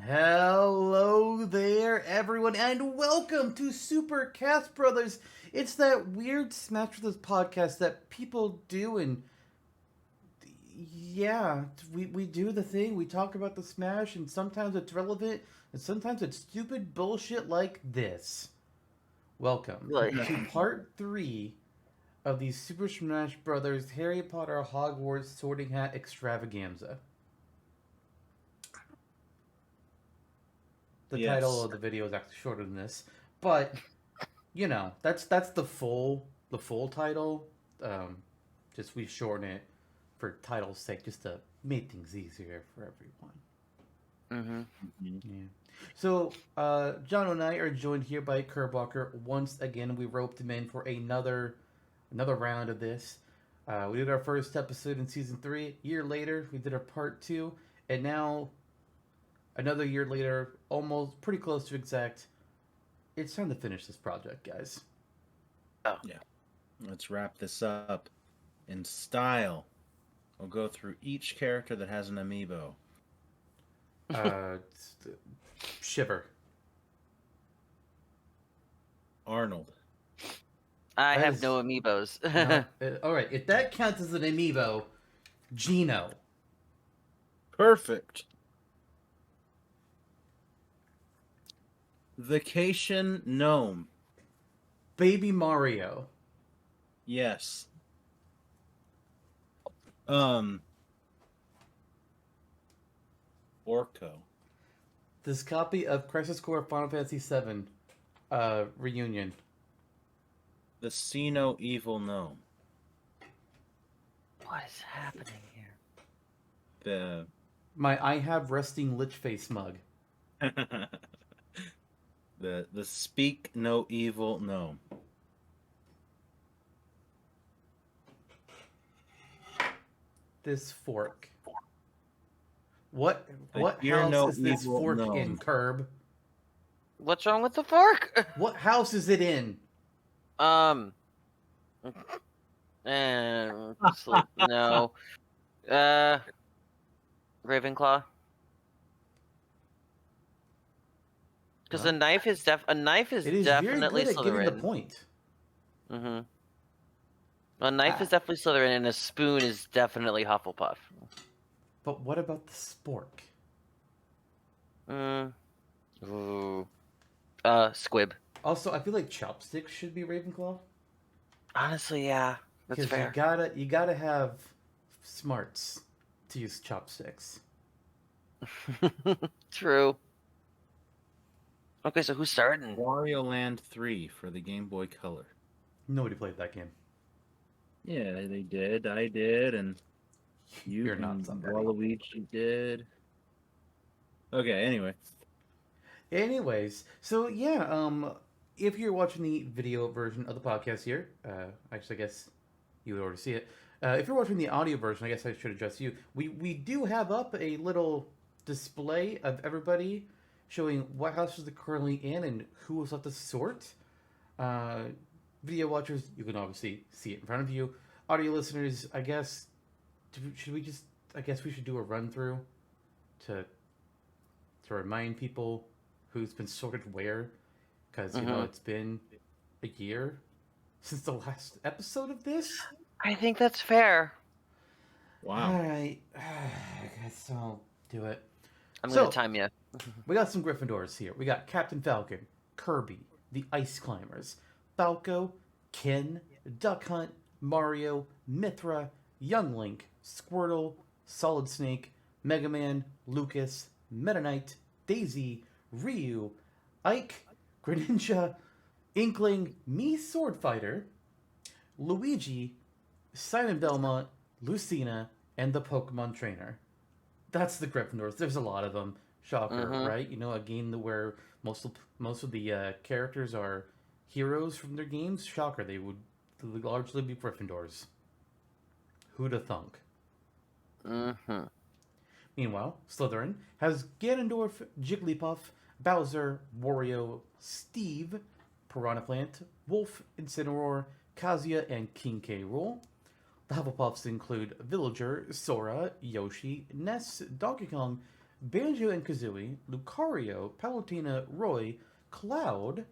Hello there, everyone, and welcome to Super Cast Brothers. It's that weird Smash Brothers podcast that people do, and yeah, we do the thing. We talk about the Smash, and sometimes it's relevant, and sometimes it's stupid bullshit like this. Welcome Like, to part 3 of the Super Smash Brothers Harry Potter Hogwarts Sorting Hat Extravaganza. The title Yes. of the video is actually shorter than this, but that's the full title. Just we shorten it for title's sake, just to make things easier for everyone. Yeah. So John and I are joined here by CurbWalker. Once again, we roped him in for another round of this. We did our first episode in season 3. A year later, we did our part 2, and now another year later, almost pretty close to exact. It's time to finish this project, guys. oh, Yeah. Let's wrap this up in style. We'll go through each character that has an amiibo. Shiver. Arnold. I That have is- no amiibos. All right, if that counts as an amiibo, Gino. Perfect. Vacation Gnome. Baby Mario. Yes. Orko. This copy of Crisis Core Final Fantasy VII Reunion. The See No Evil Gnome. What is happening here? The My I Have Resting Lich Face mug. the Speak No Evil Gnome. This fork. What Fear house No is this Evil fork Gnome. in, Curb? What's wrong with the fork? What house is it in? And no. Ravenclaw. Because Huh? a knife is It is definitely very good at getting the Slytherin. point. Mm-hmm. A knife is definitely Slytherin, and a spoon is definitely Hufflepuff. But what about the spork? Ooh. Squib. Also, I feel like chopsticks should be Ravenclaw. Honestly, yeah, that's Because fair. you gotta have smarts to use chopsticks. True. Okay, so who's starting? Wario Land 3 for the Game Boy Color. Nobody played that game. Yeah, they did. I did, and You're not and somebody. Waluigi did. Okay, anyway. Anyways, so yeah, if you're watching the video version of the podcast here, actually, I guess you would already see it. If you're watching the audio version, I guess I should address you. We do have up a little display of everybody showing what houses they're currently in and who was left to sort. Video watchers, you can obviously see it in front of you. Audio listeners, I guess, should we just? I guess we should do a run through to remind people who's been sorted where, because it's been a year since the last episode of this. I think that's fair. Wow. All right, I guess I'll do it. I'm So- gonna time you. We got some Gryffindors here. We got Captain Falcon, Kirby, the Ice Climbers, Falco, Ken, Duck Hunt, Mario, Mithra, Young Link, Squirtle, Solid Snake, Mega Man, Lucas, Meta Knight, Daisy, Ryu, Ike, Greninja, Inkling, Me Sword Fighter, Luigi, Simon Belmont, Lucina, and the Pokemon Trainer. That's the Gryffindors. There's a lot of them. Shocker, right? A game where most of the characters are heroes from their games. Shocker, they would largely be Gryffindors. Who'da thunk? Mm-hmm. Meanwhile, Slytherin has Ganondorf, Jigglypuff, Bowser, Wario, Steve, Piranha Plant, Wolf, Incineroar, Kazuya, and King K. Rool. The Hufflepuffs include Villager, Sora, Yoshi, Ness, Donkey Kong, Banjo and Kazooie, Lucario, Palutena, Roy, Cloud,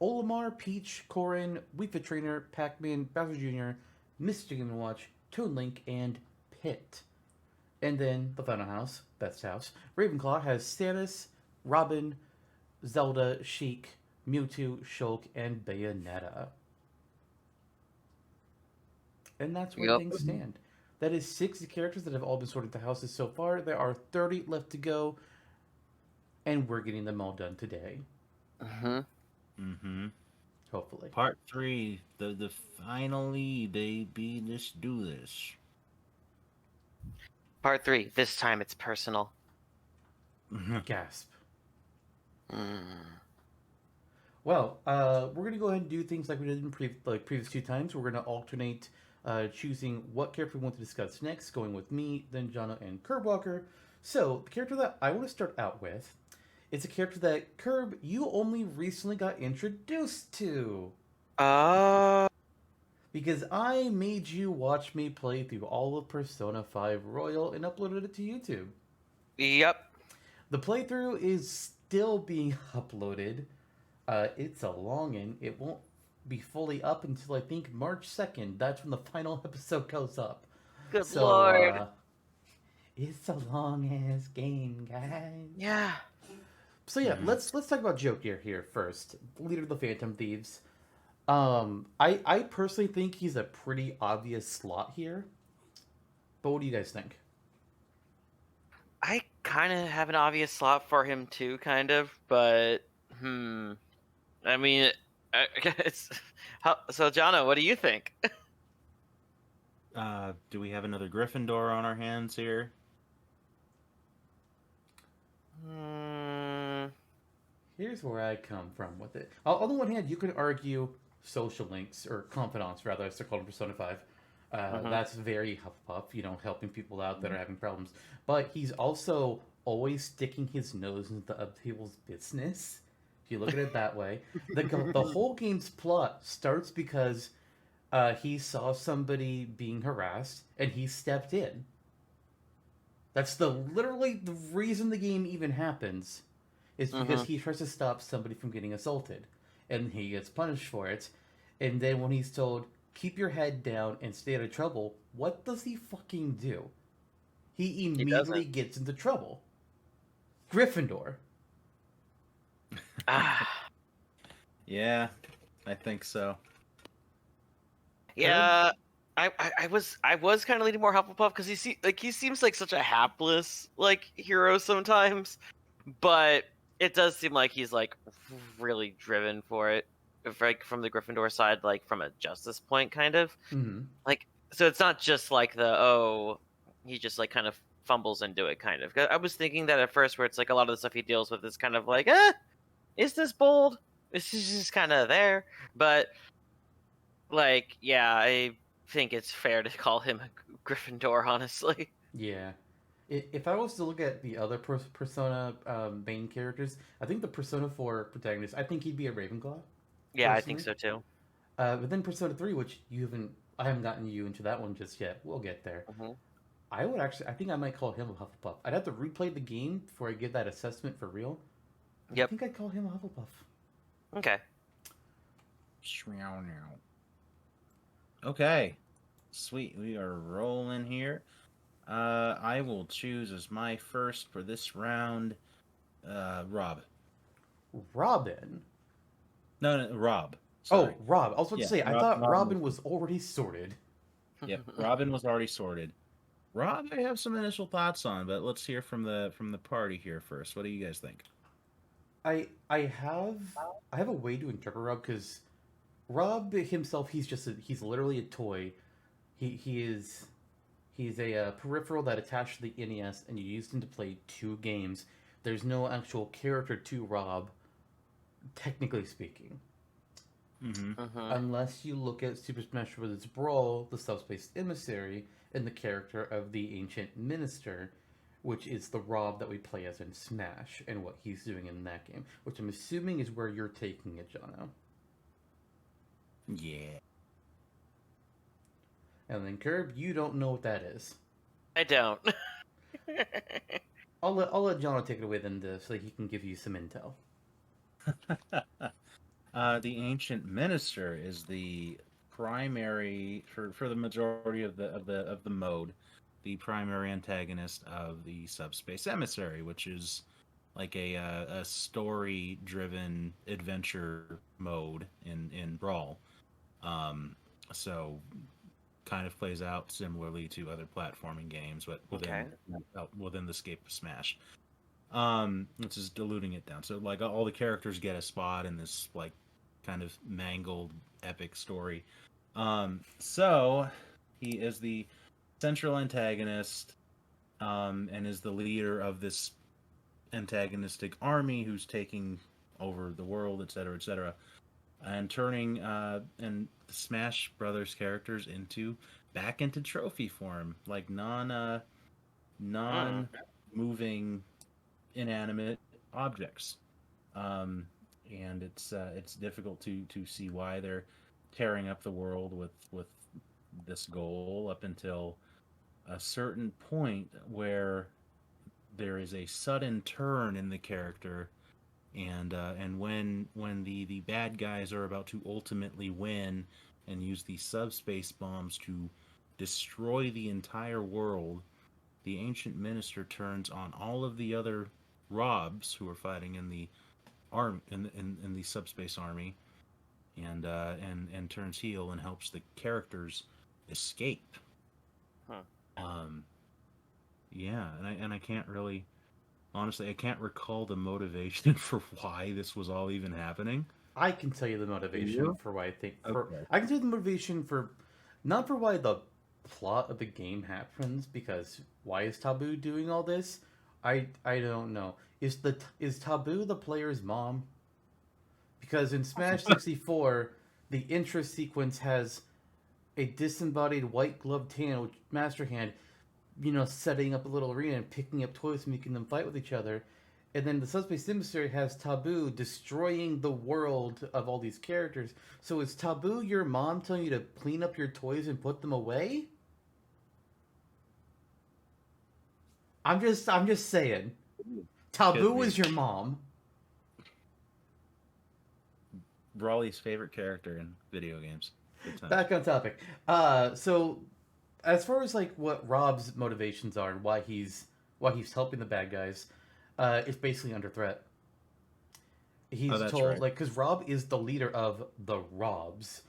Olimar, Peach, Corrin, Wii Fit Trainer, Pac-Man, Bowser Jr., Mr. Game & Watch, Toon Link, and Pit. And then the final house, best house, Ravenclaw has Stannis, Robin, Zelda, Sheik, Mewtwo, Shulk, and Bayonetta. And that's where Yep. things stand. That is 60 characters that have all been sorted to houses so far. There are 30 left to go, and we're getting them all done today. Mm-hmm. Mm-hmm. Hopefully. Part 3, the finally, baby, let's do this. Part 3. This time it's personal. Gasp. Mm. Well, we're gonna go ahead and do things like we did in previous two times. We're gonna alternate choosing what character we want to discuss next, going with me, then Jonno and CurbWalker. So the character that I want to start out with is a character that Curb you only recently got introduced to. Because I made you watch me play through all of Persona 5 Royal and uploaded it to YouTube. Yep. The playthrough is still being uploaded. It's a longin'. It won't be fully up until I think March 2nd. That's when the final episode goes up. Good lord. It's a long ass game, guys. Yeah. So yeah, let's talk about Joker here first. Leader of the Phantom Thieves. I personally think he's a pretty obvious slot here. But what do you guys think? I kind of have an obvious slot for him too, kind of, but I mean, it's so. Jonno, what do you think? Do we have another Gryffindor on our hands here? Here's where I come from with it. On the one hand, you could argue social links, or confidants, rather, as they're called in Persona 5. That's very Hufflepuff, helping people out that are having problems. But he's also always sticking his nose into other people's business. If you look at it that way. The whole game's plot starts because he saw somebody being harassed, and he stepped in. That's literally the reason the game even happens. Is because he tries to stop somebody from getting assaulted. And he gets punished for it. And then when he's told, keep your head down and stay out of trouble, what does he fucking do? He immediately gets into trouble. Gryffindor. Yeah, I think so. Yeah, I was kind of leaning more Hufflepuff because he seems like such a hapless hero sometimes, but it does seem like he's really driven for it, from the Gryffindor side, from a justice point kind of. Mm-hmm. So it's not just he just kind of fumbles into it kind of. I was thinking that at first, where it's a lot of the stuff he deals with is kind of is this bold? This is just kind of there, but yeah, I think it's fair to call him a Gryffindor, honestly. Yeah. If I was to look at the other Persona main characters, I think the Persona 4 protagonist, I think he'd be a Ravenclaw. Yeah, I think so too. But then Persona 3, which I haven't gotten you into that one just yet. We'll get there. I think I might call him a Hufflepuff. I'd have to replay the game before I give that assessment for real. I think I'd call him a Hufflepuff. Okay. Okay. Sweet. We are rolling here. I will choose as my first for this round, Rob. Robin? No, Rob. Sorry. Oh, Rob. I was about to say, I thought Robin was already sorted. Yep, Robin was already sorted. Rob, I have some initial thoughts on, but let's hear from the party here first. What do you guys think? I have a way to interpret Rob, because Rob himself, he's literally a toy. He's a peripheral that attached to the NES, and you used him to play 2 games. There's no actual character to Rob, technically speaking. Unless you look at Super Smash Bros. Brawl, the Subspace Emissary, and the character of the Ancient Minister, which is the Rob that we play as in Smash, and what he's doing in that game, which I'm assuming is where you're taking it, Jonno. Yeah. And then Curb, you don't know what that is. I don't. I'll let Jonno take it away then, so that he can give you some intel. The ancient minister is the primary for the majority of the mode, the primary antagonist of the subspace emissary, which is like a story driven adventure mode in Brawl. Um, so kind of plays out similarly to other platforming games, but Okay. within the scope of Smash. Which is diluting it down. So like all the characters get a spot in this like kind of mangled epic story. So he is the central antagonist, and is the leader of this antagonistic army who's taking over the world, etc., etc., and turning and Smash Brothers characters back into trophy form, like non moving inanimate objects. Um, and it's difficult to see why they're tearing up the world with this goal up until a certain point where there is a sudden turn in the character, and when the bad guys are about to ultimately win and use the subspace bombs to destroy the entire world, the ancient minister turns on all of the other R.O.Bs who are fighting in the arm in the subspace army, and turns heel and helps the characters escape. Huh. Yeah, and I can't really honestly I can't recall the motivation for why this was all even happening. I can tell you the motivation You? for why I think for Okay. I can tell you the motivation for not for why the plot of the game happens, because why is Taboo doing all this? I don't know. Is Taboo the player's mom? Because in Smash 64, the intro sequence has a disembodied white gloved hand with Master Hand, setting up a little arena and picking up toys, making them fight with each other. And then the Subspace Emissary has Taboo destroying the world of all these characters. So is Taboo your mom telling you to clean up your toys and put them away? I'm just saying. Could Taboo be is your mom. Brawly's favorite character in video games. Good times. Back on topic. So as far as like what Rob's motivations are and why he's helping the bad guys, it's basically under threat. Oh, He's that's told right. like because Rob is the leader of the Robs.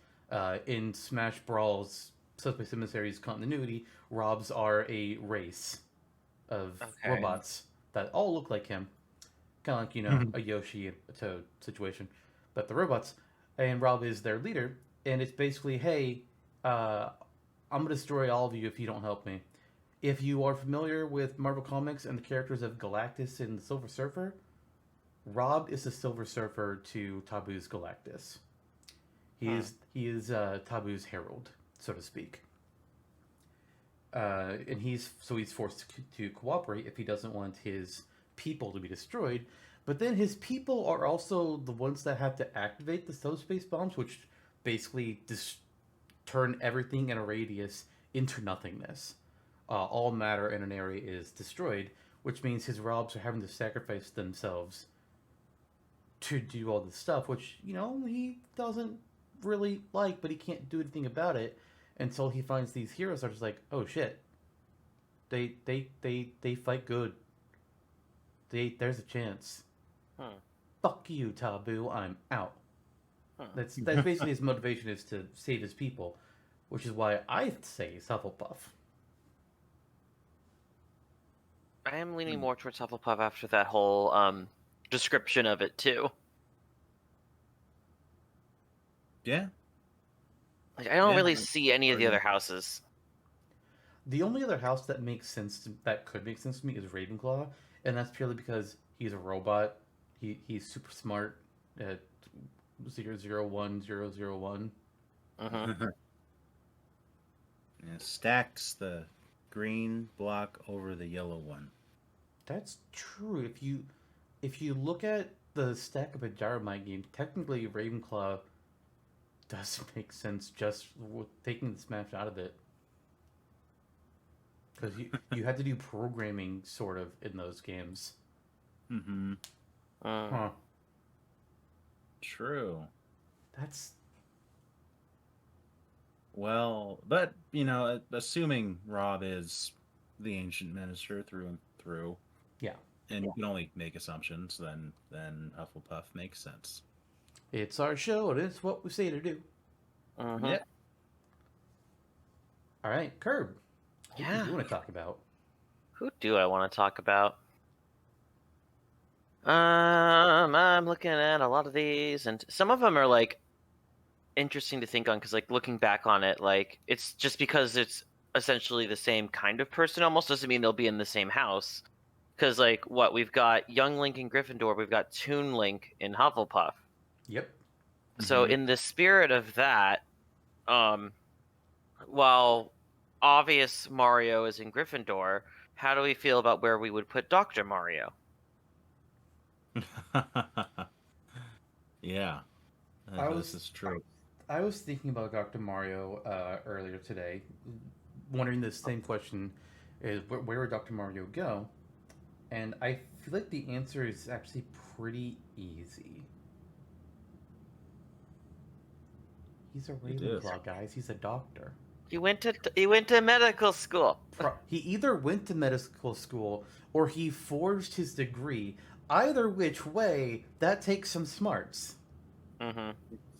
In Smash Brawl's Subspace Emissaries continuity, Robs are a race of Okay. robots that all look like him, kind of like a Yoshi and a Toad situation, but the robots. And Rob is their leader, and it's basically, hey, I'm gonna destroy all of you if you don't help me. If you are familiar with Marvel Comics and the characters of Galactus and the Silver Surfer, Rob is the Silver Surfer to Taboo's Galactus. He Hmm. is he is Taboo's herald, so to speak. And he's forced to cooperate if he doesn't want his people to be destroyed. But then his people are also the ones that have to activate the subspace bombs, which basically turn everything in a radius into nothingness. All matter in an area is destroyed, which means his Robs are having to sacrifice themselves to do all this stuff, which he doesn't really like, but he can't do anything about it until he finds these heroes that are just like, oh shit, they fight good. There's a chance. Hmm. Fuck you, Taboo. I'm out. Hmm. That's basically his motivation is to save his people, which is why I say he's Hufflepuff. I am leaning more towards Hufflepuff after that whole description of it too. Yeah, Like I don't yeah. really see any of the other houses. The only other house that could make sense to me is Ravenclaw, and that's purely because he's a robot. He's super smart at 001001. Hmm. Yeah, stacks the green block over the yellow one. That's true. If you look at the stack of a Gyromite game, technically Ravenclaw does make sense just with taking the smash out of it. because you had to do programming sort of in those games. Mm-hmm. Huh? True. That's Well, but assuming Rob is the ancient minister through and through, yeah. and you can only make assumptions, then Hufflepuff makes sense. It's our show, and it's what we say to do. Mhm. Yeah. All right, Curb. Who do Yeah. you want to talk about? Who do I want to talk about? I'm looking at a lot of these, and some of them are like interesting to think on because, like, looking back on it, like it's just because it's essentially the same kind of person almost doesn't mean they'll be in the same house. Because, like, what we've got Young Link in Gryffindor, we've got Toon Link in Hufflepuff. Yep. So, Mhm. in the spirit of that, while obvious Mario is in Gryffindor, how do we feel about where we would put Dr. Mario? Yeah, I this was is true. I was thinking about Dr. Mario earlier today, wondering the same question: is where would Dr. Mario go? And I feel like the answer is actually pretty easy. He's a It is. Ravenclaw, guys. He's a doctor. He went to medical school. He either went to medical school or he forged his degree. Either which way, that takes some smarts. Mm-hmm.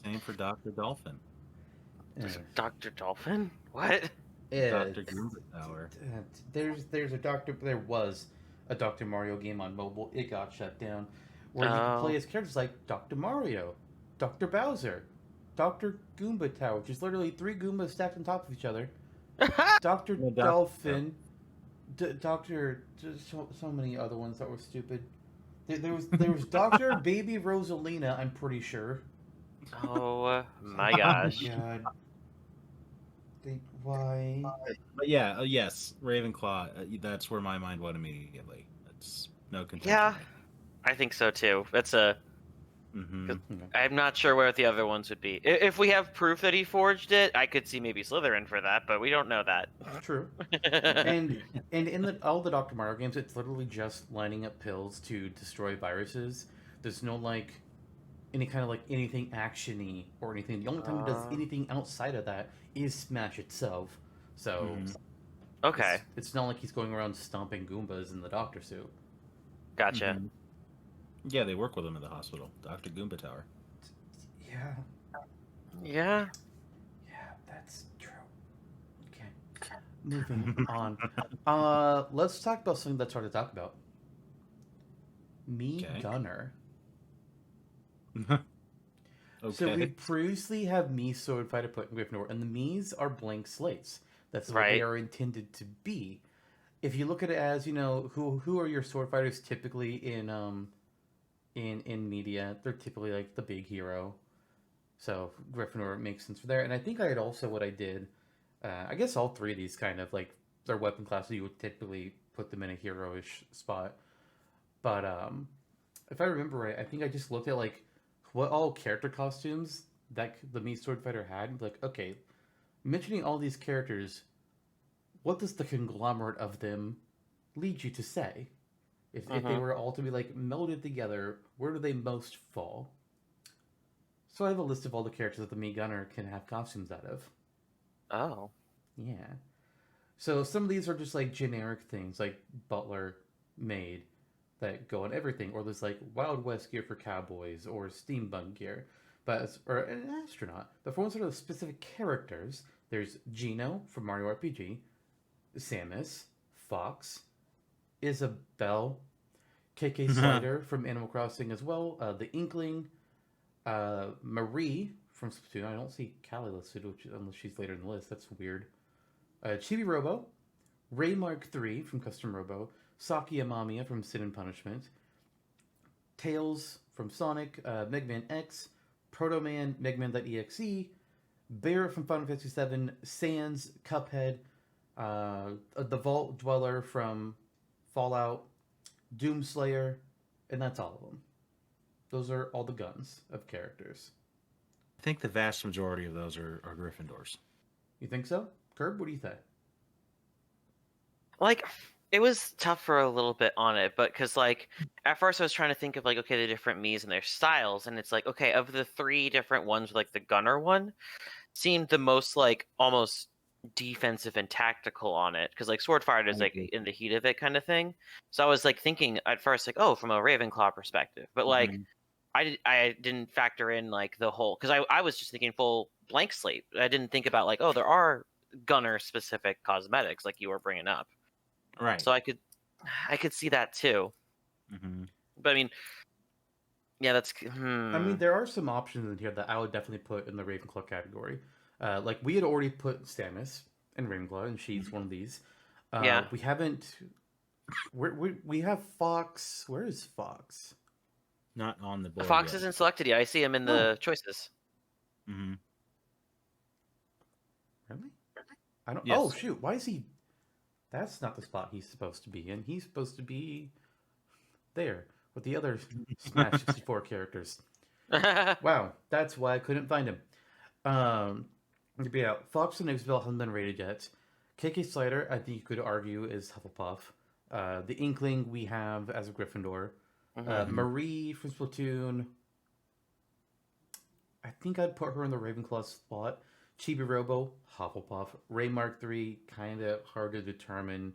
Same for Dr. Dolphin. Uh, Dr. Dolphin? What? Dr. it's- Goomba Tower. there's a doctor. There was a Dr. Mario game on mobile. It got shut down, where you could play Oh. as characters like Dr. Mario, Dr. Bowser, Dr. Goomba Tower, which is literally 3 Goombas stacked on top of each other. Dr. No, Dolphin, Doctor, so many other ones that were stupid. There was Doctor Baby Rosalina. I'm pretty sure. Oh my Oh gosh. God. Why? But yeah, yes, Ravenclaw. That's where my mind went immediately. That's no contention. Yeah, I think so too. That's a. Mm-hmm. I'm not sure where the other ones would be. If we have proof that he forged it, I could see maybe Slytherin for that, but we don't know that. True. And in all the Dr. Mario games, it's literally just lining up pills to destroy viruses. There's no like any kind of like anything actiony or anything. The only time it does anything outside of that is Smash itself. So Okay, it's not like he's going around stomping Goombas in the doctor suit. gotcha. Mhm. Yeah, they work with him in the hospital. Dr. Goomba Tower. Yeah, Yeah. yeah, that's true. Okay, moving on. Let's talk about something that's hard to talk about. Me Okay. Gunner. Okay. So we previously have me Sword Fighter put in Gryffindor, and the Me's are blank slates. That's what they Right. are intended to be. If you look at it as, who are your sword fighters typically in media, they're typically like the big hero. So Gryffindor makes sense for there. And I think I had also what I did. I guess all 3 of these kind of like their weapon classes, you would typically put them in a heroish spot. But if I remember right, I think I just looked at like what all character costumes that the me sword fighter had. Like, okay, mentioning all these characters, what does the conglomerate of them lead you to say? If they were all to be like melded together, where do they most fall? So I have a list of all the characters that the Me Gunner can have costumes out of. Oh. Yeah. So some of these are just like generic things, like butler, maid, that go on everything. Or there's like Wild West gear for cowboys, or steampunk gear, or an astronaut. But for ones that are specific characters, there's Gino from Mario RPG, Samus, Fox, Isabelle, KK Slider from Animal Crossing as well, the Inkling, Marie from Splatoon. I don't see Callie listed, unless she's later in the list. That's weird. Chibi Robo, Ray Mark III from Custom Robo, Saki Amamiya from Sin and Punishment, Tails from Sonic, Megman X, Proto Man, Megman.exe, Bear from Final Fantasy VII, Sans, Cuphead, the Vault Dweller from Fallout, Doomslayer, and that's all of them. Those are all the guns of characters. I think the vast majority of those are Gryffindors. You think so? Curb, what do you think? like it was tough for a little bit on it, but because like at first I was trying to think of like, okay, the different Miis and their styles, and it's like, okay, of the 3 different ones, like the gunner one seemed the most like almost defensive and tactical on it, because like sword fighter is I like agree. in the heat of it kind of thing. So I was like thinking at first like, oh, from a Ravenclaw perspective, but like Mhm. I didn't factor in like the whole, because I was just thinking full blank slate. I didn't think about like, oh, there are gunner specific cosmetics like you were bringing up. Right. So I could see that too. Hmm. But I mean, yeah, that's I mean, there are some options in here that I would definitely put in the Ravenclaw category. Like we had already put Stannis in Ravenclaw, and she's one of these. yeah. We haven't. We have Fox. Where is Fox? Not on the board Fox yet. isn't selected yet. I see him in Oh, the choices. Hmm. really? I don't. Oh Yes. shoot! Why is he? That's not the spot he's supposed to be in. He's supposed to be there with the other Smash 64 characters. Wow, that's why I couldn't find him. Um, but yeah, Fox and Isabel haven't been rated yet. KK Slider, I think you could argue, is Hufflepuff. The Inkling we have as a Gryffindor. Mhm. Marie from Splatoon, I think I'd put her in the Ravenclaw spot. Chibi Robo, Hufflepuff. Ray Mark III, kind of hard to determine.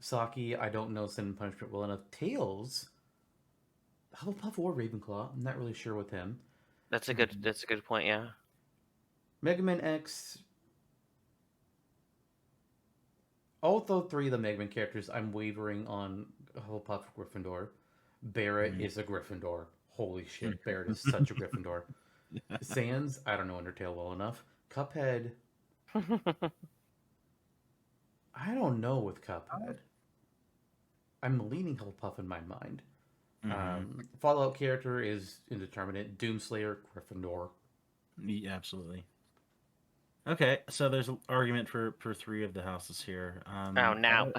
Saki, I don't know Sin and Punishment well enough. Tails, Hufflepuff or Ravenclaw, I'm not really sure with him. That's a good point. Yeah. Mega Man X, although 3 of the Mega Man characters, I'm wavering on Hufflepuff Gryffindor. Barrett Mhm. is a Gryffindor. Holy shit, Barrett is such a Gryffindor. Sans, I don't know Undertale well enough. Cuphead, I don't know with Cuphead. I'm leaning Hufflepuff in my mind. Hmm. Fallout character is indeterminate. Doomslayer, Gryffindor. Yeah, absolutely. Okay, so there's an argument for 3 of the houses here. Oh, now.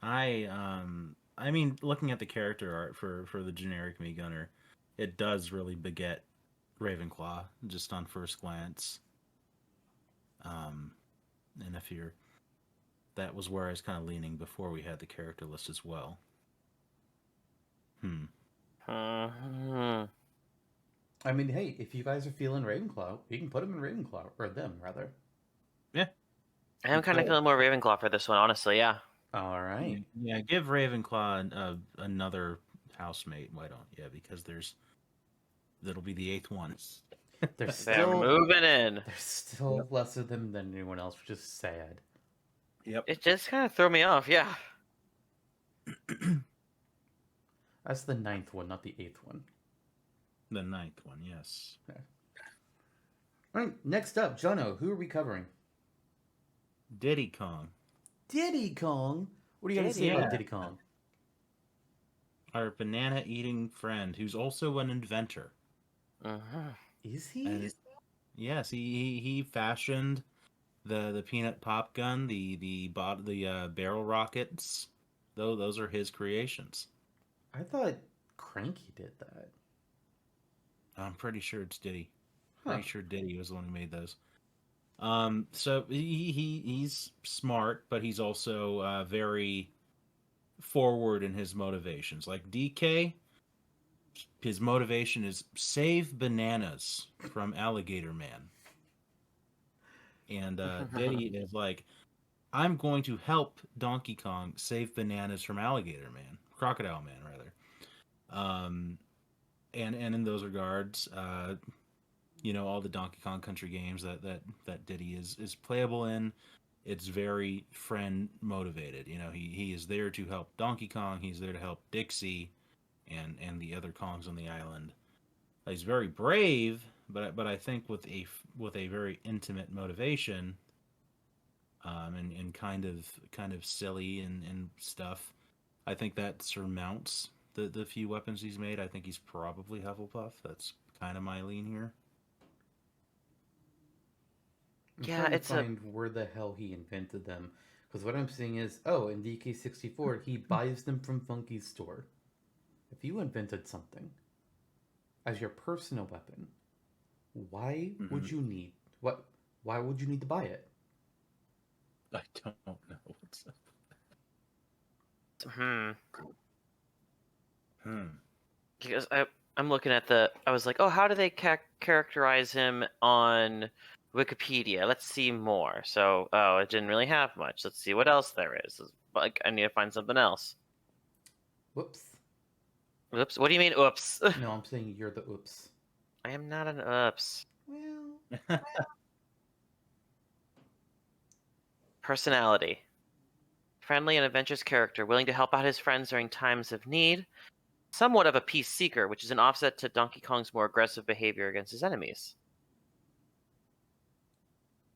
I mean, looking at the character art for the generic Mii Gunner, it does really beget Ravenclaw just on first glance. Um, and if you're that was where I was kind of leaning before we had the character list as well. Hmm. Mhm. I mean, hey, if you guys are feeling Ravenclaw, you can put them in Ravenclaw, or them, rather. Yeah. I'm kind of Cool. feeling more Ravenclaw for this one, honestly. Yeah. All right. Yeah. Give Ravenclaw another housemate. Why don't? Yeah, because that'll be the 8th one. There's They're still moving in. there's still less of them than anyone else, which is sad. Yep. It just kind of threw me off. Yeah. That's the 9th one, not the 8th one. The 9th one, yes. Okay. All right. Next up, Jonno. Who are we covering? Diddy Kong, Diddy Kong. What do you got to say Diddy. about Yeah. Diddy Kong? our banana eating friend, who's also an inventor. Mhm. Is he? And yes, he fashioned the peanut pop gun, the barrel rockets. Though those are his creations. I thought Cranky did that. I'm pretty sure it's Diddy. Huh. Pretty sure Diddy was the one who made those. So he's smart, but he's also very forward in his motivations. Like DK, his motivation is save bananas from Alligator Man, and Diddy is like, I'm going to help Donkey Kong save bananas from Alligator Man, Crocodile Man rather. Um, and in those regards, all the Donkey Kong Country games that Diddy is playable in, it's very friend motivated. He is there to help Donkey Kong. He's there to help Dixie, and the other Kongs on the island. He's very brave, but I think with a very intimate motivation, and kind of silly and stuff. I think that surmounts the few weapons he's made. I think he's probably Hufflepuff. That's kind of my lean here. I'm Yeah, trying to it's a find where the hell he invented them. Because what I'm seeing is, oh, in DK64, he buys them from Funky's store. If you invented something as your personal weapon, why Mm-hmm. would you need what? Why would you need to buy it? I don't know what's up. Because I'm looking at I was like, oh, how do they characterize him on Wikipedia? Let's see more. So, oh, it didn't really have much. Let's see what else there is. Like, I need to find something else. Whoops. Oops. What do you mean, oops? No, I'm saying you're the oops. I am not an oops. Well, Personality. Friendly and adventurous character, willing to help out his friends during times of need. Somewhat of a peace seeker, which is an offset to Donkey Kong's more aggressive behavior against his enemies.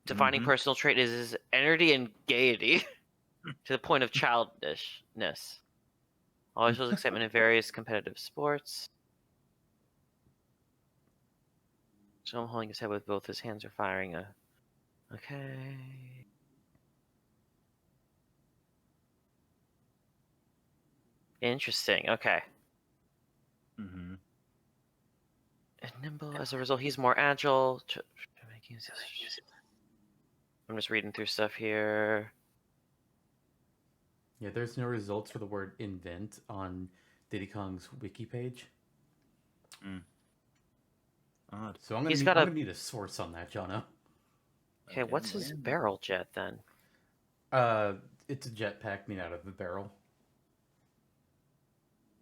Defining personal trait is his energy and gaiety to the point of childishness. Always shows excitement in various competitive sports. Show him holding his head with both his hands or firing a... Okay... Interesting, okay. And nimble, as a result, he's more agile. I'm just reading through stuff here. Yeah, there's no results for the word invent on Diddy Kong's wiki page. Odd. So I'm gonna need a source on that, Jonno. Okay, what's his barrel jet then? It's a jetpack made out of a barrel.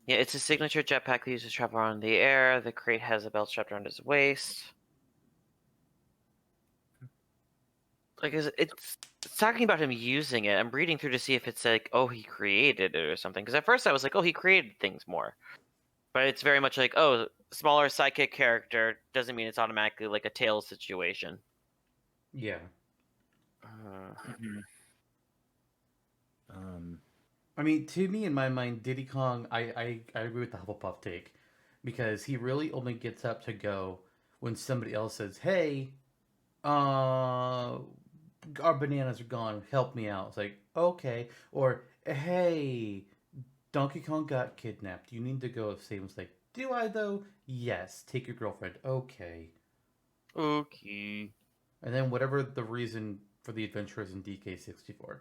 Yeah, it's a signature jetpack that uses to travel around the air. The crate has a belt strapped around his waist. Like, it's talking about him using it. I'm reading through to see if it's like, oh, he created it or something. Because at first I was like, oh, he created things more. But it's very much like, oh, smaller sidekick character doesn't mean it's automatically like a Tails situation. Yeah. I mean, to me, in my mind, Diddy Kong, I agree with the Hufflepuff take. Because he really only gets up to go when somebody else says, hey, our bananas are gone, help me out. It's like, okay. Or, hey, Donkey Kong got kidnapped. You need to go save him. It's like, do I though? Yes. Take your girlfriend. Okay. Okay. And then whatever the reason for the adventure is in DK64,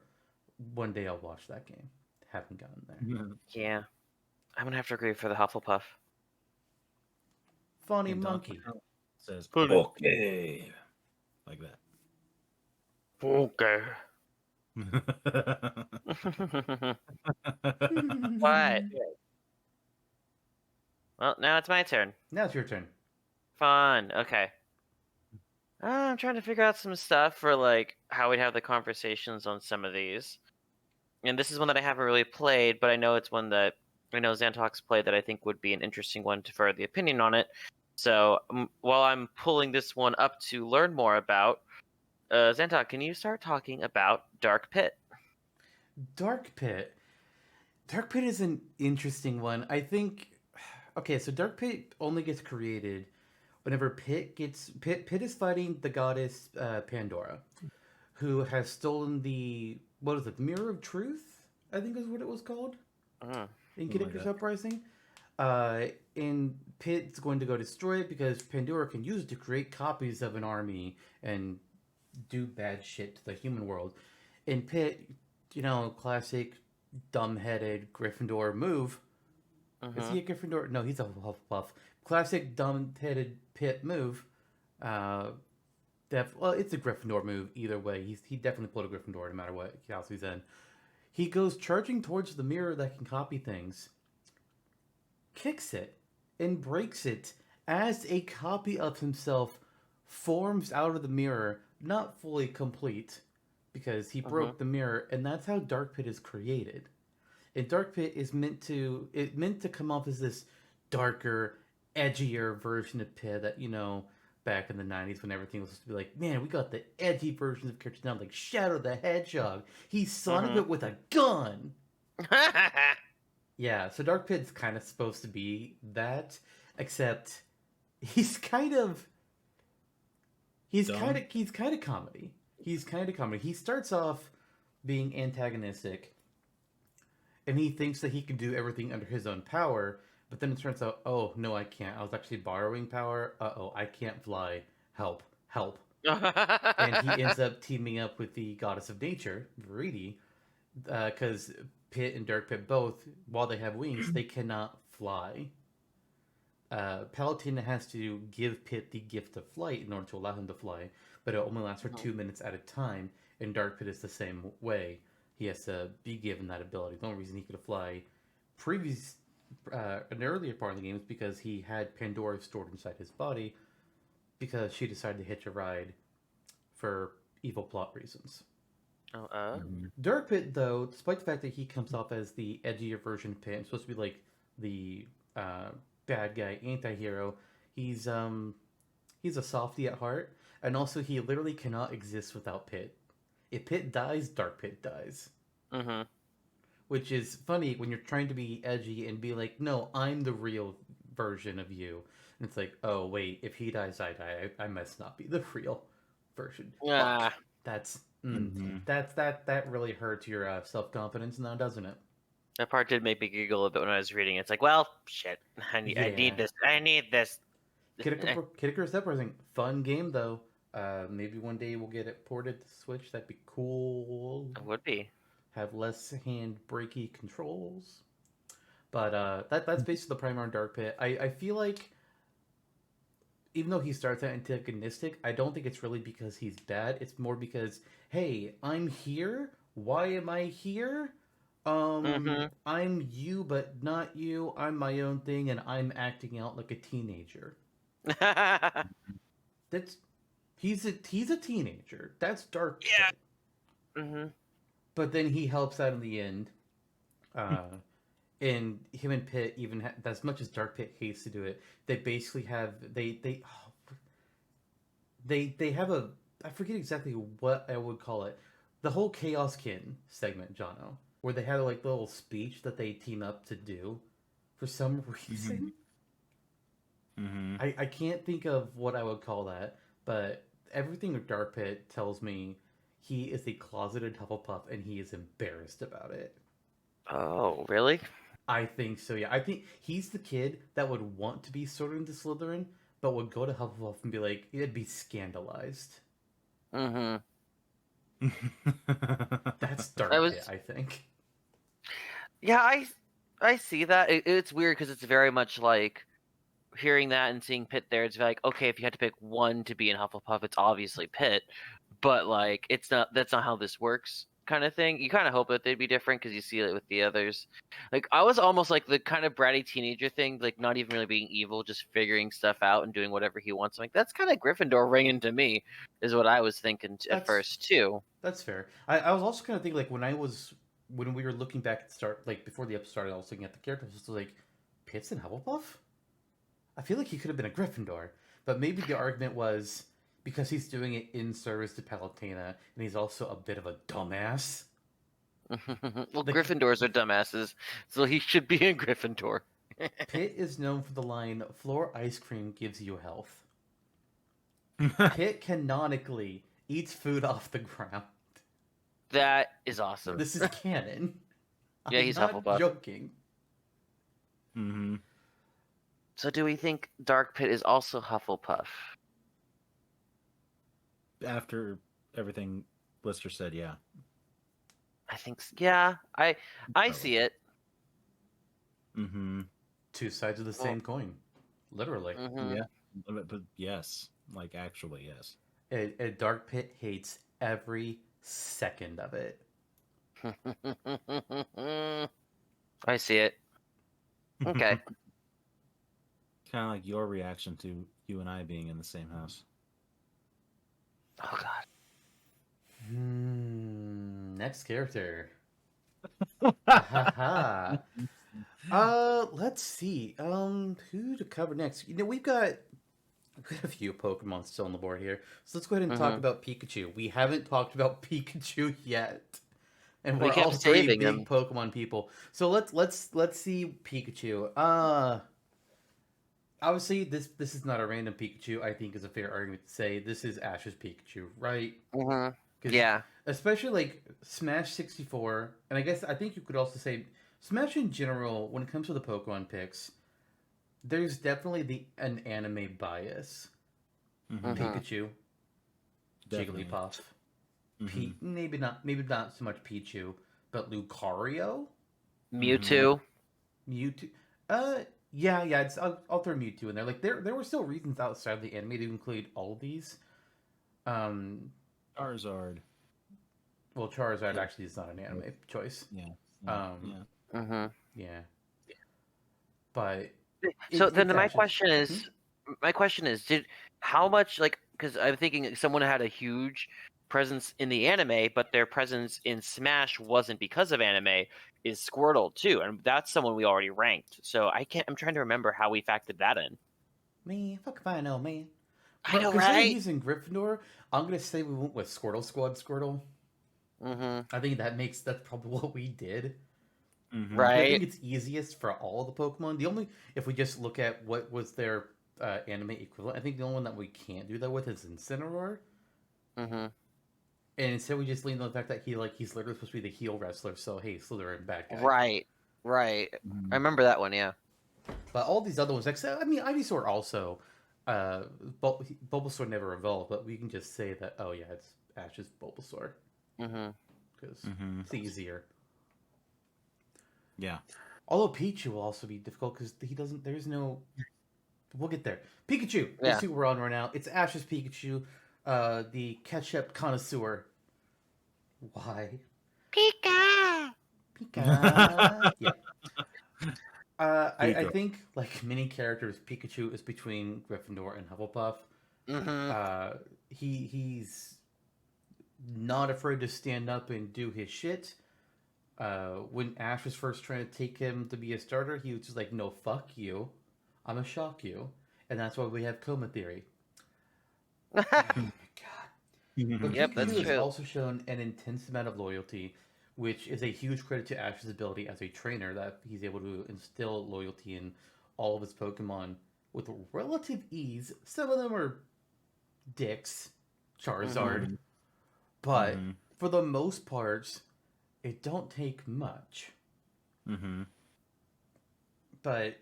one day I'll watch that game. Haven't gotten there. Yeah. I'm gonna have to agree for the Hufflepuff. Funny monkey. Says, okay. Like that. Okay. What? Well, now it's my turn. Now it's your turn. Fun. Okay. I'm trying to figure out some stuff for like how we'd have the conversations on some of these. And this is one that I haven't really played, but I know it's one that I know Zantok's played that I think would be an interesting one to further the opinion on it. So while I'm pulling this one up to learn more about, Zantok, can you start talking about Dark Pit? Dark Pit. Dark Pit is an interesting one. I think. Okay, so Dark Pit only gets created whenever Pit is fighting the goddess Pandora, who has stolen the Mirror of Truth, I think is what it was called in Kid Icarus Uprising. And Pit's going to go destroy it because Pandora can use it to create copies of an army and do bad shit to the human world. And Pit, classic dumb-headed Gryffindor move. Is he a Gryffindor? No, he's a Hufflepuff. Classic dumb-headed Pit move. It's a Gryffindor move either way. He definitely pulled a Gryffindor no matter what house he's in. He goes charging towards the mirror that can copy things, kicks it, and breaks it as a copy of himself forms out of the mirror, not fully complete, because he broke the mirror, and that's how Dark Pit is created. And Dark Pit is meant to come off as this darker, edgier version of Pit that, back in the 90s when everything was supposed to be like, man, we got the edgy versions of characters now, like Shadow the Hedgehog. He's Sonic but with a gun. Yeah, so Dark Pit's kind of supposed to be that, except he's kind of comedy. He's kind of comedy. He starts off being antagonistic, and he thinks that he can do everything under his own power, but then it turns out, oh, no, I can't. I was actually borrowing power. Uh-oh, I can't fly. Help. and he ends up teaming up with the goddess of nature, Viridi, because Pit and Dark Pit both, while they have wings, they cannot fly. Palutena has to give Pit the gift of flight in order to allow him to fly, but it only lasts for 2 minutes at a time, and Dark Pit is the same way. He has to be given that ability. The only reason he could fly an earlier part of the game is because he had Pandora stored inside his body because she decided to hitch a ride for evil plot reasons. Dark Pit, though, despite the fact that he comes off as the edgier version of Pit, and supposed to be like the bad guy anti-hero, he's a softie at heart, and also he literally cannot exist without Pit. If Pit dies, Dark Pit dies. Which is funny when you're trying to be edgy and be like, no, I'm the real version of you. And it's like, oh wait, if he dies, I die. I must not be the real version. Fuck. That's that really hurts your self-confidence now, doesn't it? That part did make me giggle a bit when I was reading it. It's like, well, shit. I need this. I need this. Kid Icarus Uprising, fun game though. Maybe one day we'll get it ported to Switch. That'd be cool. It would be. Have less hand breaky controls. But that's basically the Primarch Dark Pit. I feel like even though he starts out antagonistic, I don't think it's really because he's bad. It's more because, hey, I'm here. Why am I here? I'm you, but not you. I'm my own thing, and I'm acting out like a teenager. He's a teenager. That's Dark Pit. But then he helps out in the end. And him and Pit, even as much as Dark Pit hates to do it, they basically have they have a, I forget exactly what I would call it, the whole Chaos Kin segment, Jonno, where they had like little speech that they team up to do for some reason. I can't think of what I would call that, but everything with Dark Pit tells me he is a closeted Hufflepuff and he is embarrassed about it. Oh, really? I think so, yeah. I think he's the kid that would want to be sorted into Slytherin, but would go to Hufflepuff and be like, it'd be scandalized. That's Dark Pit, I think. Yeah, I see that. It's weird because it's very much like hearing that and seeing Pit there. It's like, okay, if you had to pick one to be in Hufflepuff, it's obviously Pit, but like it's not. That's not how this works. Kind of thing. You kind of hope that they'd be different because you see it with the others. Like I was almost like the kind of bratty teenager thing, like not even really being evil, just figuring stuff out and doing whatever he wants. I'm like that's kind of Gryffindor ringing to me, is what I was thinking at first too. That's fair. I was also kind of thinking like when we were looking back at the start, like before the episode started, I was looking at the characters. I was like, Pit's in Hufflepuff. I feel like he could have been a Gryffindor, but maybe the argument was because he's doing it in service to Palutena, and he's also a bit of a dumbass. Well, Gryffindors are dumbasses, so he should be in Gryffindor. Pit is known for the line, "Floor ice cream gives you health." Pit canonically eats food off the ground. That is awesome. This is canon. Yeah, he's not Hufflepuff. Joking. So do we think Dark Pit is also Hufflepuff? After everything Blister said, yeah. I think yeah. I see it. Two sides of the same coin. Literally. Yeah. But yes. Like actually, yes. A Dark Pit hates every second of it. I see it. Okay. Kind of like your reaction to you and I being in the same house. Oh God. Next character. Let's see. Who to cover next? You know, we've got a few Pokemon still on the board here, so let's go ahead and talk about Pikachu. We haven't talked about Pikachu yet, and we're all three big Pokemon people. So let's see Pikachu. Obviously, this is not a random Pikachu. I think is a fair argument to say this is Ash's Pikachu, right? Yeah. Especially like Smash 64, and I think you could also say Smash in general. When it comes to the Pokemon picks, there's definitely an anime bias. Pikachu, Definitely. Jigglypuff. Mhm. Maybe not so much Pichu, but Lucario, Mewtwo. Mewtwo. Yeah. I'll throw Mewtwo in there. Like there were still reasons outside the anime to include all of these. Um, Charizard. well, Charizard Yeah. actually is not an anime choice. Yeah. Yeah. Um, Yeah. Mm-hmm. yeah, but So then it's my Ash's. question is, did how much like because I'm thinking someone had a huge presence in the anime, but their presence in Smash wasn't because of anime. Is Squirtle too, and that's someone we already ranked. So I can't. I'm trying to remember how we factored that in. Me, fuck if I know, man. I But know, considering right? he's in Gryffindor, I'm gonna say we went with Squirtle. Mm-hmm. I think that's probably what we did. Mhm. I Right. think it's easiest for all the Pokemon. The only if we just look at what was their anime equivalent, I think the only one that we can't do that with is Incineroar. Mm-hmm. And instead, we just lean on the fact that he's literally supposed to be the heel wrestler. So hey, Slytherin, bad guy. Right. Right. I Mhm. remember that one. Yeah. But all these other ones, except I mean, Ivysaur also, uh, Bulbasaur never evolved, but we can just say that oh yeah, it's Ash's Bulbasaur Mm-hmm. because Mhm. it's easier. Yeah. Although Pichu will also be difficult because he doesn't. There's no. We'll get there. Pikachu. Let's Yeah. see what we're on right now. It's Ash's Pikachu, the ketchup connoisseur. Why? Pika. Pika. Yeah. I Pico. think like many characters, Pikachu is between Gryffindor and Hufflepuff. Mm-hmm. He's not afraid to stand up and do his shit. When Ash was first trying to take him to be a starter, he was just like, "No, fuck you, I'm gonna shock you," and that's why we have coma theory. Oh my god! But Yep, that's Pikachu has true. also shown an intense amount of loyalty, which is a huge credit to Ash's ability as a trainer that he's able to instill loyalty in all of his Pokemon with relative ease. Some of them are dicks, Mm-hmm. Charizard, Mhm. but Mhm. for the most part, it don't take much. Mhm. But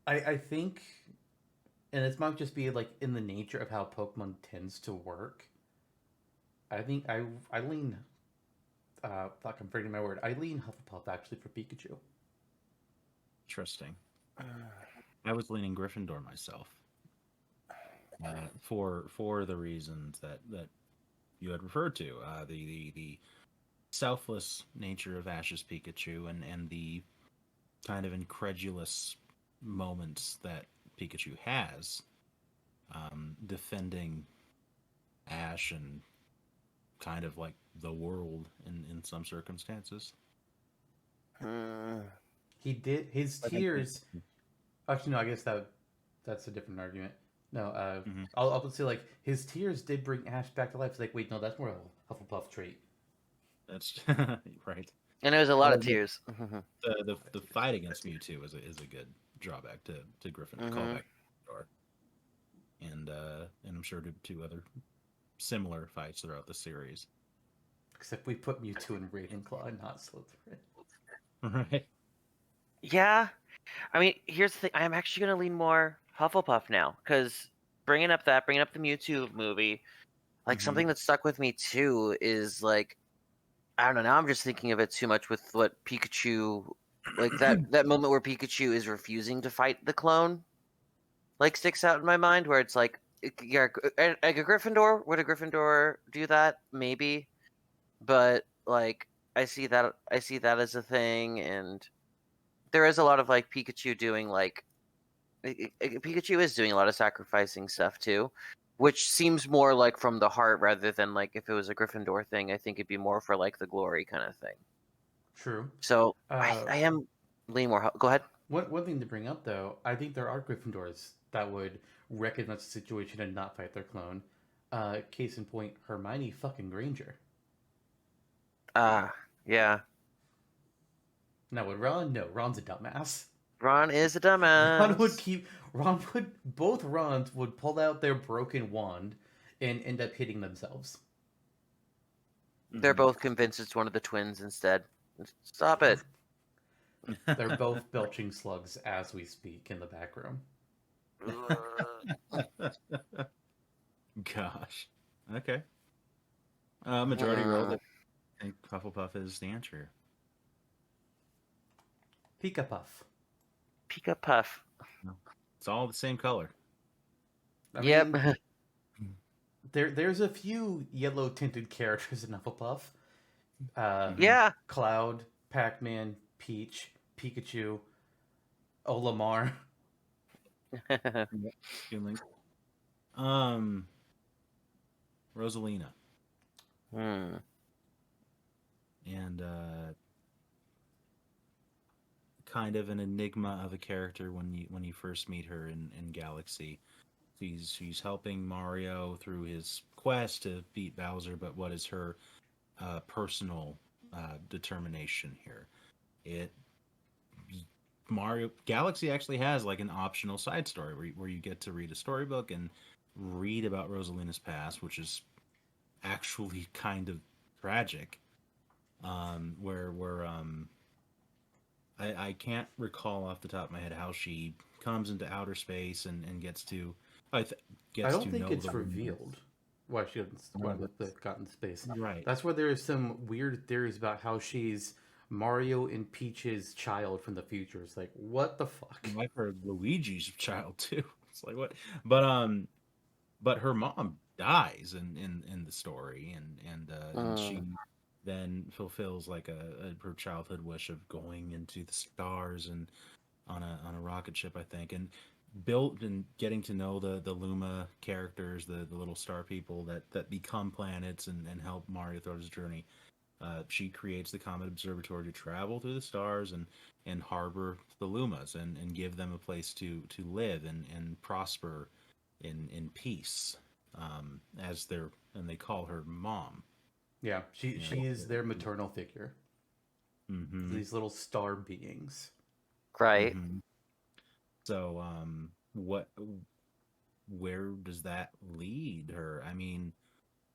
I think, and this might just be like in the nature of how Pokemon tends to work. I think I lean. Fuck, I'm forgetting my word. I lean Hufflepuff actually for Pikachu. Interesting. I was leaning Gryffindor myself. For the reasons that you had referred to, the selfless nature of Ash's Pikachu and the kind of incredulous moments that Pikachu has, defending Ash and kind of like the world in some circumstances. Mm. He did his I think. tears. Actually, no. I guess that's a different argument. No, Mhm. I'll say like his tears did bring Ash back to life. It's like wait, no, that's more of a Hufflepuff trait. That's right. And there was a lot of Well, the, tears. Mm-hmm. the fight against Mewtwo is a good drawback to Griffin Mm-hmm. callback, and I'm sure to other similar fights throughout the series. Except we put Mewtwo in Ravenclaw and not Slytherin. Right. Yeah. I mean, here's the thing. I'm actually gonna lean more Hufflepuff now because bringing up the Mewtwo movie, like Mhm. something that stuck with me too is like I don't know. Now I'm just thinking of it too much with what Pikachu, like that moment where Pikachu is refusing to fight the clone, like sticks out in my mind. Where it's like, yeah, like a Gryffindor. Would a Gryffindor do that? Maybe, but like I see that as a thing, and there is a lot of like Pikachu doing like Pikachu is doing a lot of sacrificing stuff too, which seems more like from the heart rather than like if it was a Gryffindor thing. I think it'd be more for like the glory kind of thing. True. So Uh, I am leaning more. Go ahead. one thing to bring up though, I think there are Gryffindors that would recognize the situation and not fight their clone. Case in point, Hermione fucking Granger. Ah, yeah. Now would Ron? No, Ron's a dumbass. Ron is a Ron would dumbass. keep. Ron would. Both Rons would pull out their broken wand and end up hitting themselves. They're Mhm. both convinced it's one of the twins instead. Stop it. They're both belching slugs as we speak in the back room. Gosh. Okay. Majority vote that I think Hufflepuff is the answer. Pika Puff. Pika Puff. It's all the same color. I Yep. mean, there's a few yellow tinted characters in Hufflepuff. Yeah. Cloud, Pac-Man, Peach, Pikachu, Olimar. Feeling. Rosalina. Hmm. And kind of an enigma of a character when you first meet her in Galaxy. She's helping Mario through his quest to beat Bowser, but what is her personal determination here? It Mario Galaxy actually has like an optional side story where you get to read a storybook and read about Rosalina's past, which is actually kind of tragic. Where I can't recall off the top of my head how she comes into outer space and gets to I gets don't to think know it's the revealed why she got into space. right. That's where there is some weird theories about how she's Mario and Peach's child from the future. It's like, what the fuck? I've heard Luigi's child too. It's like what? But her mom dies in the story, and she then fulfills like her childhood wish of going into the stars and on a rocket ship, I think, and built and getting to know the Luma characters, the little star people that become planets and help Mario throughout his journey. She creates the Comet Observatory to travel through the stars and harbor the Lumas and give them a place to live and prosper in peace. As their and they call her mom. Yeah, You know, she's their maternal figure. mm-hmm, These little star beings. Right. mm-hmm. So, what? Where does that lead her? I mean,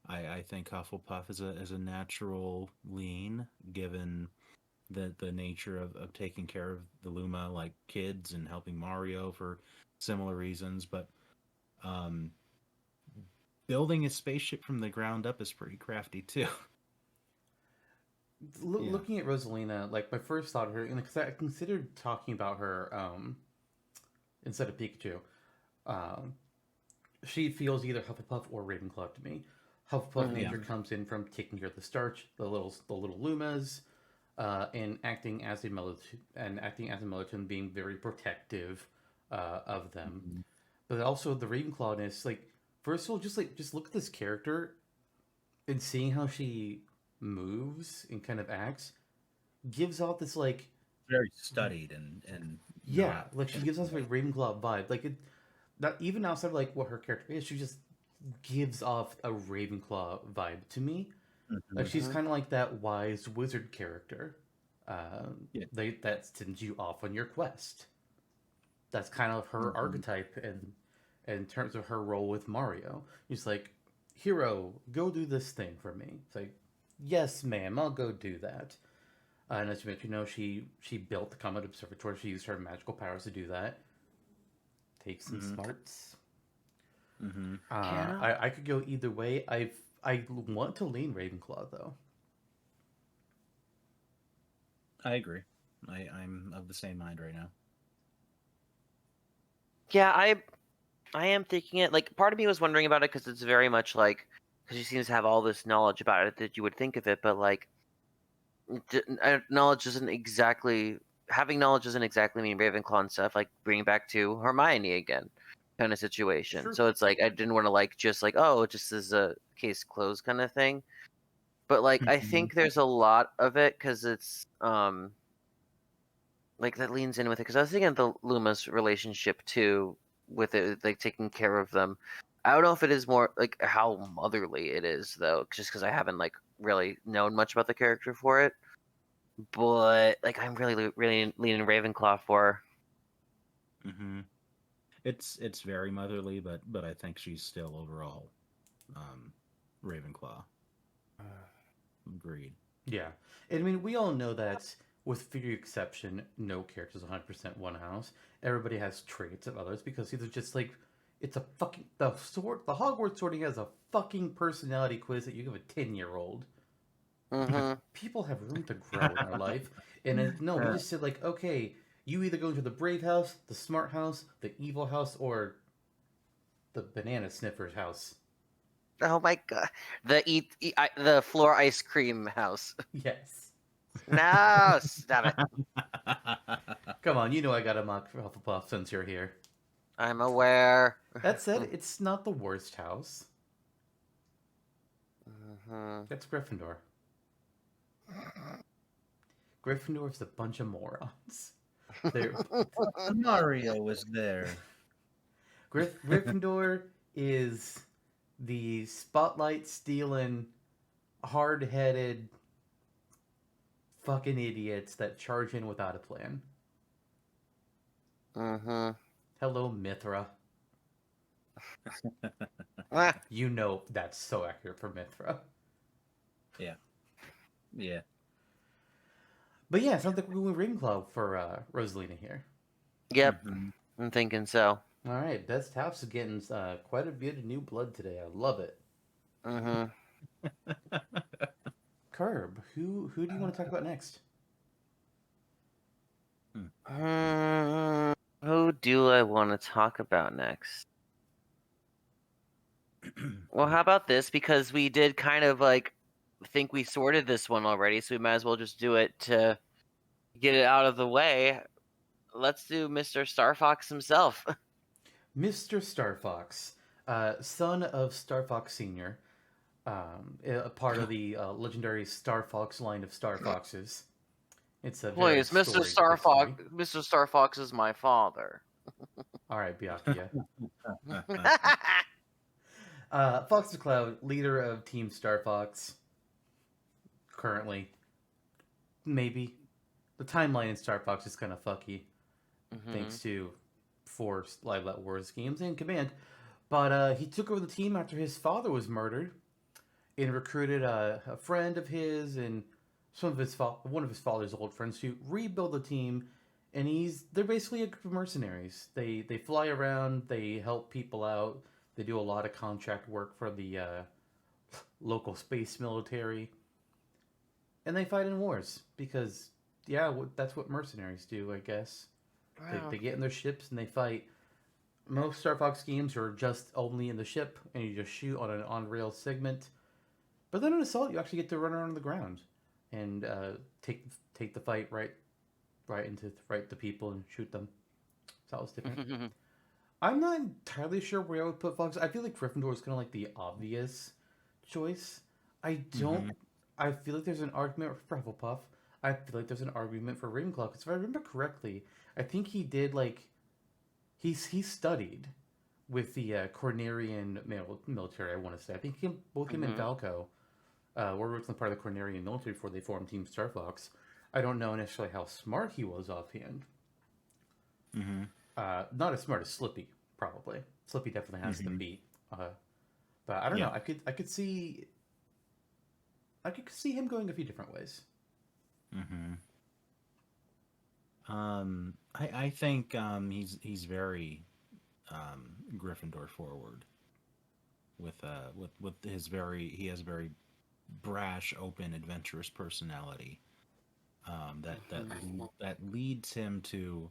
I think Hufflepuff is a natural lean given the nature of taking care of the Luma like kids and helping Mario for similar reasons, but um, building a spaceship from the ground up is pretty crafty too. Yeah. Looking at Rosalina, like my first thought of her, and because I considered talking about her instead of Pikachu, um, she feels either Hufflepuff or Ravenclaw to me. Hufflepuff Yeah. nature comes in from taking care of the starch, the little Lumas, and acting as a militant, being very protective of them. Mhm. But also the Ravenclawness, like first of all, just look at this character and seeing how she moves and kind of acts gives off this like Very studied and yeah, not like she gives us a Ravenclaw vibe. Like it, not even outside of like what her character is, she just gives off a Ravenclaw vibe to me. Like Mhm. she's kind of like that wise wizard character. Yeah. That sends you off on your quest. That's kind of her Mhm. archetype and in terms of her role with Mario. He's like, hero, go do this thing for me. It's like, yes, ma'am, I'll go do that. And as you mentioned, she built the Comet Observatory. She used her magical powers to do that. Takes some Mhm. smarts. Mhm. Yeah. I could go either way. I want to lean Ravenclaw though. I agree. I'm of the same mind right now. Yeah, I am thinking it. Like, part of me was wondering about it because it's very much like because she seems to have all this knowledge about it that you would think of it, but like knowledge isn't exactly having knowledge doesn't exactly mean Ravenclaw and stuff. Like bringing back to Hermione again, kind of situation. Sure. So it's like I didn't want to like just like oh, it just is a case closed kind of thing. But like I Mhm. think there's a lot of it because it's like that leans in with it because I was thinking of the Luma's relationship too with it like taking care of them. I don't know if it is more like how motherly it is though, just because I haven't like really known much about the character for it. But like I'm really leaning Ravenclaw for. Mhm. It's very motherly, but I think she's still overall um, Ravenclaw. Agreed. Yeah, and I mean we all know that with few exception, no character is 100% one house. Everybody has traits of others because these are just like It's a fucking the Hogwarts sorting has a fucking personality quiz that you give a 10-year-old. Mm-hmm. People have room to grow in their life, and no, we just said like, okay, you either go into the brave house, the smart house, the evil house, or the banana sniffer's house. Oh my god, the floor ice cream house. Yes. No, stop it. Come on, you know I got a mock for Hufflepuff since you're here. I'm aware. That said, it's not the worst house. Mm-hmm. That's Gryffindor. Gryffindor's a bunch of morons. They're Mario was there. Gryffindor is the spotlight stealing, hard headed fucking idiots that charge in without a plan. Mm-hmm. Hello, Mithra. You know that's so accurate for Mithra. Yeah. But yeah, it sounds like we're going Ravenclaw for Rosalina here. Yep, Mhm. I'm thinking so. All right, Best House is getting quite a bit of new blood today. I love it. Mm-hmm. Curb, who do you want to talk about next? Who do I want to talk about next? Well, how about this? Because we did kind of like think we sorted this one already, so we might as well just do it to get it out of the way. Let's do Mr. Star Fox himself. Mr. Star Fox, son of Star Fox Sr., a part of the legendary Star Fox line of Star Foxes. It's a very Please, Mr. storied Star Fox. history. Mr. Star Fox is my father. All right, Byakuya. Fox the Cloud, leader of Team Star Fox. Currently, maybe the timeline in Star Fox is kind of fucky, thanks to 4 Live Let Wars games and Command. But he took over the team after his father was murdered, and recruited a friend of his and one of his father's old friends to rebuild the team. And they're basically a group of mercenaries. They fly around, they help people out, they do a lot of contract work for the local space military, and they fight in wars because that's what mercenaries do, I guess. Wow. They get in their ships and they fight. Most Star Fox games are just only in the ship and you just shoot on an on-rail segment. But then in Assault, you actually get to run around on the ground and take the fight right into the people and shoot them. So that was different. I'm not entirely sure where I would put Fox. I feel like Gryffindor is kind of like the obvious choice. I don't. I feel like there's an argument for Hufflepuff. I feel like there's an argument for Ravenclaw because if I remember correctly, I think he did like he studied with the Cornerian military. I want to say I think both him and Falco were originally part of the Cornerian military before they formed Team Star Fox. I don't know necessarily how smart he was offhand. Not as smart as Slippy, probably. Slippy definitely has them beat. But I don't know. I could see him going a few different ways. I think he's very Gryffindor forward with his he has a very brash, open, adventurous personality that leads him to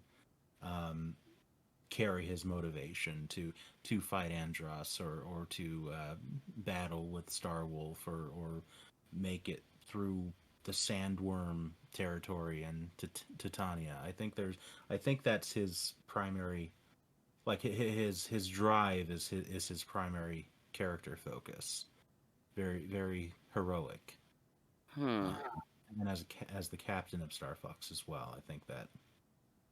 carry his motivation to fight Andros or to battle with Starwolf or make it through the Sandworm territory and to Titania. I think that's his primary, like his drive is his primary character focus. Very, very heroic. And as the captain of Star Fox as well, I think that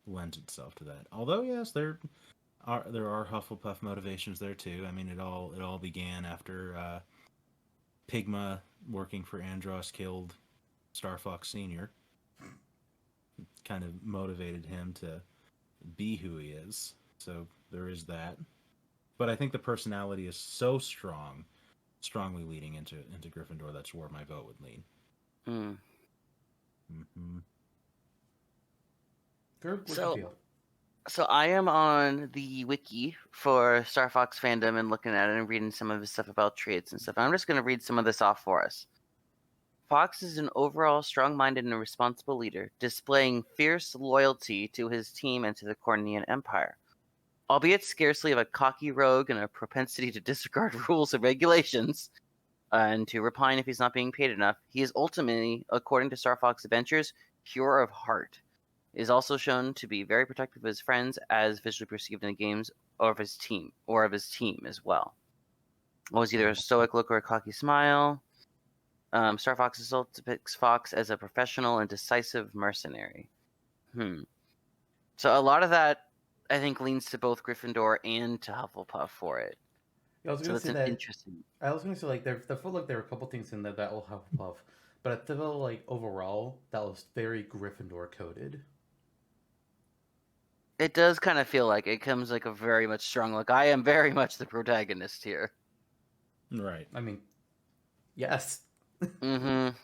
lends itself to that. Although yes, there are Hufflepuff motivations there too. I mean, it all began after Pigma working for Andros killed Star Fox Sr. Kind of motivated him to be who he is. So there is that. But I think the personality is so strongly leading into Gryffindor. That's where my vote would lean. Gerb, what do you feel? So I am on the wiki for Star Fox fandom and looking at it and reading some of his stuff about traits and stuff. I'm just going to read some of this off for us. Fox is an overall strong-minded and responsible leader, displaying fierce loyalty to his team and to the Cornean Empire. Albeit scarcely of a cocky rogue and a propensity to disregard rules and regulations, and to repine if he's not being paid enough, he is ultimately, according to Star Fox Adventures, pure of heart. He is also shown to be very protective of his friends, as visually perceived in the games, or of his team as well. Always either a stoic look or a cocky smile. Star Fox also depicts Fox as a professional and decisive mercenary. So a lot of that, I think, leans to both Gryffindor and to Hufflepuff for it. Yeah, I was So gonna that's say an that. interesting. I was gonna say like there felt like there were a couple things in there that will Hufflepuff, but I feel like overall that was very Gryffindor coded. It does kind of feel like it comes like a very much strong look. I am very much the protagonist here. Right. I mean, yes. Mm-hmm.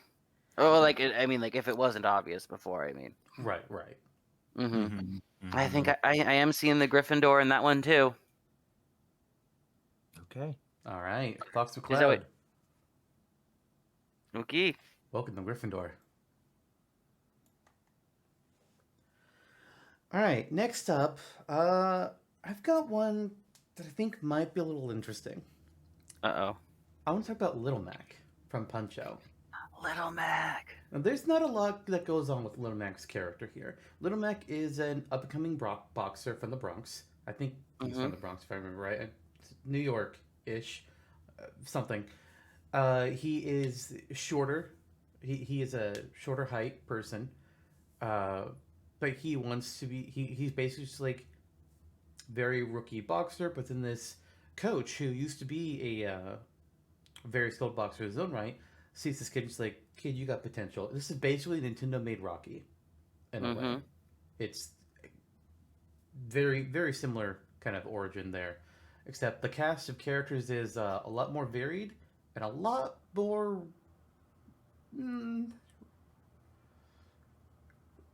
Oh, like I mean, like if it wasn't obvious before. I mean. Right, right. Mm-hmm. Mm-hmm. Mm-hmm. I think I am seeing the Gryffindor in that one too. Okay. All right, Fox Is that McCloud. what- Okay. Welcome to Gryffindor. All right, next up, I've got one that I think might be a little interesting. Uh-oh. I want to talk about Little Mac from Punch-Out! Little Mac. Now, there's not a lot that goes on with Little Mac's character here. Little Mac is an up-and-coming boxer from the Bronx. I think he's from the Bronx, if I remember right. It's New York-ish, something. He is shorter. He is a shorter height person. But he wants to be. He's basically just like very rookie boxer, but then this coach who used to be a very skilled boxer in his own right sees this kid and just like, kid, you got potential. This is basically Nintendo made Rocky in a way. It's very, very similar kind of origin there, except the cast of characters is a lot more varied and a lot more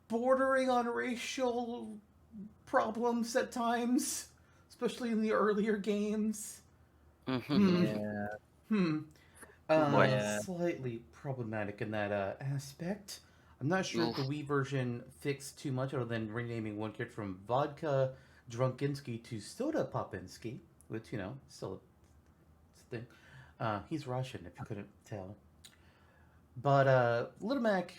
bordering on racial problems at times, especially in the earlier games. Yeah. Boy. Slightly problematic in that aspect. I'm not sure if the Wii version fixed too much other than renaming one character from Vodka Drunkinsky to Soda Popinski, which, you know, still a thing. He's Russian, if you couldn't tell. But Little Mac,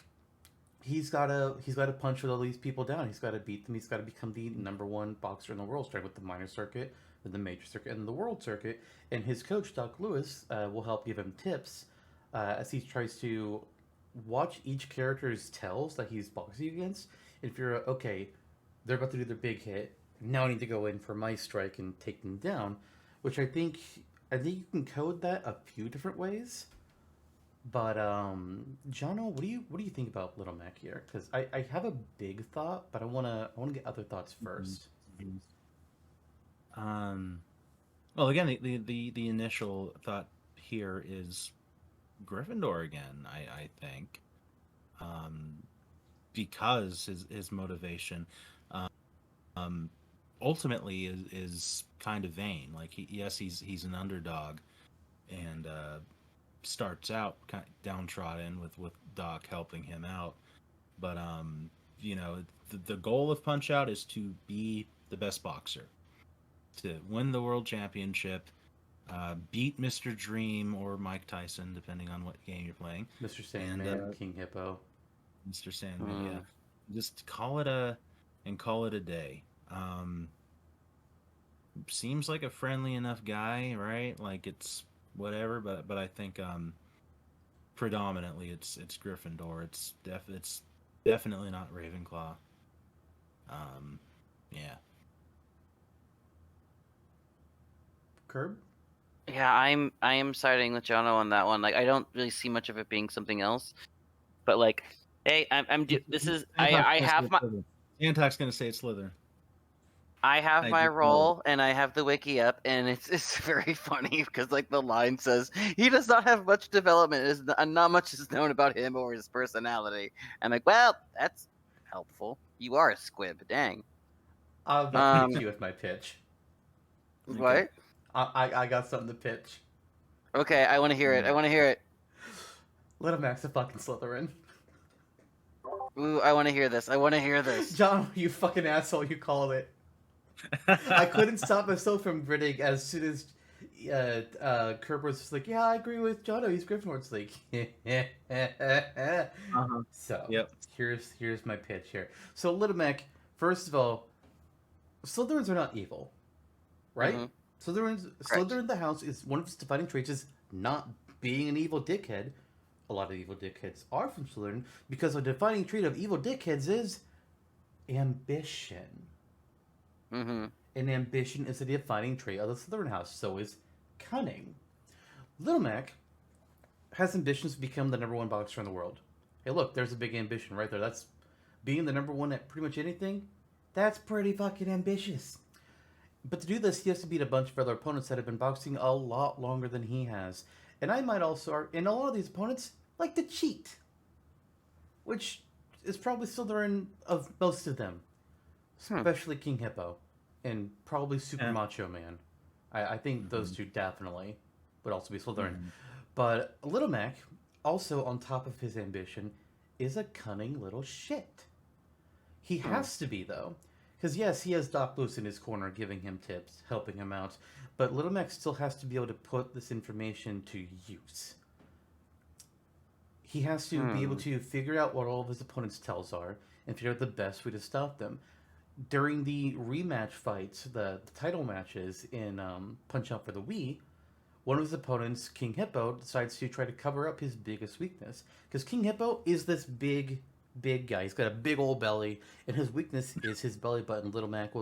he's got to punch all these people down. He's got to beat them. He's got to become the #1 boxer in the world, starting with the minor circuit, then the major circuit, and the world circuit. And his coach, Doc Lewis, will help give him tips as he tries to watch each character's tells that he's boxing against and figure out, okay, they're about to do their big hit. Now I need to go in for my strike and take them down, which I think you can code that a few different ways. But Jonno, what do you think about Little Mac here? Because I have a big thought, but I wanna get other thoughts 1st. Well, again, the initial thought here is Gryffindor again. I think, because his motivation, ultimately is kind of vain. Like he's an underdog, and starts out kind of downtrodden with Doc helping him out. But you know, the goal of Punch Out is to be the best boxer, to win the world championship, beat Mr. Dream or Mike Tyson, depending on what game you're playing. Mr. Sandman, King Hippo. Mr. Sandman, yeah. Just call it a day. Seems like a friendly enough guy, right? Like it's whatever, but I think predominantly it's Gryffindor. It's definitely not Ravenclaw. Yeah. Curb? Yeah, I am siding with Jonno on that one. Like, I don't really see much of it being something else. But like, hey, this is I have my Zantok's gonna say it's Slytherin. I have my role and I have the wiki up, and it's very funny because like the line says he does not have much development, not much is known about him or his personality. I'm like, well, that's helpful. You are a squib, dang. I'm about to hit you with my pitch. What? I got something to pitch. Okay, I want to hear it. I want to hear it. Little Mac's a fucking Slytherin. Ooh, I want to hear this. I want to hear this. John, you fucking asshole, you called it. I couldn't stop myself from grinning as soon as Curb was just like, yeah, I agree with Jonno, he's Gryffindor. It's like, Uh-huh. So, Yep. here's my pitch here. So, Little Mac, first of all, Slytherins are not evil, right? Mhm. Correct. Slytherin the house is one of its defining traits is not being an evil dickhead. A lot of evil dickheads are from Slytherin because a defining trait of evil dickheads is ambition. Mm-hmm. And ambition is a defining trait of the Slytherin house. So is cunning. Little Mac has ambitions to become the number one boxer in the world. Hey, look, there's a big ambition right there. That's being the number one at pretty much anything. That's pretty fucking ambitious. But to do this, he has to beat a bunch of other opponents that have been boxing a lot longer than he has. And I might also, and a lot of these opponents like to cheat, which is probably Slytherin of most of them, especially King Hippo, and probably Super Macho Man. I think those two definitely would also be Slytherin. But Little Mac, also on top of his ambition, is a cunning little shit. He has to be, though. Because, yes, he has Doc Luce in his corner giving him tips, helping him out. But Little Mac still has to be able to put this information to use. He has to be able to figure out what all of his opponent's tells are and figure out the best way to stop them. During the rematch fights, the title matches in Punch Out for the Wii, one of his opponents, King Hippo, decides to try to cover up his biggest weakness. Because King Hippo is this big guy. He's got a big old belly, and his weakness is his belly button. Little Mac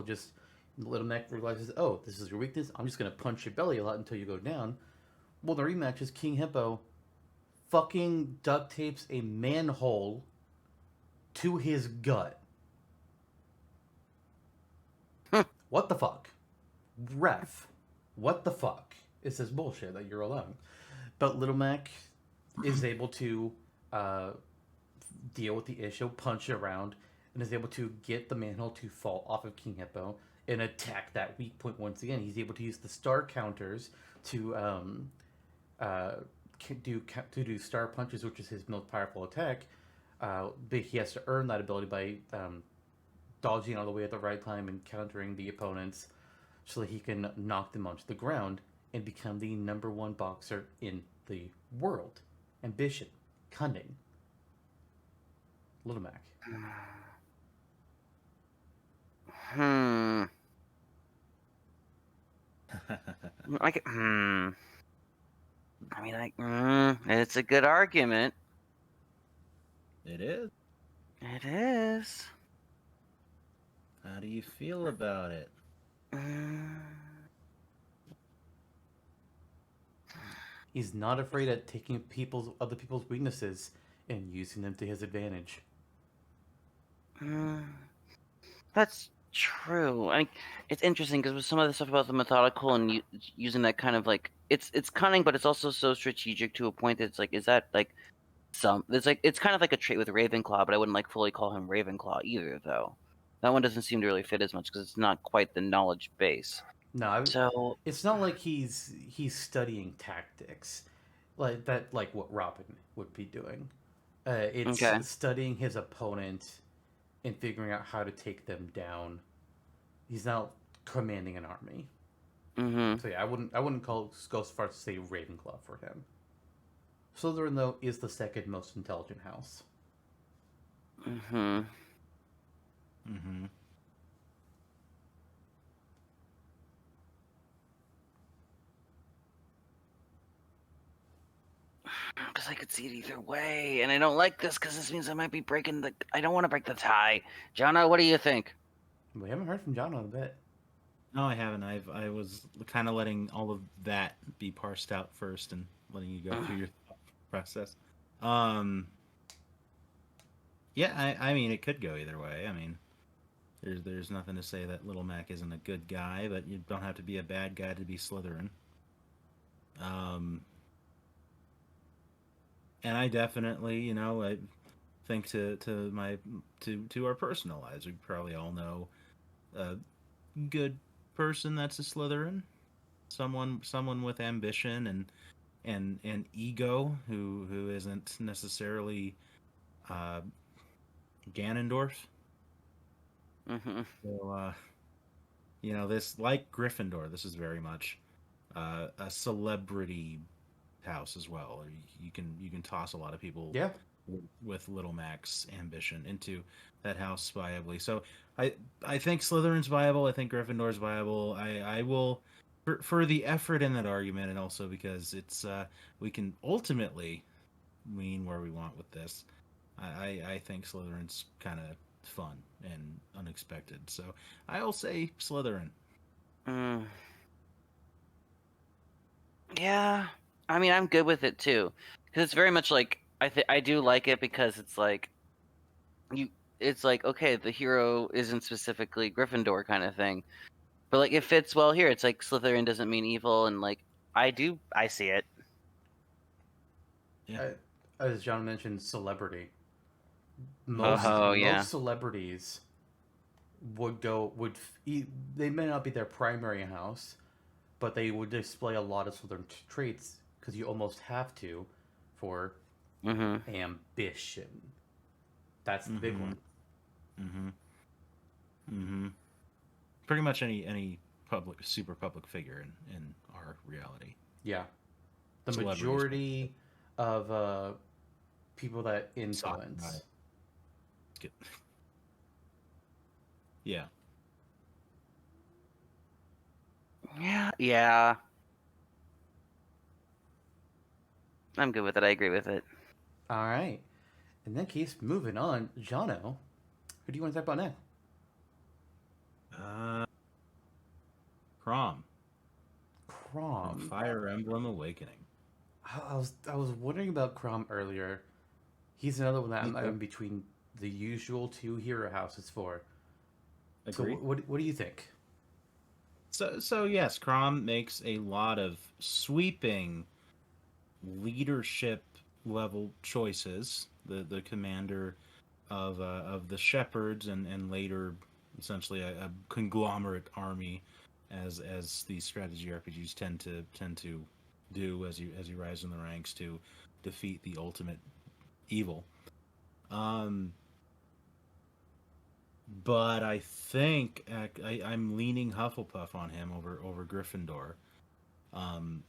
realizes, oh, this is your weakness. I'm just gonna punch your belly a lot until you go down. Well, the rematch is King Hippo fucking duct tapes a manhole to his gut. What the fuck? Ref, what the fuck is this bullshit that you're allowing? But Little Mac is able to deal with the issue, punch around, and is able to get the manhole to fall off of King Hippo and attack that weak point once again. He's able to use the star counters to do star punches, which is his most powerful attack. But he has to earn that ability by dodging all the way at the right time and countering the opponents so that he can knock them onto the ground and become the number one boxer in the world. Ambition, cunning. Little Mac. I mean, it's a good argument. It is. It is. How do you feel about it? He's not afraid of taking other people's weaknesses and using them to his advantage. That's true. It's interesting because with some of the stuff about the methodical and using that kind of like it's cunning, but it's also so strategic to a point that it's like, is that like it's kind of like a trait with Ravenclaw, but I wouldn't like fully call him Ravenclaw either, though. That one doesn't seem to really fit as much because it's not quite the knowledge base. No, So it's not like he's studying tactics like that, like what Robin would be doing. It's okay. studying his opponent and figuring out how to take them down. He's not commanding an army. So yeah, I wouldn't go so far as to say Ravenclaw for him. Slytherin though is the second most intelligent house. Because I could see it either way, and I don't like this because this means I might be breaking the. I don't want to break the tie. Jonno, what do you think? We haven't heard from John in a bit. No, I haven't. I was kind of letting all of that be parsed out first and letting you go through your thought process. Yeah, I mean, it could go either way. I mean, there's nothing to say that Little Mac isn't a good guy, but you don't have to be a bad guy to be Slytherin. And I definitely, I think to our personal lives, we probably all know good person that's a Slytherin. Someone with ambition and ego who isn't necessarily uh, Ganondorf. Mm-hmm. So this, like Gryffindor, this is very much a celebrity house as well. You can toss a lot of people Yeah. with little max ambition into that house viably. So I think Slytherin's viable. I think Gryffindor's viable. I will for the effort in that argument, and also because it's we can ultimately lean where we want with this. I think Slytherin's kind of fun and unexpected. So I'll say Slytherin. Mm. Yeah, I mean, I'm good with it too, because it's very much like I do like it because it's like you, it's like okay, the hero isn't specifically Gryffindor kind of thing, but like it fits well here. It's like Slytherin doesn't mean evil, and like I see it. Yeah. As John mentioned, celebrity. Most Oh yeah. most celebrities would go would they may not be their primary house, but they would display a lot of Southern traits because you almost have to for Mm-hmm. ambition. That's the big Mm-hmm. one. Mm-hmm. Mm-hmm. Pretty much any super public figure in our reality. Yeah, the Celebrities. majority of people that Soccer guy. influence. Get- Yeah. Yeah, yeah. I'm good with it. I agree with it. All right. In that case, moving on, Jono, who do you want to talk about now? Uh, Crom from Crom. Fire Emblem Awakening. I was wondering about Crom earlier. He's another one that Me I'm too. in between the usual two hero houses for. So Agreed. what do you think? So yes, Crom makes a lot of sweeping leadership level choices. The commander of the shepherds and later essentially a conglomerate army, as these strategy RPGs tend to do as you rise in the ranks to defeat the ultimate evil. Um, but I think I'm leaning Hufflepuff on him over Gryffindor. Um,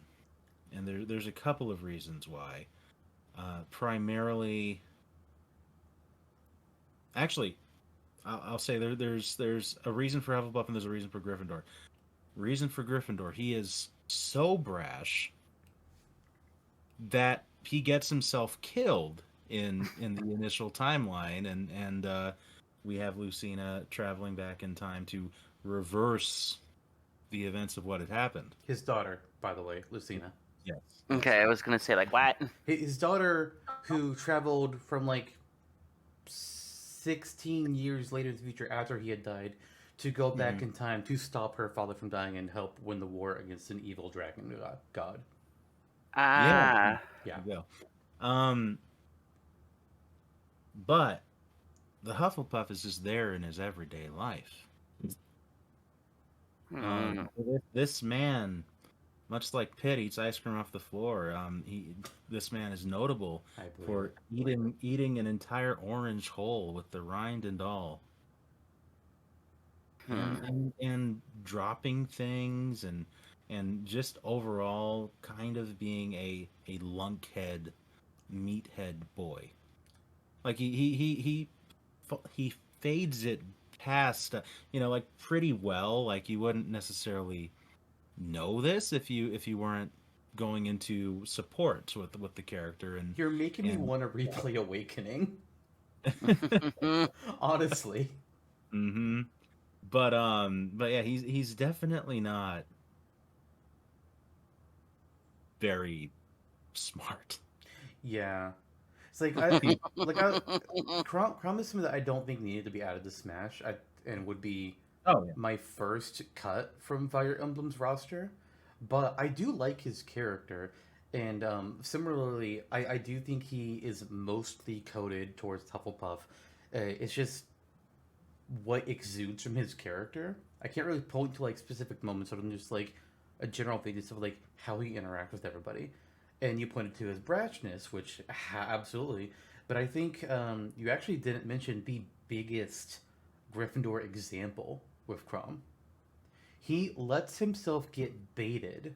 and there's a couple of reasons why. Primarily, actually, I'll say there's a reason for Hufflepuff and there's a reason for Gryffindor. Reason for Gryffindor, he is so brash that he gets himself killed in the initial timeline, and we have Lucina traveling back in time to reverse the events of what had happened. His daughter, by the way, Lucina. Yes. Okay, I was gonna say like what? His daughter, who traveled from like 16 years later in the future after he had died, to go back Mhm. in time to stop her father from dying and help win the war against an evil dragon god. Yeah. Ah. Yeah. There you go. But the Hufflepuff is just there in his everyday life. Hmm. This man, much like Pitt eats ice cream off the floor, this man is notable I believe for it. eating an entire orange whole with the rind and all, Hmm. and dropping things and just overall kind of being a lunkhead, meathead boy. Like he fades it past, like pretty well. Like you wouldn't necessarily know this if you weren't going into support with the character You're making me and want to replay Awakening. Honestly. hmm but yeah, he's definitely not very smart. Yeah. It's like Crom is something that I don't think needed to be added to Smash, and would be Oh yeah. my first cut from Fire Emblem's roster. But I do like his character, and similarly, I do think he is mostly coded towards Hufflepuff. It's just what exudes from his character. I can't really point to like specific moments, other than just like a general thing, just of like how he interacts with everybody. And you pointed to his brashness, which absolutely. But I think you actually didn't mention the biggest Gryffindor example with Crumb. He lets himself get baited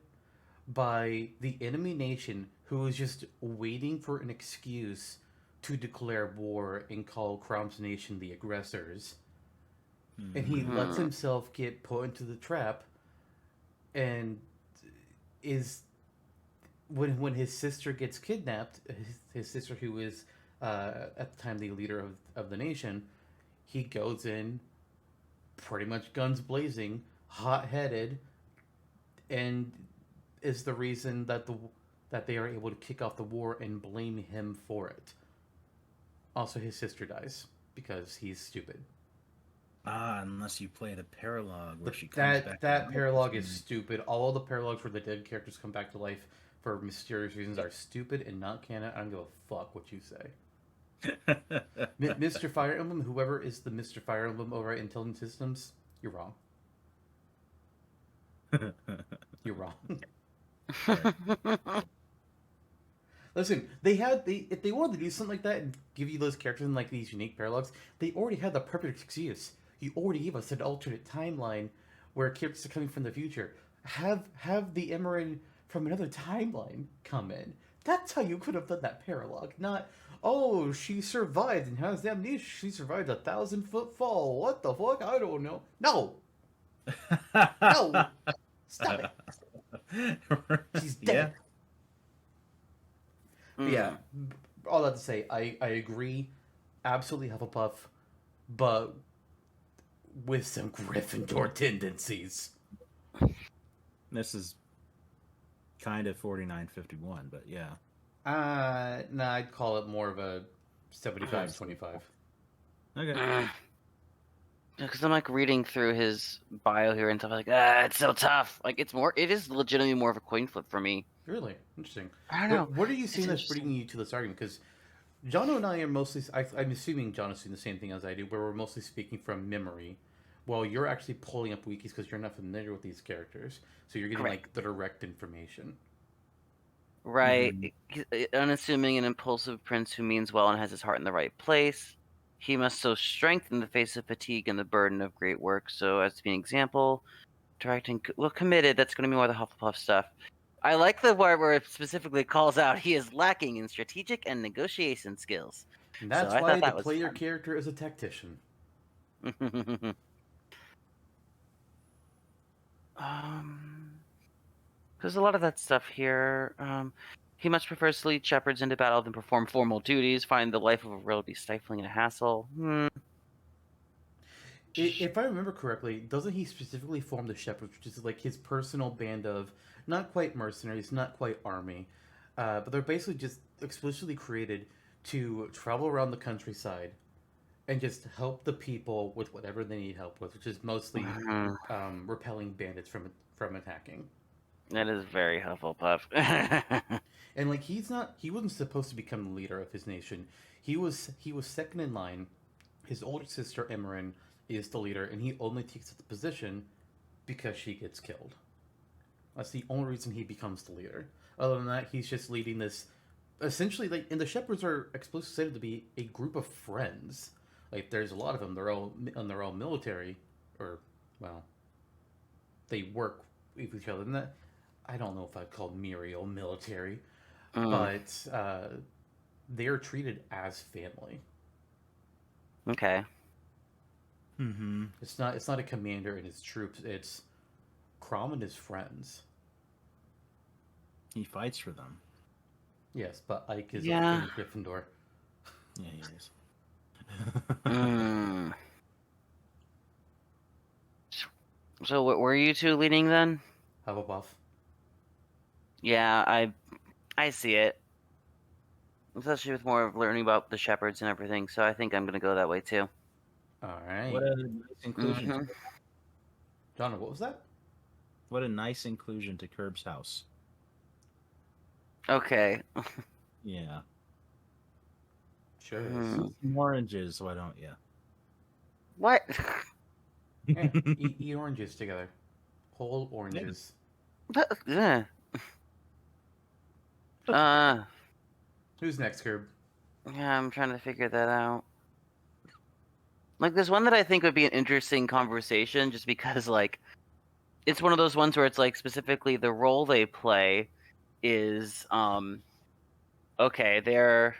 by the enemy nation who is just waiting for an excuse to declare war and call Crumb's nation the aggressors. And he lets Hmm. himself get put into the trap and is when his sister gets kidnapped, his sister who is at the time the leader of the nation, he goes in pretty much guns blazing, hot headed, and is the reason that they are able to kick off the war and blame him for it. Also, his sister dies because he's stupid. Unless you play the paralogue where The, she comes that back. that paralogue is stupid. All of the paralogues where the dead characters come back to life for mysterious reasons are stupid and not canon. I don't give a fuck what you say. Mr. Fire Emblem, whoever is the Mr. Fire Emblem over at Intelligent Systems, you're wrong. You're wrong. Listen, if they wanted to do something like that and give you those characters in like these unique paralogs, they already had the perfect excuse. You already gave us an alternate timeline where characters are coming from the future. Have the Emerin from another timeline come in. That's how you could have done that paralog. Not, oh, she survived and has amnesia. She survived 1,000-foot fall. What the fuck? I don't know. No, no, stop it. She's Yeah. dead. But yeah, all that to say, I agree, absolutely Hufflepuff, but with some Gryffindor tendencies. This is kind of 49-51, but yeah. Nah, I'd call it more of a 75-25. Okay. Because I'm like reading through his bio here and stuff like, it's so tough. Like it is legitimately more of a coin flip for me. Really interesting. I don't know. What are you It's seeing that's bringing interesting. you to this argument? Because Jono and I are mostly, I'm assuming John is doing the same thing as I do, where we're mostly speaking from memory, while you're actually pulling up wikis because you're not familiar with these characters, so you're getting Correct. like the direct information. Right. Mhm. He's unassuming and impulsive prince who means well and has his heart in the right place. He must show strength in the face of fatigue and the burden of great work. So, as to be an example, directing, well, committed, that's going to be more the Hufflepuff stuff. I like the part where it specifically calls out he is lacking in strategic and negotiation skills. And So, that's I why thought the that was player character is a tactician. fun. There's a lot of that stuff here. He much prefers to lead shepherds into battle than perform formal duties. Find the life of a royal to be stifling and a hassle. If I remember correctly, doesn't he specifically form the Shepherds, which is like his personal band of not quite mercenaries, not quite army, but they're basically just explicitly created to travel around the countryside and just help the people with whatever they need help with, which is mostly repelling bandits from attacking. That is very Hufflepuff. And like he wasn't supposed to become the leader of his nation. He was second in line. His older sister Emerin is the leader, and he only takes up the position because she gets killed. That's the only reason he becomes the leader. Other than that, he's just leading this. Essentially, like, and the shepherds are explicitly said to be a group of friends. Like, there's a lot of them. They're all military, or well, they work with each other. And that I don't know if I'd call Muriel military, Mm, but they're treated as family. okay. Mm-hmm. It's not a commander and his troops. It's Crom and his friends. He fights for them. Yes, but Ike is Yeah. in Gryffindor. Yeah, he is. Mm. So, what were you two leading then? Hufflepuff. Yeah, I see it. Especially with more of learning about the shepherds and everything. So, I think I'm gonna go that way too. All What right. a nice inclusion. Mm-hmm. John, what was that? What a nice inclusion to Curb's house. Okay. Yeah. Sure is. Hmm. Some oranges, why don't you? What? Yeah, eat oranges together. Whole oranges. Yeah. Uh, Who's next, Curb? yeah, I'm trying to figure that out. Like, there's one that I think would be an interesting conversation, just because, like, it's one of those ones where it's like specifically the role they play is okay, they're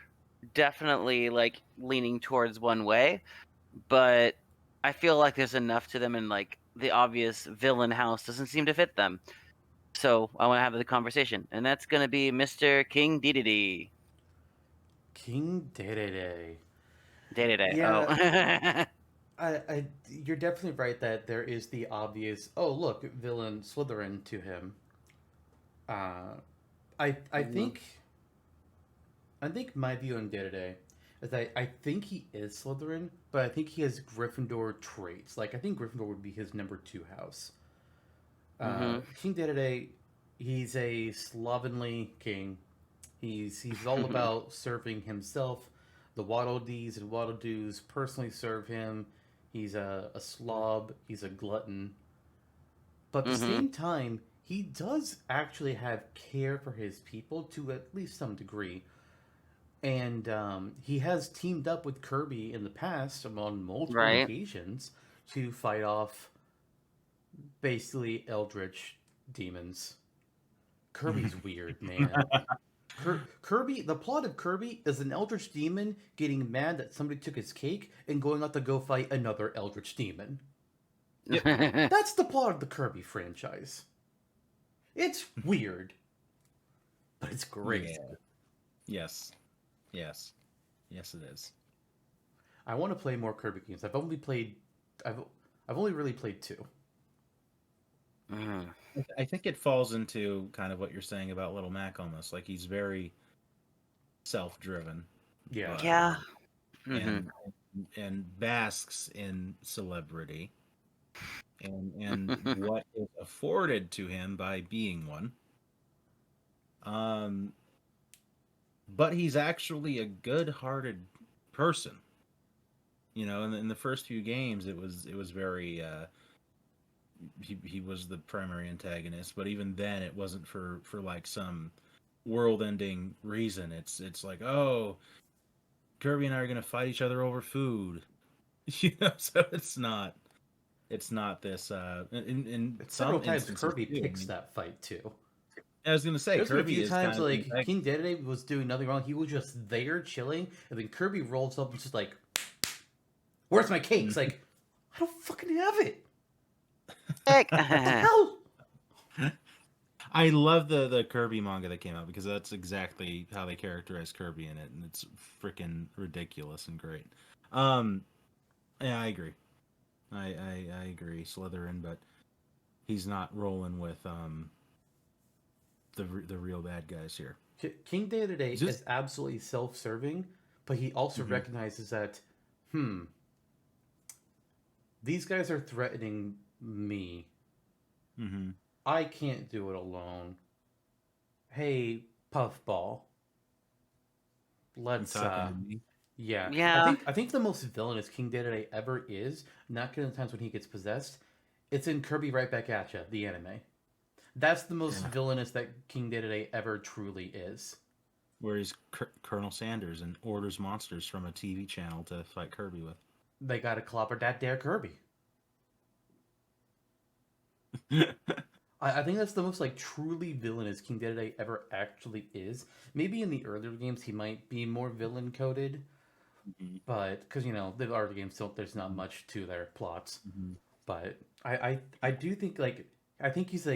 definitely like leaning towards one way, but I feel like there's enough to them, and like the obvious villain house doesn't seem to fit them. So I want to have the conversation, and that's gonna be Mr. King Dedede. King Dedede. Dedede. Oh. Yeah, you're definitely right that there is the obvious. Oh, look, villain Slytherin to him. Uh, I Mhm. think my view on Dedede is that I think he is Slytherin, but I think he has Gryffindor traits. Like I think Gryffindor would be his number two house. Mhm. King Dedede, he's a slovenly king. He's all about serving himself. The Waddle Dees and Waddle Doos personally serve him. He's a slob. He's a glutton. But at the Mhm. same time, he does actually have care for his people to at least some degree. And he has teamed up with Kirby in the past on multiple Right. occasions to fight off basically eldritch demons. Kirby's weird, man. Kirby, the plot of Kirby is an eldritch demon getting mad that somebody took his cake and going out to go fight another eldritch demon. Yep. That's the plot of the Kirby franchise. It's weird, but it's great. Yeah. Yes. Yes. Yes, it is. I want to play more Kirby games. I've I've only really played two. Mhm. I think it falls into kind of what you're saying about Little Mac almost. Like he's very self-driven, Yeah. but Yeah. Mhm. and and basks in celebrity and what is afforded to him by being one. Um, but he's actually a good-hearted person. You know, in the first few games, it was very he was the primary antagonist, but even then, it wasn't for like some world-ending reason. It's like, oh, Kirby and I are gonna fight each other over food, you know. So it's not this in It's several some times instances Kirby too. I picks mean, that fight too. I was gonna say There's been a Kirby few is times kind of the like King antagonist. Dedede was doing nothing wrong. He was just there chilling, and then Kirby rolls up and just like, "Where's my cakes?" Like, I don't fucking have it. Heck. What the hell? I love the Kirby manga that came out because that's exactly how they characterize Kirby in it, and it's freaking ridiculous and great. Um, yeah, I agree. I agree, Slytherin, but he's not rolling with the real bad guys here. King Dedede Just is absolutely self-serving, but he also hmm recognizes that, hmm, these guys are threatening me. hmm I can't do it alone. Hey, Puffball, You let's talking to me? yeah. Yeah. I think the most villainous King Dedede ever is, not counting the times when he gets possessed. It's in Kirby Right Back at Ya, the anime. That's the most Yeah. villainous that King Dedede ever truly is. Where he's Colonel Sanders and orders monsters from a TV channel to fight Kirby with. They gotta clobber that dare Kirby. I think that's the most like truly villainous King Dedede ever actually is. Maybe in the earlier games he might be more villain coded, Mhm, but because the earlier games don't, there's not mhm, much to their plots. mhm. But I do think like I think he's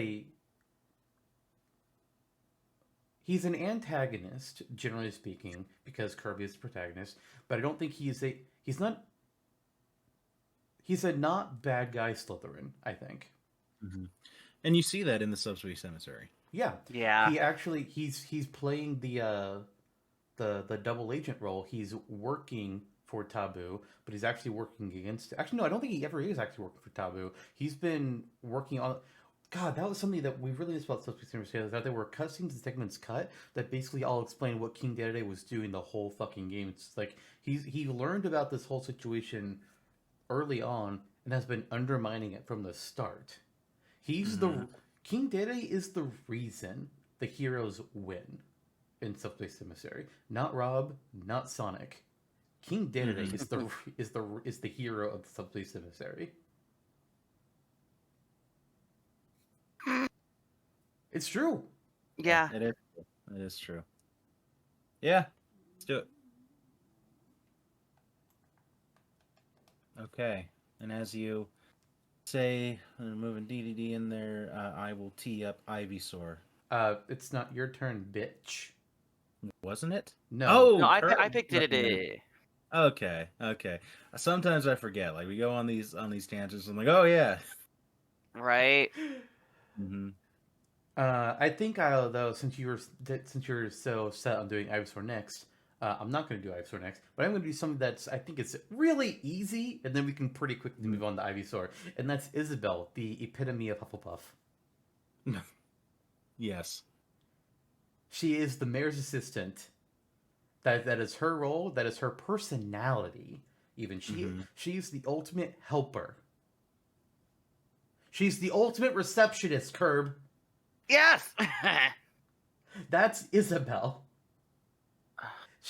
an antagonist generally speaking because Kirby is the protagonist. But I don't think he's a not bad guy Slytherin. I think. And you see that in the Subspace Cemetery. Yeah, Yeah. he actually he's playing the double agent role. He's working for Taboo, but he's actually working against. Actually, no, I don't think he ever is actually working for Taboo. He's been working on. God, that was something that we really missed about Subspace Universe. That there were cutscenes and segments cut that basically all explained what King Dedede was doing the whole fucking game. It's like he learned about this whole situation early on, and has been undermining it from the start. He's Mhm. King Dedede is the reason the heroes win in Subspace Emissary. Not R.O.B, not Sonic. King Dedede Mhm. is the hero of the Subspace Emissary. It's true. Yeah. It is. It is true. Yeah, let's do it. Okay, and as you say, moving DDD in there, I will tee up Ivysaur. It's not your turn, bitch. Wasn't it? No. No, Oh, I picked Dedede. Okay, okay. Sometimes I forget. Like we go on these tangents. I'm like, oh yeah. Right? Mm-hmm. I think I'll though since you're so set on doing Ivysaur next. I'm not going to do Ivysaur next, but I'm going to do something that's I think is really easy, and then we can pretty quickly move on to Ivysaur, and that's Isabelle, the epitome of Hufflepuff. Yes. She is the mayor's assistant. That is her role. That is her personality. Even she's the ultimate helper. She's the ultimate receptionist. Curb. Yes. That's Isabelle.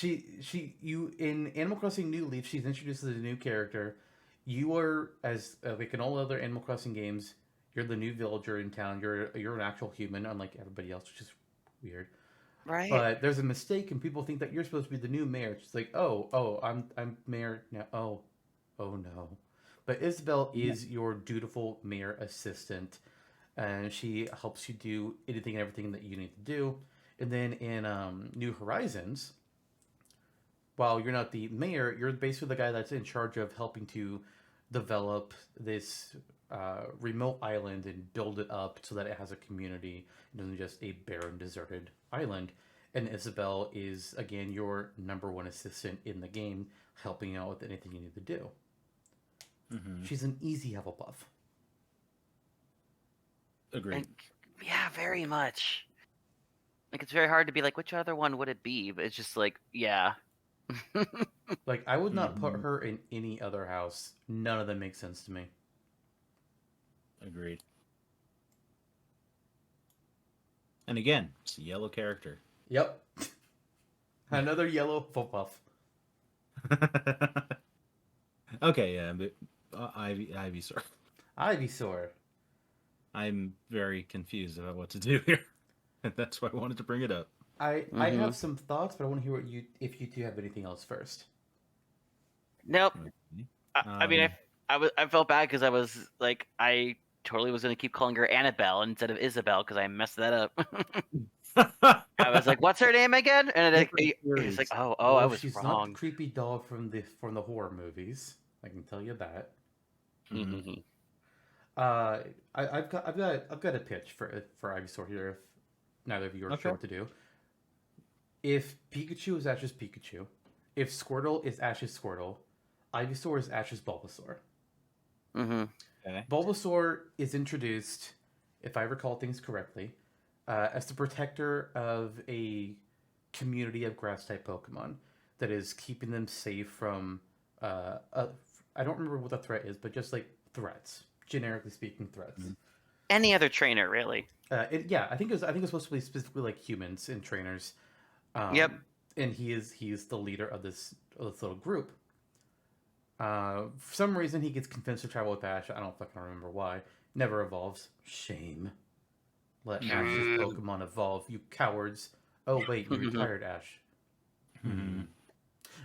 You in Animal Crossing New Leaf. She's introduced as a new character. You are as like in all other Animal Crossing games. You're the new villager in town. You're an actual human, unlike everybody else, which is weird. Right. But there's a mistake, and people think that you're supposed to be the new mayor. It's like, oh, I'm mayor now. Oh no. But Isabelle is your dutiful mayor assistant, and she helps you do anything and everything that you need to do. And then in New Horizons, while you're not the mayor, you're basically the guy that's in charge of helping to develop this remote island and build it up so that it has a community and isn't just a barren, deserted island. And Isabelle is, again, your number one assistant in the game, helping out with anything you need to do. Mm-hmm. She's an easy Hufflepuff. Agreed. And, yeah, very much. Like it's very hard to be like, which other one would it be? But it's just like, yeah. Like, I would not put her in any other house. None of them make sense to me. Agreed. And again, it's a yellow character. Yep. Another yellow Hufflepuff. Okay, yeah, but Ivysaur. Ivysaur. I'm very confused about what to do here, and that's why I wanted to bring it up. I have some thoughts, but I want to hear if you two have anything else first. Nope. Okay. I mean, I felt bad because I was like, I totally was going to keep calling her Annabelle instead of Isabel because I messed that up. I was like, "What's her name again?" And it's like, "Oh, I was she's not the wrong." creepy doll from the horror movies. I can tell you that. Mhm. I've got a pitch for Ivysaur here. If neither of you are sure what to do, if Pikachu is Ash's Pikachu, if Squirtle is Ash's Squirtle, Ivysaur is Ash's Bulbasaur. Mm-hmm. Okay. Bulbasaur is introduced, if I recall things correctly, as the protector of a community of grass type Pokemon that is keeping them safe from. I don't remember what the threat is, but just like threats, generically speaking, threats. Mhm. Any other trainer, really? Yeah, I think it's supposed to be specifically like humans and trainers. Yep. And he's the leader of this little group. For some reason, he gets convinced to travel with Ash. I don't fucking remember why. Never evolves. Shame. Let Ash's Pokemon evolve, you cowards. Oh wait, you retired, Ash. Mhm.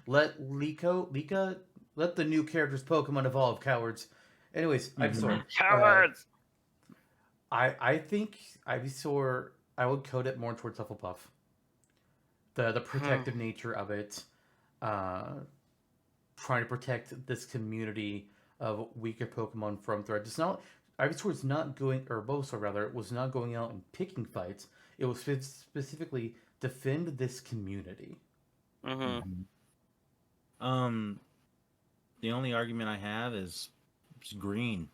Let let the new character's Pokemon evolve, cowards. Anyways, Ivysaur. Cowards. I think Ivysaur. I would code it more towards Hufflepuff. The protective nature of it, trying to protect this community of weaker Pokemon from threats. It's not Ivysaur's not going, or Bulbasaur rather, was not going out and picking fights. It was specifically defend this community. Mm-hmm. The only argument I have is it's green,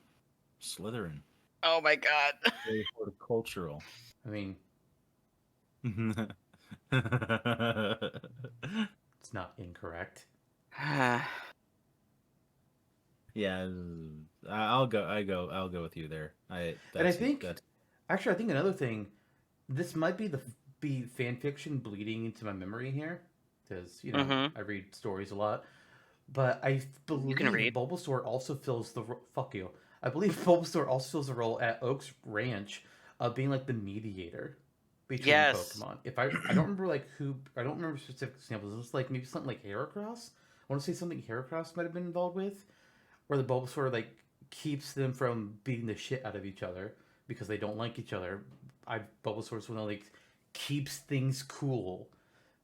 Slytherin, Oh my god. very horticultural. I mean, it's not incorrect. Yeah, I'll go with you there. And I think, actually, I think another thing, this might be fan fiction bleeding into my memory here, because Mm-hmm. I read stories a lot. But I You can believe read. Bulbasaur also fills fuck you. I believe Bulbasaur also fills a role at Oak's Ranch of being like the mediator between Yes. Pokemon. If I don't remember like who, I don't remember specific examples. It was like maybe something like Heracross. I want to say something Heracross might have been involved with, where the Bulbasaur like keeps them from beating the shit out of each other because they don't like each other. Bulbasaur's one that like keeps things cool.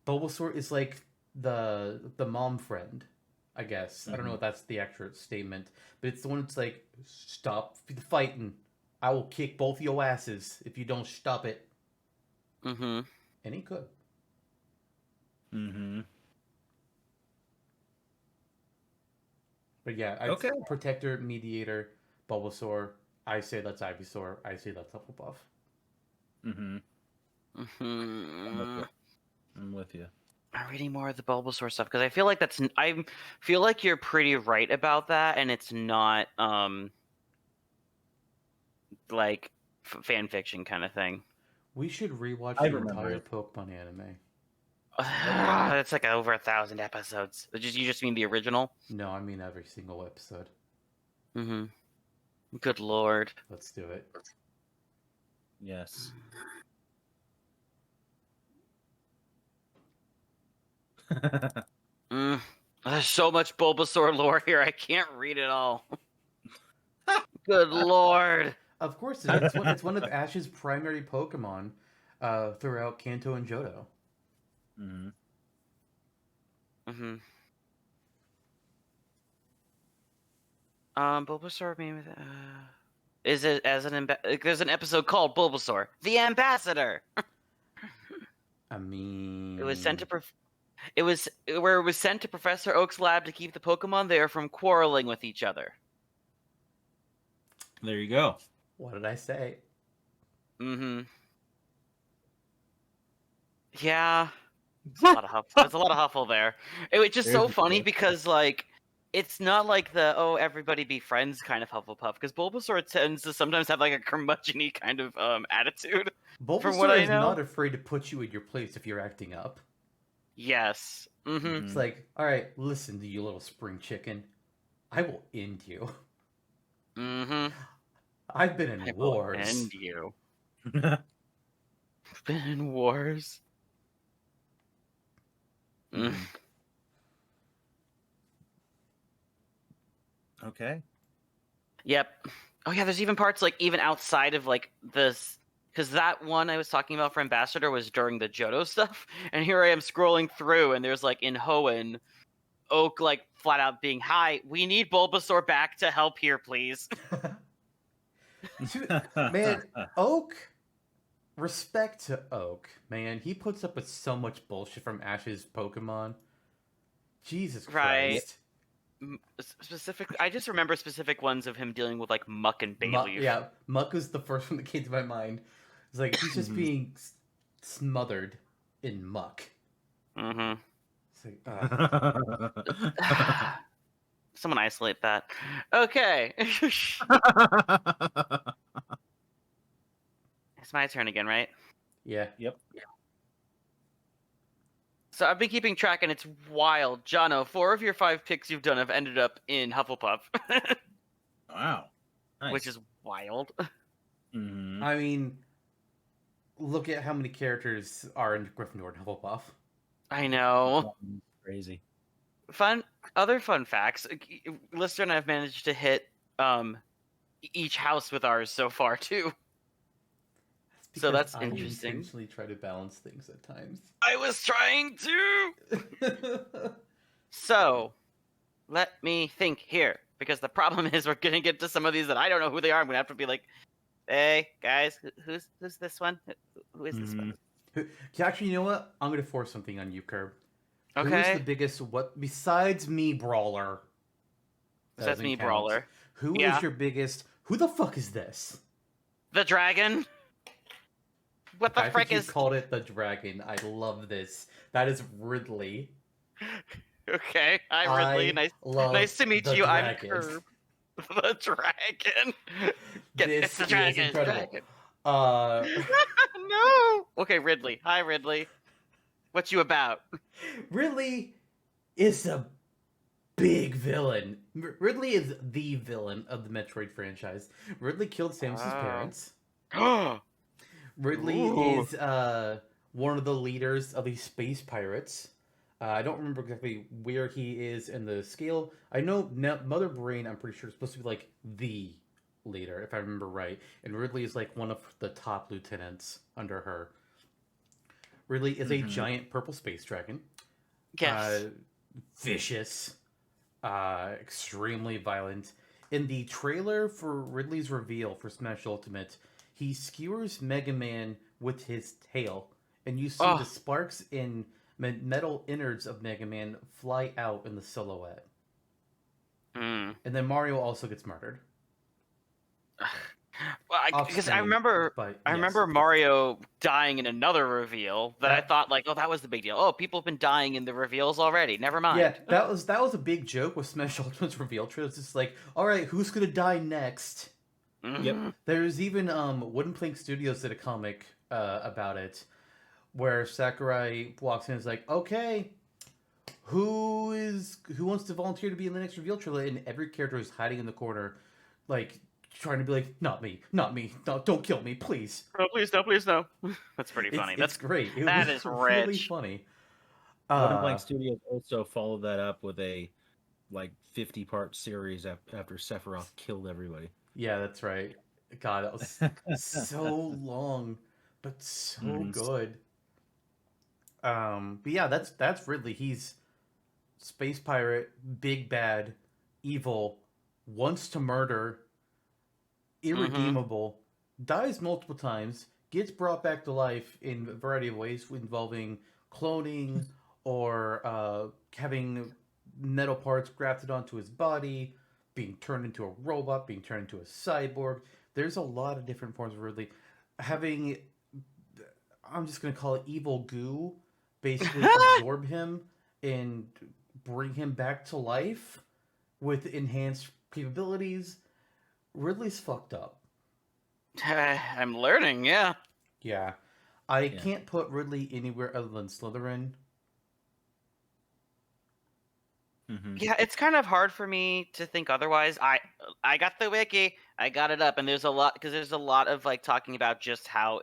Bulbasaur is like the mom friend, I guess. I don't know if that's the accurate statement, but it's the one that's like, stop the fighting. I will kick both your asses if you don't stop it. Mm-hmm. And he could. Mm-hmm. But yeah, Okay. Protector, Mediator, Bulbasaur. I say that's Ivysaur. I say that's Hufflepuff. Mm-hmm. Mm-hmm. I'm with you. I'm reading more of the Bulbasaur stuff because I feel like I feel like you're pretty right about that, and it's not like fan fiction kind of thing. We should rewatch I the remember entire it. Pokemon anime. It's like over 1,000 episodes. You just mean the original? No, I mean every single episode. Mm-hmm. Good lord. Let's do it. Yes. There's so much Bulbasaur lore here. I can't read it all. Good lord. Of course, it's one of Ash's primary Pokemon throughout Kanto and Johto. Mm-hmm. Mm-hmm. Bulbasaur maybe is it as there's an episode called Bulbasaur, the Ambassador. I mean, It was sent to it was where it was sent to Professor Oak's lab to keep the Pokemon there from quarreling with each other. There you go. What did I say? Mm-hmm. Yeah. There's a lot of huffle there. It was just so funny because like it's not like the everybody be friends kind of Hufflepuff because Bulbasaur tends to sometimes have like a curmudgeon-y kind of attitude. From what Bulbasaur I is know. not afraid to put you in your place if you're acting up. Yes. Mm-hmm. It's like, all right, listen to you, little spring chicken. I will end you. Mm-hmm. I've been in wars. End you. Been in wars. Mm. Okay. Yep. Oh yeah, there's even parts like even outside of like this because that one I was talking about for Ambassador was during the Johto stuff, and here I am scrolling through, and there's like in Hoenn, Oak like flat out being, "Hi, we need Bulbasaur back to help here, please." Man, Oak. Respect to Oak, man. He puts up with so much bullshit from Ash's Pokemon. Jesus Christ. Specific. I just remember specific ones of him dealing with like Muck and Bayleaf. Yeah, Muck was the first one that came to my mind. It's like he's just being smothered in muck. Mm-hmm. It's like, someone isolate that. Okay. It's my turn again, right? Yeah. Yep. So I've been keeping track, and it's wild. Jonno, 4 of your 5 picks you've done have ended up in Hufflepuff. Wow. Nice. Which is wild. Mm-hmm. I mean, look at how many characters are in Gryffindor and Hufflepuff. I know. Crazy. Other fun facts. Lister and I have managed to hit each house with ours so far too. So that's interesting. I intentionally try to balance things at times. I was trying to. So, let me think here, because the problem is we're gonna get to some of these that I don't know who they are. I'm gonna have to be like, "Hey guys, who's this one? Who is this one?" Actually, you know what? I'm gonna force something on you, Curb. Okay. Who's the biggest? What besides me, Brawler? That's me, Brawler. Who is your biggest? Who the fuck is this? The dragon. What the frick is? You called it the dragon. I love this. That is Ridley. Okay, hi Ridley. Nice to meet you. Dragon. I'm Curb. The dragon. This It's the is dragon. incredible. No. Okay, Ridley. Hi, Ridley. What you about? Ridley is a big villain. Ridley is the villain of the Metroid franchise. Ridley killed Samus's parents. Ridley Ooh. is one of the leaders of the space pirates. I don't remember exactly where he is in the scale. I know Mother Brain, I'm pretty sure, is supposed to be like the leader, if I remember right. And Ridley is like one of the top lieutenants under her. Ridley is a giant purple space dragon. Yes. Vicious. Extremely violent. In the trailer for Ridley's reveal for Smash Ultimate, he skewers Mega Man with his tail, and you see the sparks in metal innards of Mega Man fly out in the silhouette. And then Mario also gets murdered. Because I remember Mario dying in another reveal that I thought like, oh, that was the big deal. Oh, people have been dying in the reveals already. Never mind. Yeah, that was a big joke with Smash Ultimate's reveal trailer. It's just like, all right, who's gonna die next? Yep. There's even Wooden Plank Studios did a comic about it, where Sakurai walks in and is like, okay, who wants to volunteer to be in the next reveal trailer? And every character is hiding in the corner, like trying to be like, not me, no, don't kill me, please. Oh, please no. That's pretty funny. That's great. That is really rich. funny. Wooden Plank Studios also followed that up with a 50-part series after Sephiroth killed everybody. Yeah, that's right. God, that was so long, but so good. But yeah, that's Ridley. He's space pirate, big bad, evil, wants to murder, irredeemable, dies multiple times, gets brought back to life in a variety of ways involving cloning or having metal parts grafted onto his body, being turned into a robot, being turned into a cyborg. There's a lot of different forms of Ridley. Having, I'm just going to call it evil goo, basically absorb him and bring him back to life with enhanced capabilities. Ridley's fucked up. I'm learning, yeah. Yeah. I can't put Ridley anywhere other than Slytherin. Yeah, it's kind of hard for me to think otherwise. I got the wiki, I got it up, and there's a lot of like talking about just how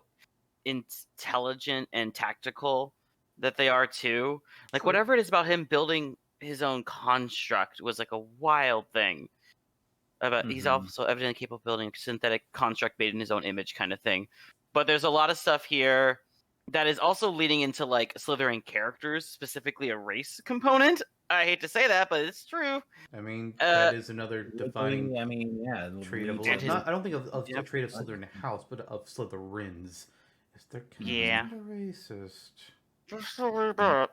intelligent and tactical that they are too. Like whatever it is about him building his own construct was like a wild thing. About he's also evidently capable of building a synthetic construct made in his own image kind of thing. But there's a lot of stuff here that is also leading into like Slytherin characters, specifically a race component. I hate to say that, but it's true. I mean, that is another defining trait of And I don't think of the trait of Slytherin house, but of Slytherins. Is they're kind of racist. Just a little bit.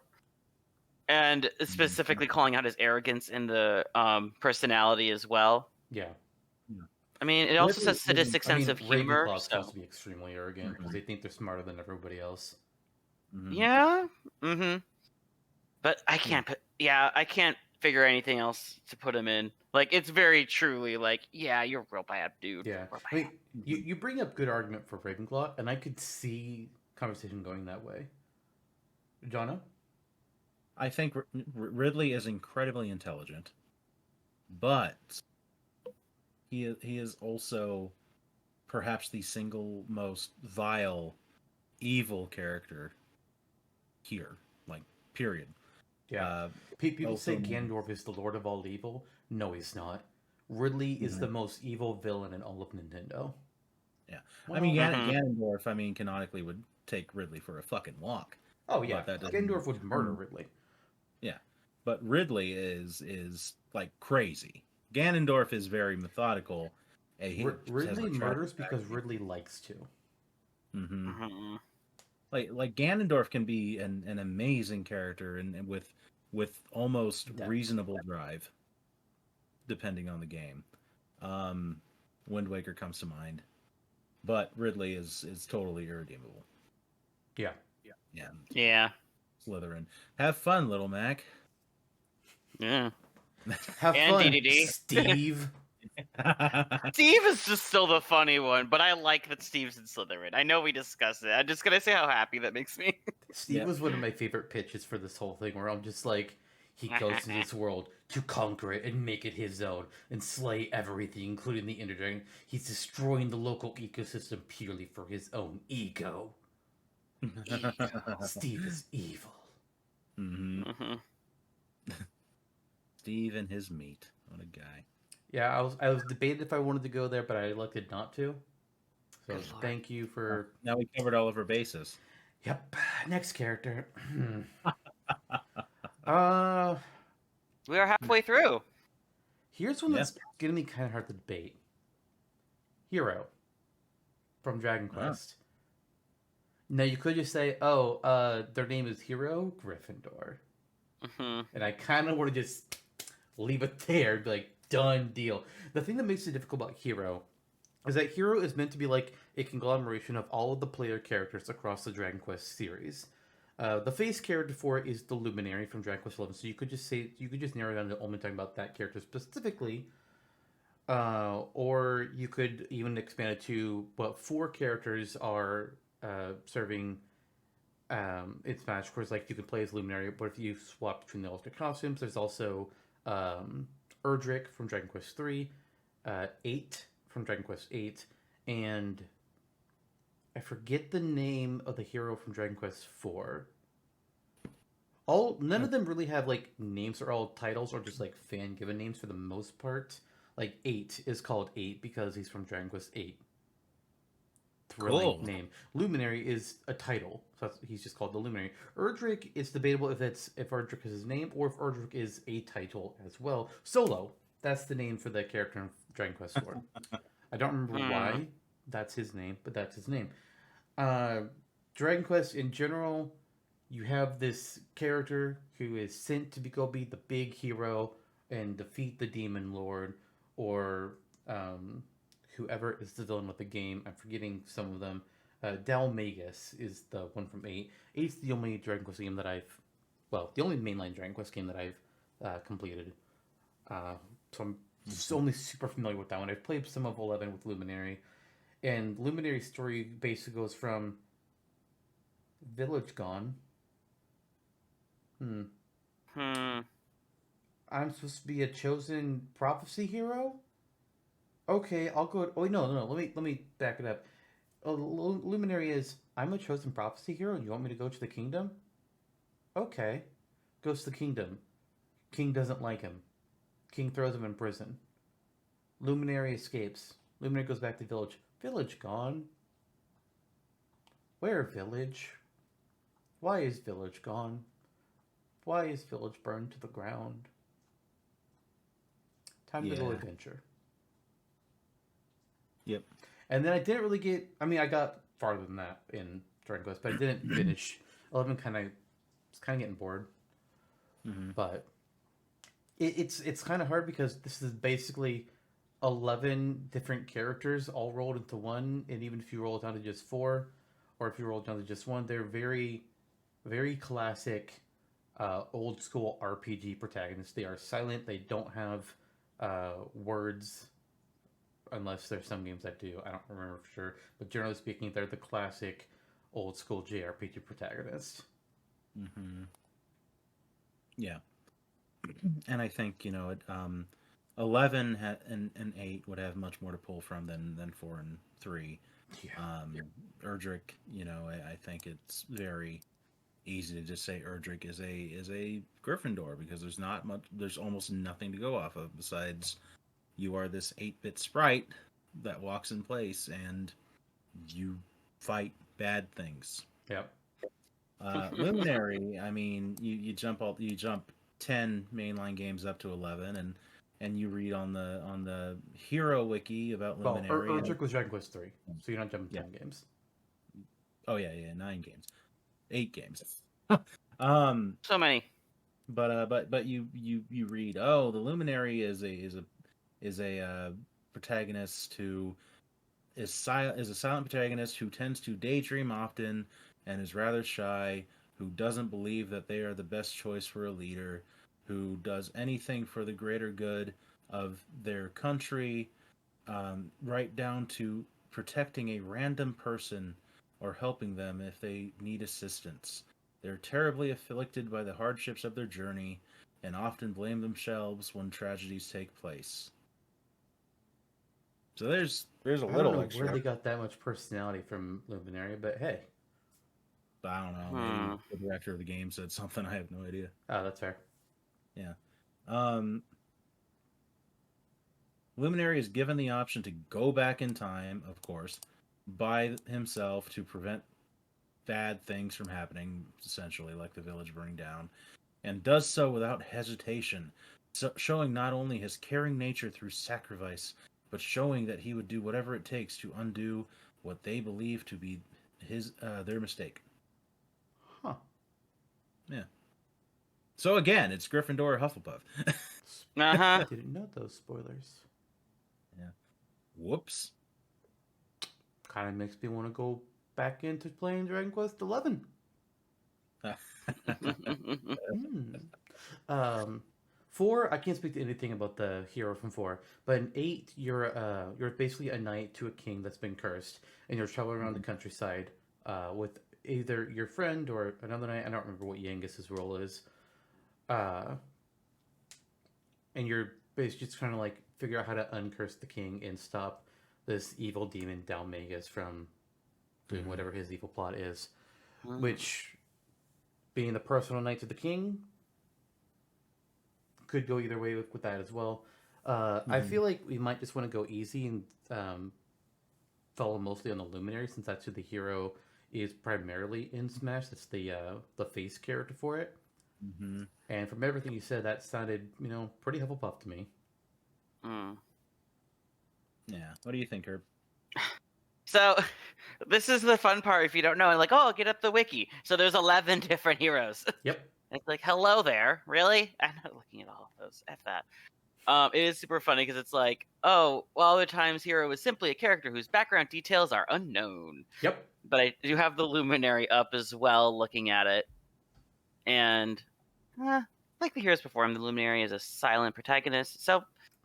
And specifically calling out his arrogance in the personality as well. Yeah. I mean, it also says sadistic sense of humor. Ravenclaw supposed to be extremely arrogant because they think they're smarter than everybody else. Yeah. But I can't I can't figure anything else to put him in. Like, it's very truly like, yeah, you're real bad, dude. Yeah. I mean, you bring up good argument for Ravenclaw, and I could see conversation going that way. Jonno? I think Ridley is incredibly intelligent, but he is also perhaps the single most vile, evil character here. Like, period. Yeah. People say Ganondorf is the Lord of all evil. No, he's not. Ridley is the most evil villain in all of Nintendo. Yeah. Well, I mean, Ganondorf, canonically would take Ridley for a fucking walk. Oh, yeah. Ganondorf would murder Ridley. Yeah. But Ridley is like crazy. Ganondorf is very methodical. Ridley murders because Ridley likes to. Like Ganondorf can be an amazing character and with almost reasonable drive, depending on the game. Wind Waker comes to mind, but Ridley is totally irredeemable. Yeah. Slytherin, have fun, little Mac. Yeah. Have and fun, DDD. Steve. Steve is just still the funny one, but I like that Steve's in Slytherin. I know we discussed it. I'm just gonna say how happy that makes me. Steve Yep. was one of my favorite pitches for this whole thing, where I'm just like, he goes to this world to conquer it and make it his own and slay everything, including the Ender Dragon. He's destroying the local ecosystem purely for his own ego. Ego. Steve is evil. Mm-hmm. Mm-hmm. Steve and his meat. What a guy. Yeah, I was debated if I wanted to go there, but I elected not to. So Good lord. thank you for. Now we covered all of our bases. Yep. Next character. uh, We are halfway through. here's one Yeah. that's gonna be kind of hard to debate. Hero from Dragon Quest. Now you could just say, "Oh, their name is Hero Gryffindor," Hmm. and I kind of want to just leave it there, and be like, "Done deal." The thing that makes it difficult about Hero is that Hero is meant to be like a conglomeration of all of the player characters across the Dragon Quest series. The face character for it is the Luminary from Dragon Quest XI, so you could just narrow it down to only talking about that character specifically, or you could even expand it to what 4 characters are serving in Smash. Of course, like you can play as Luminary, but if you swap between the alternate costumes, there's also Erdrick from Dragon Quest 3, 8 from Dragon Quest 8, and I forget the name of the hero from Dragon Quest 4. None of them really have like names, or all titles, or just like fan given names for the most part. Like 8 is called 8 because he's from Dragon Quest 8. Thrilling Cool. name. Luminary is a title, so he's just called the Luminary. Erdrick, it's debatable if Erdrick is his name or if Erdrick is a title as well. Solo, that's the name for the character in Dragon Quest 4. I don't remember why that's his name, but that's his name. Dragon Quest in general, you have this character who is sent to go be the big hero and defeat the demon lord, or whoever is the villain with the game. I'm forgetting some of them. Dalmagus is the one from 8. 8's the only Dragon Quest game that the only mainline Dragon Quest game that I've completed. So I'm just only super familiar with that one. I've played some of 11 with Luminary, and Luminary's story basically goes from Village Gone. I'm supposed to be a chosen prophecy hero. Okay, I'll go. Oh no. Let me back it up. Luminary is, I'm a chosen prophecy hero. You want me to go to the kingdom? Okay, goes to the kingdom. King doesn't like him. King throws him in prison. Luminary escapes. Luminary goes back to village. Village gone. Where village? Why is village gone? Why is village burned to the ground? Time to go adventure. Yep. And then I didn't really get. I mean, I got farther than that in Dragon Quest, but I didn't finish. 11 was kind of getting bored. Mm-hmm. But it's kind of hard because this is basically 11 different characters all rolled into one, and even if you roll it down to just 4, or if you roll it down to just 1, they're very, very classic, old school RPG protagonists. They are silent. They don't have words, unless there's some games that do. I don't remember for sure, but generally speaking, they're the classic old school JRPG protagonist. Mm-hmm. Yeah. And I think 11 and 8 would have much more to pull from than 4 and 3. Yeah. Erdrick, I think it's very easy to just say Erdrick is a Gryffindor, because there's almost nothing to go off of besides you are this 8-bit sprite that walks in place and you fight bad things. Yep. Luminary, I mean, you jump 10 mainline games up to 11, and you read on the hero wiki about Luminary. Well, Erdrick was Dragon Quest 3, so you're not jumping 10 games. Oh yeah, 9 games, 8 games. So many. But you read, oh, the Luminary is a protagonist who is a silent protagonist who tends to daydream often and is rather shy, who doesn't believe that they are the best choice for a leader, who does anything for the greater good of their country, right down to protecting a random person or helping them if they need assistance. They're terribly afflicted by the hardships of their journey and often blame themselves when tragedies take place. So there's a I don't little know where extra. they got that much personality from Luminary, but hey. I don't know. Maybe the director of the game said something. I have no idea. Oh, that's fair. Yeah. Um, Luminary is given the option to go back in time, of course, by himself to prevent bad things from happening, essentially, like the village burning down, and does so without hesitation, showing not only his caring nature through sacrifice, but showing that he would do whatever it takes to undo what they believe to be their mistake. Huh. Yeah. So again, it's Gryffindor or Hufflepuff. Uh-huh. Didn't know those spoilers. Yeah. Whoops. Kind of makes me want to go back into playing Dragon Quest XI. Hmm. 4, I can't speak to anything about the hero from 4, but in 8, you're basically a knight to a king that's been cursed, and you're traveling around the countryside with either your friend or another knight. I don't remember what Yangus's role is. And you're basically just trying to like figure out how to uncurse the king and stop this evil demon Dalmagus from doing whatever his evil plot is. Which, being the personal knight to the king, could go either way with that as well. I feel like we might just want to go easy and follow mostly on the Luminary, since that's who the hero is primarily in Smash. That's the face character for it. Mm-hmm. And from everything you said, that sounded, pretty Hufflepuff to me. Yeah. What do you think, Herb? So, this is the fun part if you don't know. And like, oh, get up the wiki. So there's 11 different heroes. Yep. It's like, hello there. Really? I'm not looking at all of those. F that. It is super funny because it's like, oh, well, other times hero is simply a character whose background details are unknown. Yep. But I do have the Luminary up as well, looking at it. And, like the heroes before him, the Luminary is a silent protagonist. So,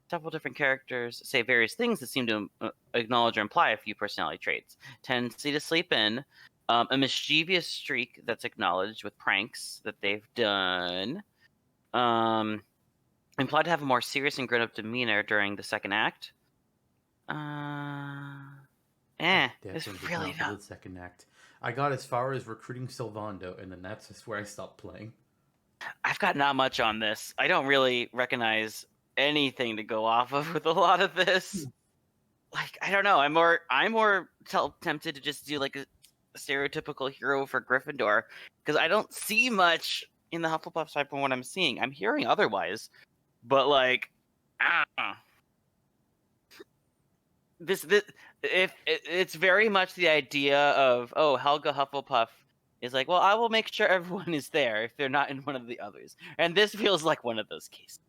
several different characters say various things that seem to acknowledge or imply a few personality traits. Tendency to sleep in, a mischievous streak that's acknowledged with pranks that they've done, implied to have a more serious and grown-up demeanor during the second act. It's Definitely really not for not. the second act. I got as far as recruiting Sylvando, and then that's just where I stopped playing. I've got not much on this. I don't really recognize anything to go off of with a lot of this. Like, I don't know. I'm more tempted to just do like a stereotypical hero for Gryffindor, because I don't see much in the Hufflepuff side from what I'm seeing. I'm hearing otherwise, but like, it's very much the idea of, oh, Helga Hufflepuff is like, well, I will make sure everyone is there if they're not in one of the others, and this feels like one of those cases,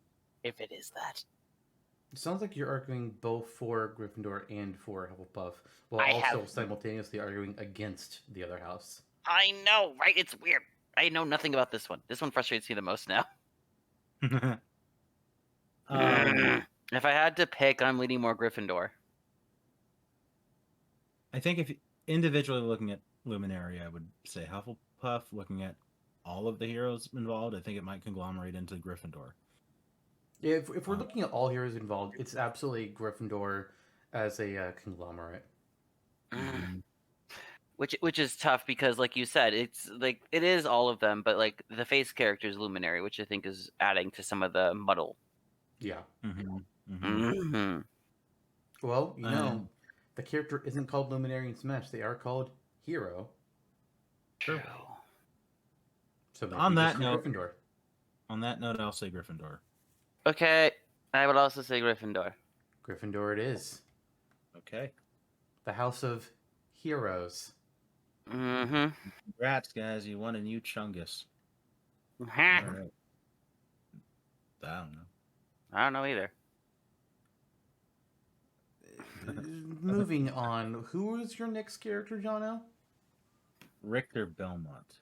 if it is that. It sounds like you're arguing both for Gryffindor and for Hufflepuff, while also simultaneously arguing against the other house. I know, right? It's weird. I know nothing about this one. This one frustrates me the most now. If I had to pick, I'm leaning more Gryffindor. I think if individually looking at Luminary, I would say Hufflepuff. Looking at all of the heroes involved, I think it might conglomerate into Gryffindor. Yeah, if we're looking at all heroes involved, it's absolutely Gryffindor as a conglomerate. Which is tough because, like you said, it's like it is all of them, but like the face character is Luminary, which I think is adding to some of the muddle. Yeah. Well, the character isn't called Luminary in Smash. They are called Hero. True. So on that note, Gryffindor. On that note, I'll say Gryffindor. Okay, I would also say Gryffindor. Gryffindor it is. Okay. The House of Heroes. Congrats, guys! You won a new Chungus. Right. I don't know. I don't know either. Moving on, who is your next character, Jono? Richter Belmont.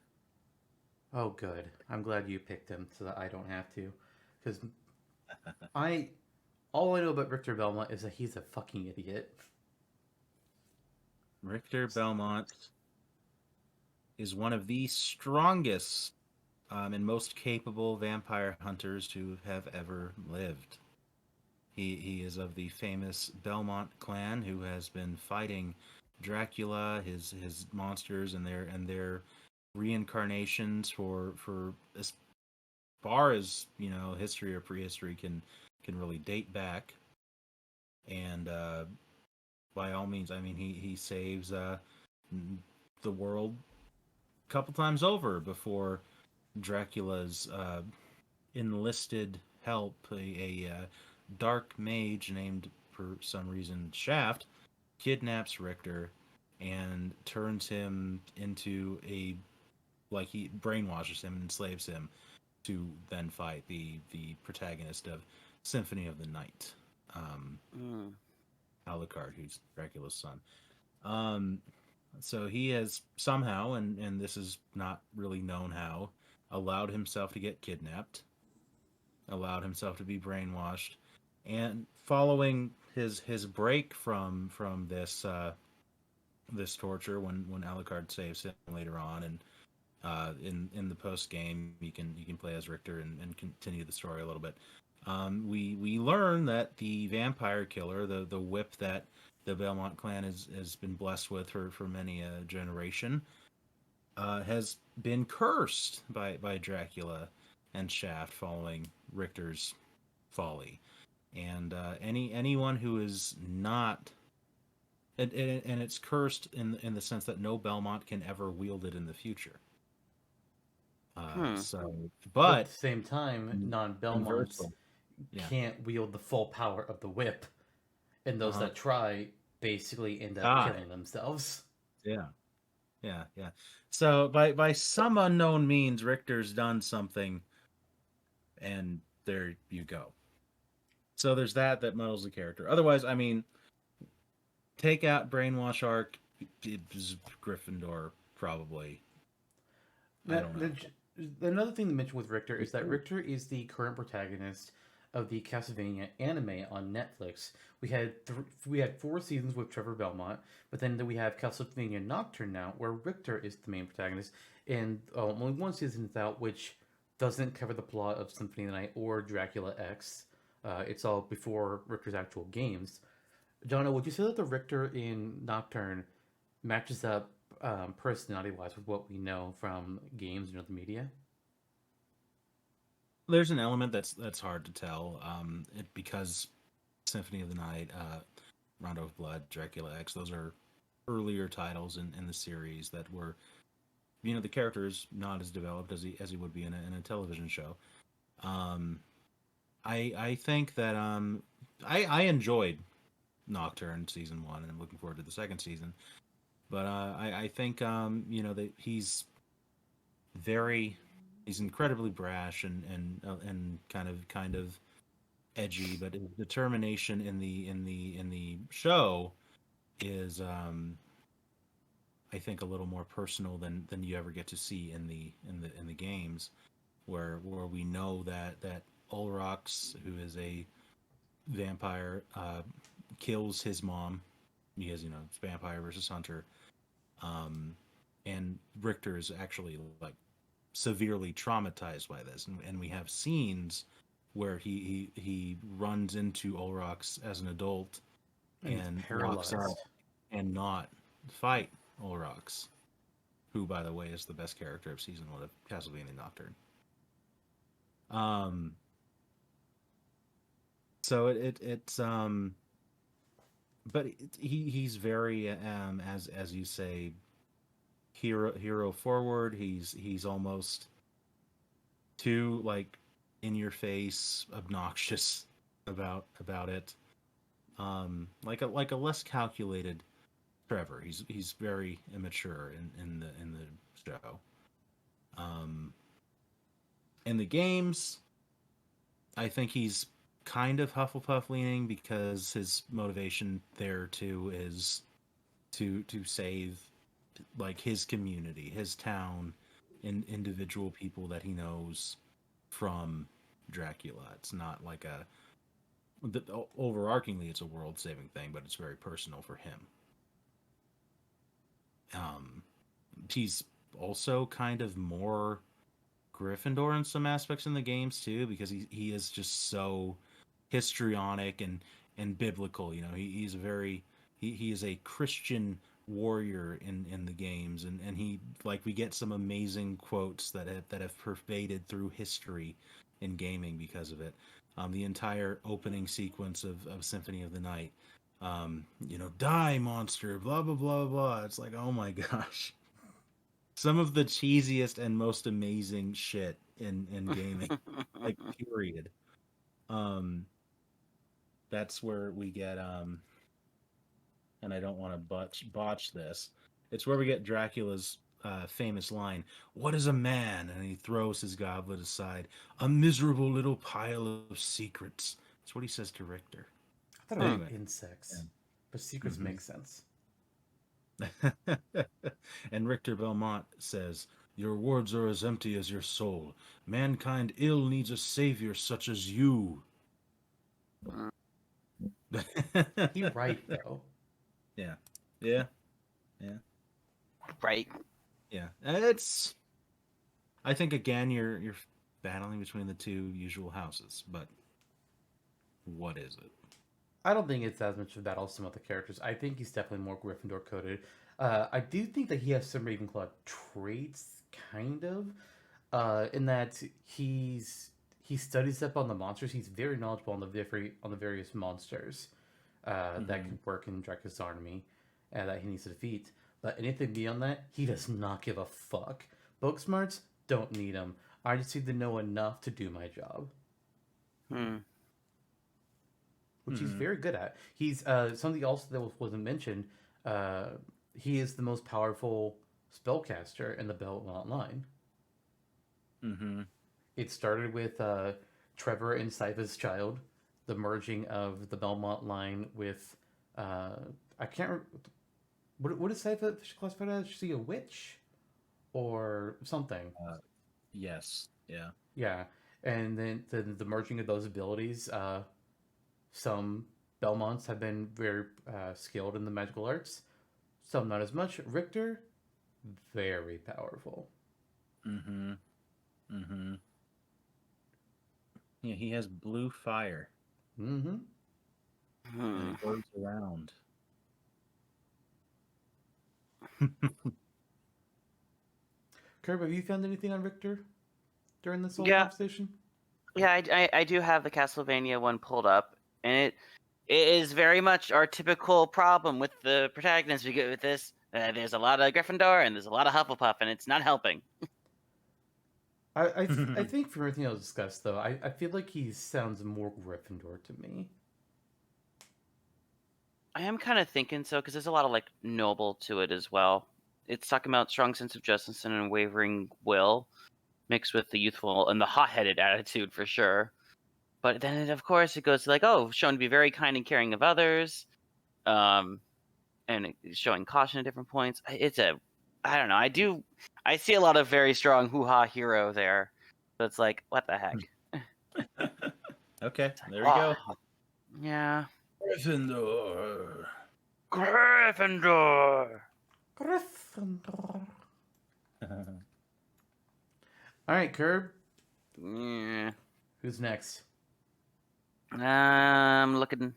Oh, good. I'm glad you picked him so that I don't have to. Because I All I know about Richter Belmont is that he's a fucking idiot. Richter Belmont is one of the strongest and most capable vampire hunters to have ever lived. He is of the famous Belmont clan who has been fighting Dracula, his monsters, and their reincarnations for as far as history or prehistory can really date back. And by all means, I mean he saves the world a couple times over before Dracula's enlisted help, a dark mage named, for some reason, Shaft, kidnaps Richter and turns him into he brainwashes him and enslaves him to then fight the protagonist of Symphony of the Night, Alucard, who's Dracula's son. So he has somehow, and this is not really known how, allowed himself to get kidnapped, allowed himself to be brainwashed, and following his break from this torture, when Alucard saves him later on, and in the post game you can play as Richter and continue the story a little bit. We learn that the vampire killer, the whip that the Belmont clan has been blessed with for many a generation, has been cursed by Dracula and Shaft following Richter's folly. And anyone who is not, and it's cursed in the sense that no Belmont can ever wield it in the future. So, but at the same time, non-Belmonts can't wield the full power of the whip, and those that try basically end up killing themselves. Yeah. So by some unknown means, Richter's done something, and there you go. So there's that muddles the character. Otherwise, I mean, take out Brainwash arc, Gryffindor probably. I don't know. Another thing to mention with Richter is that Richter is the current protagonist of the Castlevania anime on Netflix. We had 4 seasons with Trevor Belmont, but then we have Castlevania Nocturne now, where Richter is the main protagonist, and only 1 season is out, which doesn't cover the plot of Symphony of the Night or Dracula X. It's all before Richter's actual games. Jonno, would you say that the Richter in Nocturne matches up personality-wise with what we know from games and other media? There's an element that's hard to tell, because Symphony of the Night, Rondo of Blood, Dracula X, those are earlier titles in the series that were, the character is not as developed as he would be in a television show. I think that I enjoyed Nocturne season 1, and I'm looking forward to the second season. But I think that he's incredibly brash and kind of edgy, but his determination in the show is I think a little more personal than you ever get to see in the games, where we know that Ulrox, who is a vampire, kills his mom because it's vampire versus hunter, and Richter is actually like severely traumatized by this, and we have scenes where he runs into Ulrox as an adult and walks out and not fight Ulrox, who, by the way, is the best character of season 1 of Castlevania Nocturne. So it's but he's very as you say, hero forward. He's almost too like in your face, obnoxious about it. Like a less calculated Trevor. He's very immature in the show. In the games, I think he's kind of Hufflepuff leaning, because his motivation there too is to save like his community, his town, and individual people that he knows from Dracula. It's not like overarchingly, it's a world-saving thing, but it's very personal for him. He's also kind of more Gryffindor in some aspects in the games too, because he is just so histrionic and biblical. You know, he's a very he is a Christian warrior in the games, and he like we get some amazing quotes that have pervaded through history in gaming because of it. The entire opening sequence of Symphony of the Night, die monster, blah blah blah blah. It's like, oh my gosh, some of the cheesiest and most amazing shit in gaming, like period. Um, that's where we get and I don't want to botch this. It's where we get Dracula's famous line, "What is a man?" And he throws his goblet aside. "A miserable little pile of secrets." That's what he says to Richter. I thought it was Anyway. insects, but secrets make sense. And Richter Belmont says, "Your words are as empty as your soul. Mankind ill needs a savior such as you." You're right, though. Yeah. Right. Yeah. It's. I think again you're battling between the two usual houses, but what is it? I don't think it's as much of a battle as some other characters. I think he's definitely more Gryffindor coded. I do think that he has some Ravenclaw traits, kind of, in that he studies up on the monsters. He's very knowledgeable on the various monsters that can work in Dracula's army that he needs to defeat. But anything beyond that, he does not give a fuck. Book smarts don't need him. I just need to know enough to do my job. Which he's very good at. He's something else that wasn't mentioned. He is the most powerful spellcaster in the Belmont line. It started with Trevor and Sypha's child, the merging of the Belmont line with I can't remember what is Sypha classified as? Is she a witch or something? Yes. Yeah. Yeah, and then the merging of those abilities. Some Belmonts have been very skilled in the magical arts. Some not as much. Richter, very powerful. Yeah, he has blue fire. And it goes around. Curb, have you found anything on Richter during this whole Yeah. conversation? Yeah, I do have the Castlevania one pulled up, and it is very much our typical problem with the protagonist. We get with this. There's a lot of Gryffindor and there's a lot of Hufflepuff, and it's not helping. I think from everything else discussed, though, I feel like he sounds more Gryffindor to me. I am kind of thinking so, because there's a lot of like noble to it as well. It's talking about strong sense of justice and unwavering will, mixed with the youthful and the hot-headed attitude for sure. But then, of course, it goes to like, shown to be very kind and caring of others, and showing caution at different points. I don't know. I see a lot of very strong hoo-ha hero there. So it's like, what the heck? Okay, there we go. Yeah. Gryffindor. Gryffindor. All right, Curb. Yeah. Who's next? I'm looking.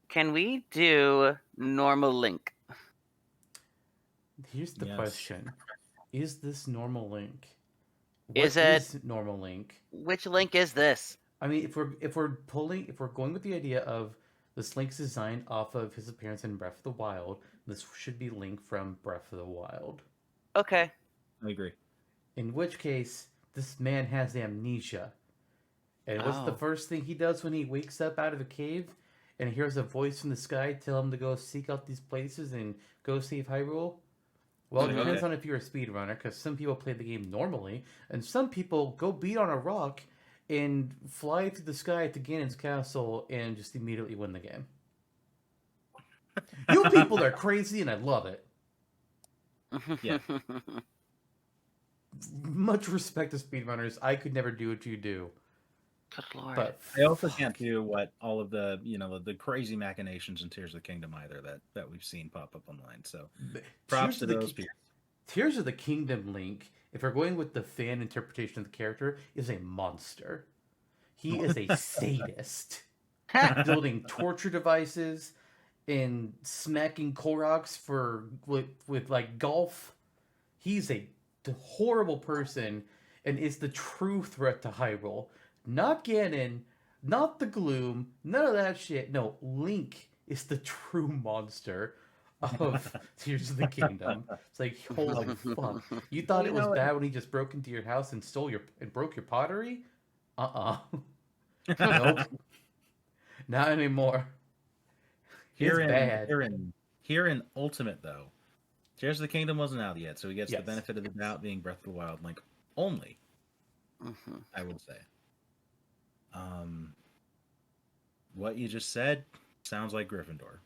Can we do normal Link? Here's the question: is this normal Link? Is it normal Link? Which Link is this? I mean, if we're going with the idea of this Link's design off of his appearance in Breath of the Wild, this should be Link from Breath of the Wild. Okay. I agree. In which case, this man has amnesia. And what's the first thing he does when he wakes up out of a cave and hears a voice from the sky tell him to go seek out these places and go save Hyrule? Well, it depends on if you're a speedrunner, because some people play the game normally, and some people go beat on a rock and fly through the sky to Ganon's castle and just immediately win the game. You people are crazy, and I love it. Yeah. much respect to speedrunners. I could never do what you do. Good lord. But I also fuck. can't do what all of the the crazy machinations in Tears of the Kingdom either that we've seen pop up online. So props Tears to of the those people. Tears of the Kingdom Link, if we're going with the fan interpretation of the character, is a monster. He is a sadist, building torture devices and smacking Koroks for with like golf. He's a horrible person and is the true threat to Hyrule. Not Ganon, not the Gloom, none of that shit. No, Link is the true monster of Tears of the Kingdom. It's like, holy fuck. You Well, thought it you was know what? bad when he just broke into your house and broke your pottery? Nope. Not anymore. It's Here in bad. here in here in Ultimate though, Tears of the Kingdom wasn't out yet, so he gets the Yes. benefit of the doubt being Breath of the Wild Link only. Mhm. I would say. Um, what you just said sounds like Gryffindor.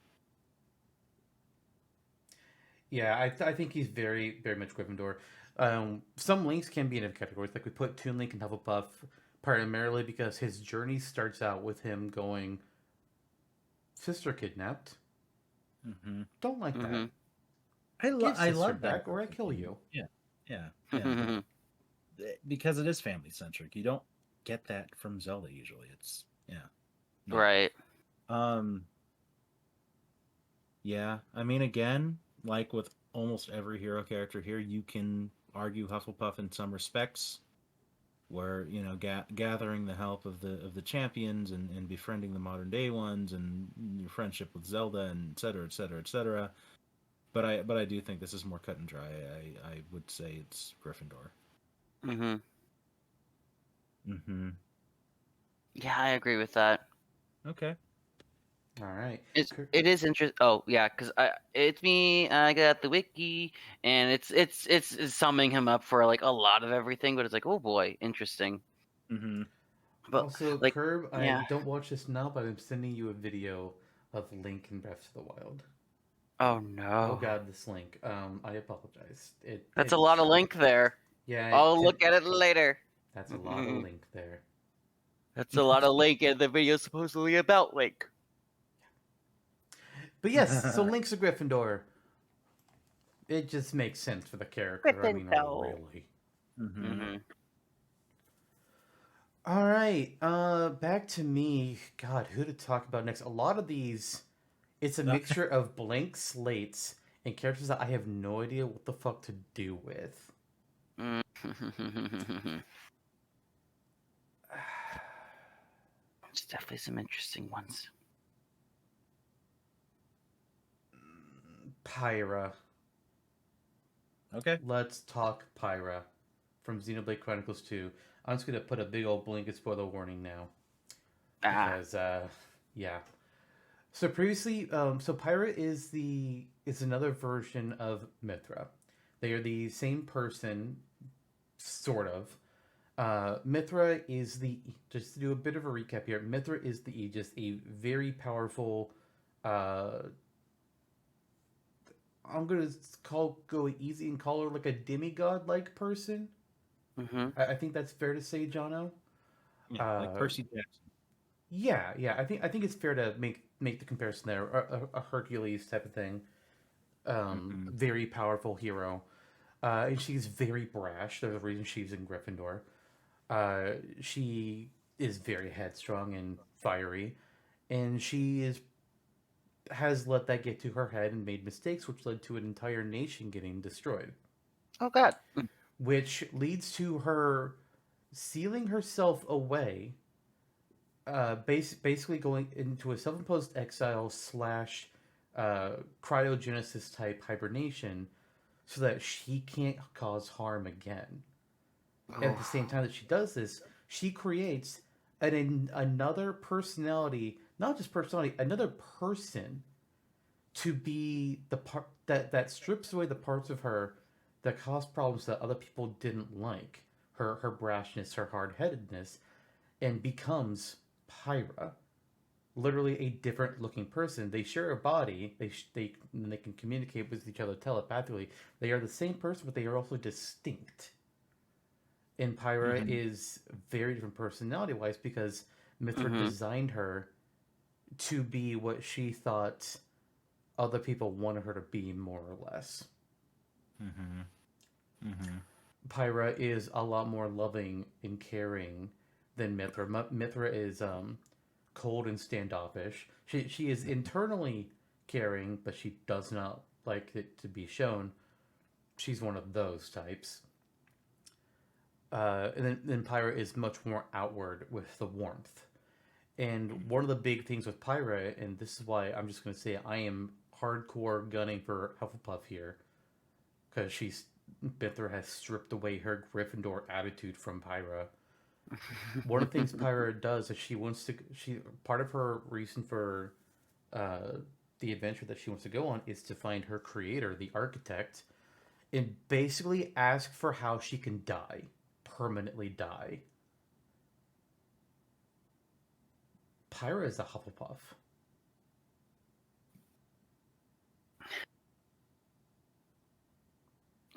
Yeah, I think he's very, very much Gryffindor. Some links can be in different categories. Like we put Toon Link and Hufflepuff primarily because his journey starts out with him going, sister kidnapped. Mm-hmm. Don't like that. Mhm. Give I sister love that back or I kill you. Yeah, yeah, yeah. Because it is family centric. You don't get that from Zelda usually. It's no. Right. Um, yeah. I mean, again, like with almost every hero character here, you can argue Hufflepuff in some respects, where gathering the help of the champions and befriending the modern day ones and your friendship with Zelda and et cetera, et cetera, et cetera. But I do think this is more cut and dry. I would say it's Gryffindor. Mhm. Mm-hmm. Yeah, I agree with that. Okay. All right. It is interesting. Oh yeah, because it's me. I got the wiki, and it's summing him up for like a lot of everything. But it's like, oh boy, interesting. Mm-hmm. But Also, like, Curb, I yeah. don't watch this now, but I'm sending you a video of Link in Breath of the Wild. Oh Oh no, God, this link. I apologize. that's a lot of link there. Yeah, I'll look at it later. that's a lot of link there. That's a lot of link, and the video's supposedly about Link. But yes, so Link's a Gryffindor. It just makes sense for the character. I mean, really. Mm-hmm. Mm-hmm. All right, back to me. God, who to talk about next? A lot of these, it's a mixture of blank slates and characters that I have no idea what the fuck to do with. There's definitely some interesting ones. Pyra. Okay. Let's talk Pyra from Xenoblade Chronicles 2. I'm just gonna put a big old blanket spoiler warning now. Because yeah. So previously, so Pyra is another version of Mithra. They are the same person, sort of. Mithra is just to do a bit of a recap here. Mithra is the Aegis, a very powerful. I'm gonna go easy and call her like a demigod like person. Mm-hmm. I think that's fair to say, Jono. Yeah, like Percy Jackson. Yeah. I think it's fair to make the comparison there. A Hercules type of thing. Mm-hmm. Very powerful hero. And she's very brash. There's a reason she's in Gryffindor. She is very headstrong and fiery, and has let that get to her head and made mistakes, which led to an entire nation getting destroyed. Oh God. Which leads to her sealing herself away, basically going into a self-imposed exile slash cryogenesis type hibernation, so that she can't cause harm again. At the same time that she does this, she creates another personality, not just personality, another person to be the part that strips away the parts of her that cause problems that other people didn't like. Her brashness, her hard headedness, and becomes Pyra. Literally a different looking person. They share a body. They can communicate with each other telepathically. They are the same person, but they are also distinct. And Pyra Mm-hmm. is very different personality wise because Mithra Mm-hmm. designed her to be what she thought other people wanted her to be, more or less. Mm-hmm. Mm-hmm. Pyra is a lot more loving and caring than Mithra. Mithra is cold and standoffish. She is internally caring, but she does not like it to be shown. She's one of those types. And then Pyra is much more outward with the warmth. And one of the big things with Pyra, and this is why I'm just going to say I am hardcore gunning for Hufflepuff here, because Mithra has stripped away her Gryffindor attitude from Pyra. One of the things Pyra does is she part of her reason for uh, the adventure that she wants to go on is to find her creator, the architect, and basically ask for how she can die, permanently die. Pyra is a Hufflepuff.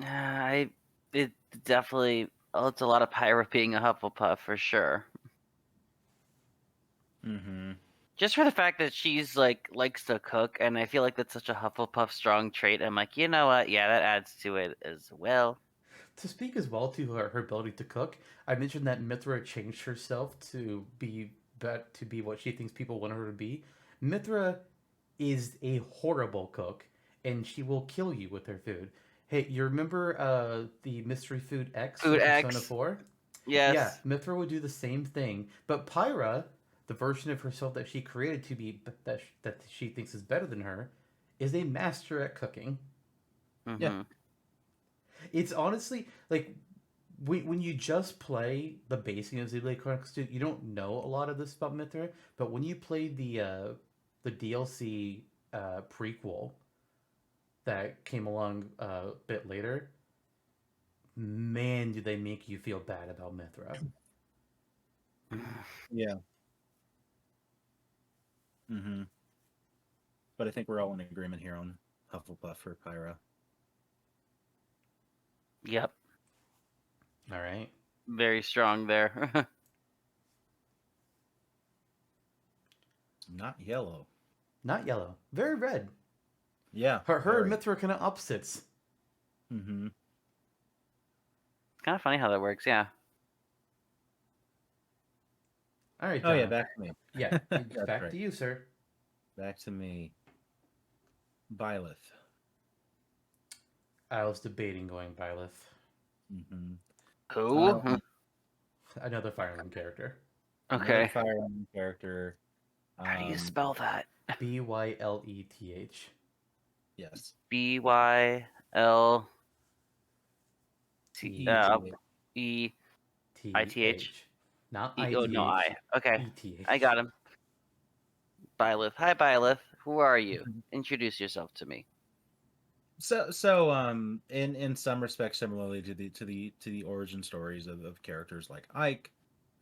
I it definitely. Oh, it's a lot of Pyra being a Hufflepuff for sure. Mm-hmm. Just for the fact that she's like likes to cook, and I feel like that's such a Hufflepuff strong trait. I'm like, you know what? Yeah, that adds to it as well. To speak as well to her ability to cook, I mentioned that Mithra changed herself to be what she thinks people want her to be. Mithra is a horrible cook, and she will kill you with her food. Hey, you remember the mystery food X Food from Persona X, 4? Yeah, yes. Mithra would do the same thing, but Pyra, the version of herself that she created to be that she thinks is better than her, is a master at cooking. Yeah. Mm-hmm. It's honestly like when you just play the basic of Xenoblade Chronicles 2, you don't know a lot of this about Mithra, but when you play the DLC prequel that came along a bit later, man, do they make you feel bad about Mithra. Yeah. Mm-hmm. But I think we're all in agreement here on Hufflepuff for Pyra. Yep, All right, very strong there. Not yellow. not yellow, very red. Yeah. Her and Very. Mithra kind of opposites. Mm-hmm. It's kind of funny how that works. Yeah. All right, Oh yeah, Donna. back to me. Yeah, it's That's back right. to you, sir. Back to me. Byleth. I was debating going Byleth, Mm-hmm. Who? another Fire Emblem character. Another Okay. Fire Emblem character. How do you Um, spell that? Byleth. yes. B-Y-L T ETH. E I T H TH. Not E. Oh no, ITH. I. Okay, I ETH. got him. Byleth. Hi, Byleth. Who are you? Introduce yourself to me. So in some respects similarly to the origin stories of characters like Ike,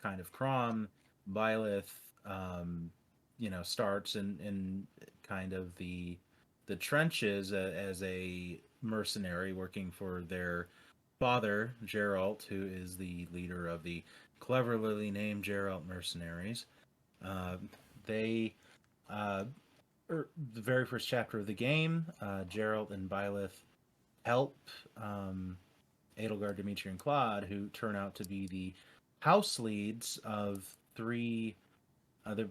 kind of Crom, Byleth, starts in kind of the trenches as a mercenary working for their father, Geralt, who is the leader of the cleverly named Geralt mercenaries. Uh, they uh, the very first chapter of the game, Geralt and Byleth help Edelgard, Dimitri, and Claude, who turn out to be the house leads of three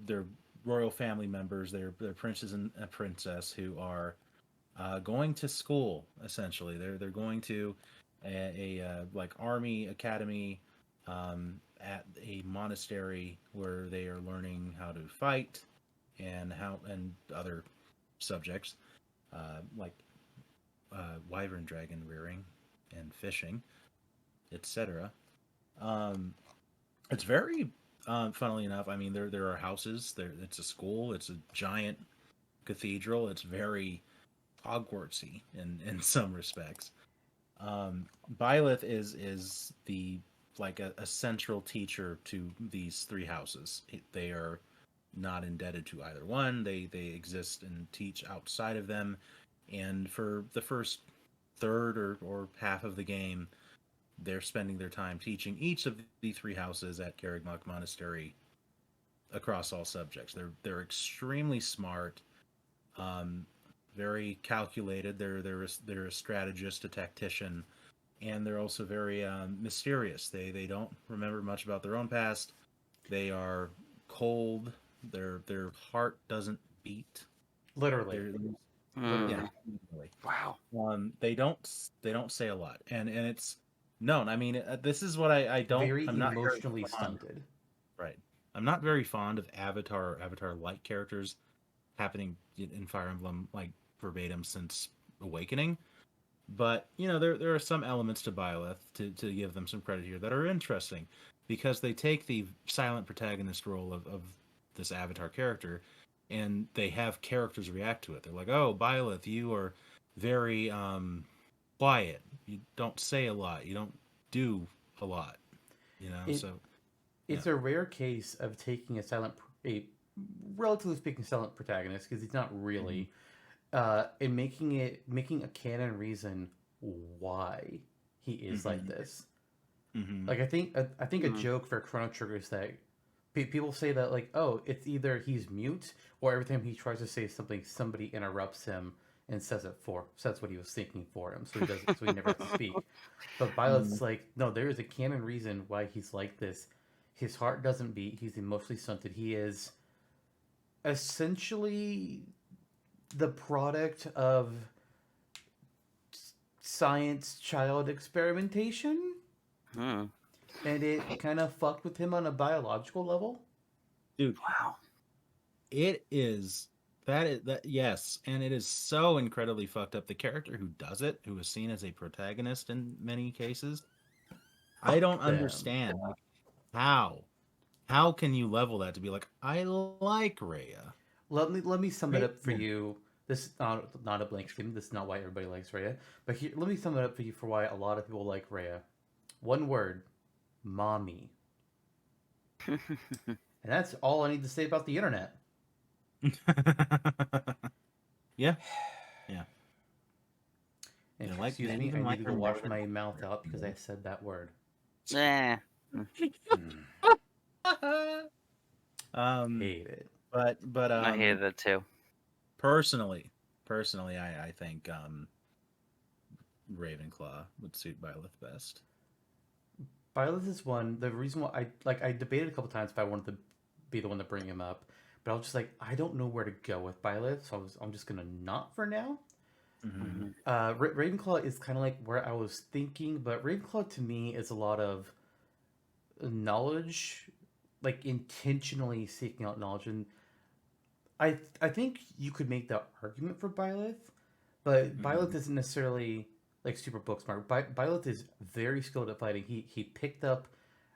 their royal family members, their princes and a princess, who are going to school. Essentially, they're going to a like army academy at a monastery where they are learning how to fight and other subjects like wyvern dragon rearing and fishing, etc. Um, it's very funnily enough. I mean, there are houses. There, it's a school. It's a giant cathedral. It's very Hogwartsy in some respects. Byleth is the like a central teacher to these three houses. They are not indebted to either one. They exist and teach outside of them. And for the first third or half of the game, they're spending their time teaching each of the three houses at Karagmok Monastery across all subjects. They're extremely smart, um, very calculated. They're a strategist, a tactician, and they're also very mysterious. They don't remember much about their own past. They are cold. Their heart doesn't beat. Literally. Yeah, literally. Wow. They don't say a lot, and it's known. I mean, this is what I don't. Very I'm not very emotionally fond. stunted. Right. I'm not very fond of Avatar or Avatar-like characters happening in Fire Emblem like verbatim since Awakening. But there are some elements to Byleth to give them some credit here that are interesting because they take the silent protagonist role of this Avatar character and they have characters react to it. They're like, "Oh, Byleth, you are very quiet. You don't say a lot. You don't do a lot." It, So it's a rare case of taking a relatively speaking silent protagonist, because he's not really, and making a canon reason why he is like this. Mm-hmm. Like I think a joke for Chrono Trigger is that people say that, like, oh, it's either he's mute or every time he tries to say something, somebody interrupts him and says what he was thinking for him, so he never has to speak. But Violet's like, no, there is a canon reason why he's like this. His heart doesn't beat. He's emotionally stunted. He is essentially the product of science child experimentation, Hmm. and it kind of fucked with him on a biological level. Dude, Wow. it is that yes, and it is so incredibly fucked up. The character who does it, who is seen as a protagonist in many cases, I don't them. understand. Like, how can you level that to be like, I like Rhea? Let me sum it Right? up for you. This is not a blank statement. This is not why everybody likes Rhea. But here, let me sum it up for you for why a lot of people like Rhea. One word: mommy. And that's all I need to say about the internet. Yeah, yeah. And They like excuse they me, I even need like to her go more wash than my mouth out because I said that word. Eh. Hate it. but I hated it too. personally, I think Ravenclaw would suit Byleth best. Violet is one. The reason why I debated a couple times if I wanted to be the one to bring him up, but I was just like, I don't know where to go with Violet, so I'm just gonna not for now. Mm-hmm. Ravenclaw is kind of like where I was thinking, but Ravenclaw to me is a lot of knowledge, like intentionally seeking out knowledge, and I think you could make that argument for Byleth, but Mm-hmm. Byleth isn't necessarily like super book smart. Byleth is very skilled at fighting. He picked up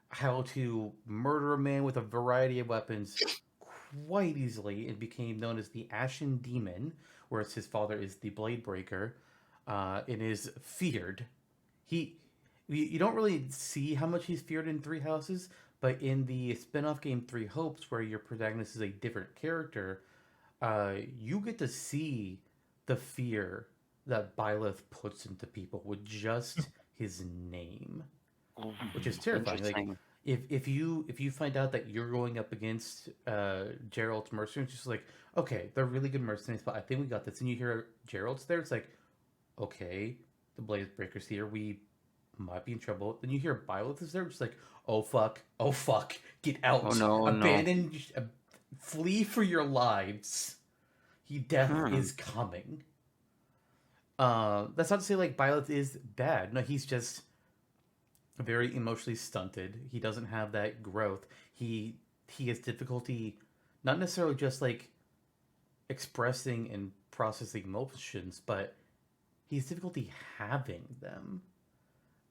how to murder a man with a variety of weapons quite easily and became known as the Ashen Demon, whereas his father is the Blade Breaker, and is feared. He you don't really see how much he's feared in Three Houses, but in the spin-off game Three Hopes, where your protagonist is a different character, you get to see the fear that Byleth puts into people with just his name, which is terrifying. Like Interesting. if you find out that you're going up against Gerald's mercenaries, just like, okay, they're really good mercenaries, but I think we got this. And you hear Gerald's there, it's like, okay, the Blaze Breakers here, we might be in trouble. Then you hear Byleth is there, just like, oh fuck, get out, Oh no, no. abandon, flee for your lives. Death Hmm. is coming. That's not to say like Byleth is bad. No, he's just very emotionally stunted. He doesn't have that growth. He has difficulty, not necessarily just like expressing and processing emotions, but he has difficulty having them,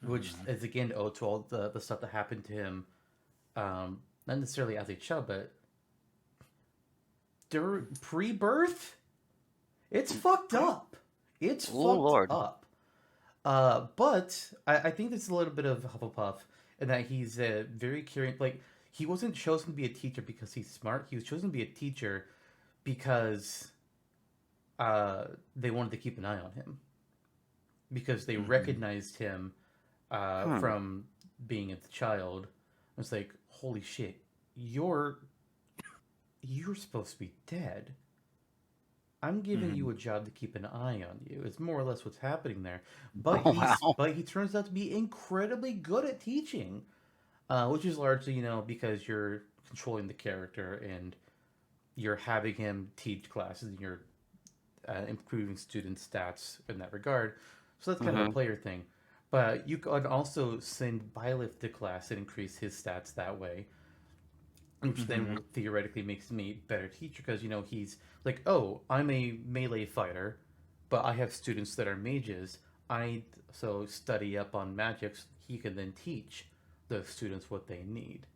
which Mm-hmm. is again owed to all the stuff that happened to him, not necessarily as a child, but pre-birth. It's fucked up. It's Oh fucked Lord. up. But I think there's a little bit of Hufflepuff in that he's very caring. Like, he wasn't chosen to be a teacher because he's smart. He was chosen to be a teacher because they wanted to keep an eye on him, because they Mm-hmm. recognized him from being a child. It's like, holy shit, you're supposed to be dead. I'm giving you a job to keep an eye on you. It's more or less what's happening there. But Oh, wow. he turns out to be incredibly good at teaching, which is largely because you're controlling the character and you're having him teach classes and you're improving student stats in that regard. So that's kind of a player thing. But you could also send Byleth to class and increase his stats that way, which then theoretically makes me a better teacher because he's like, oh, I'm a melee fighter, but I have students that are mages. I so study up on magics. He can then teach those students what they need.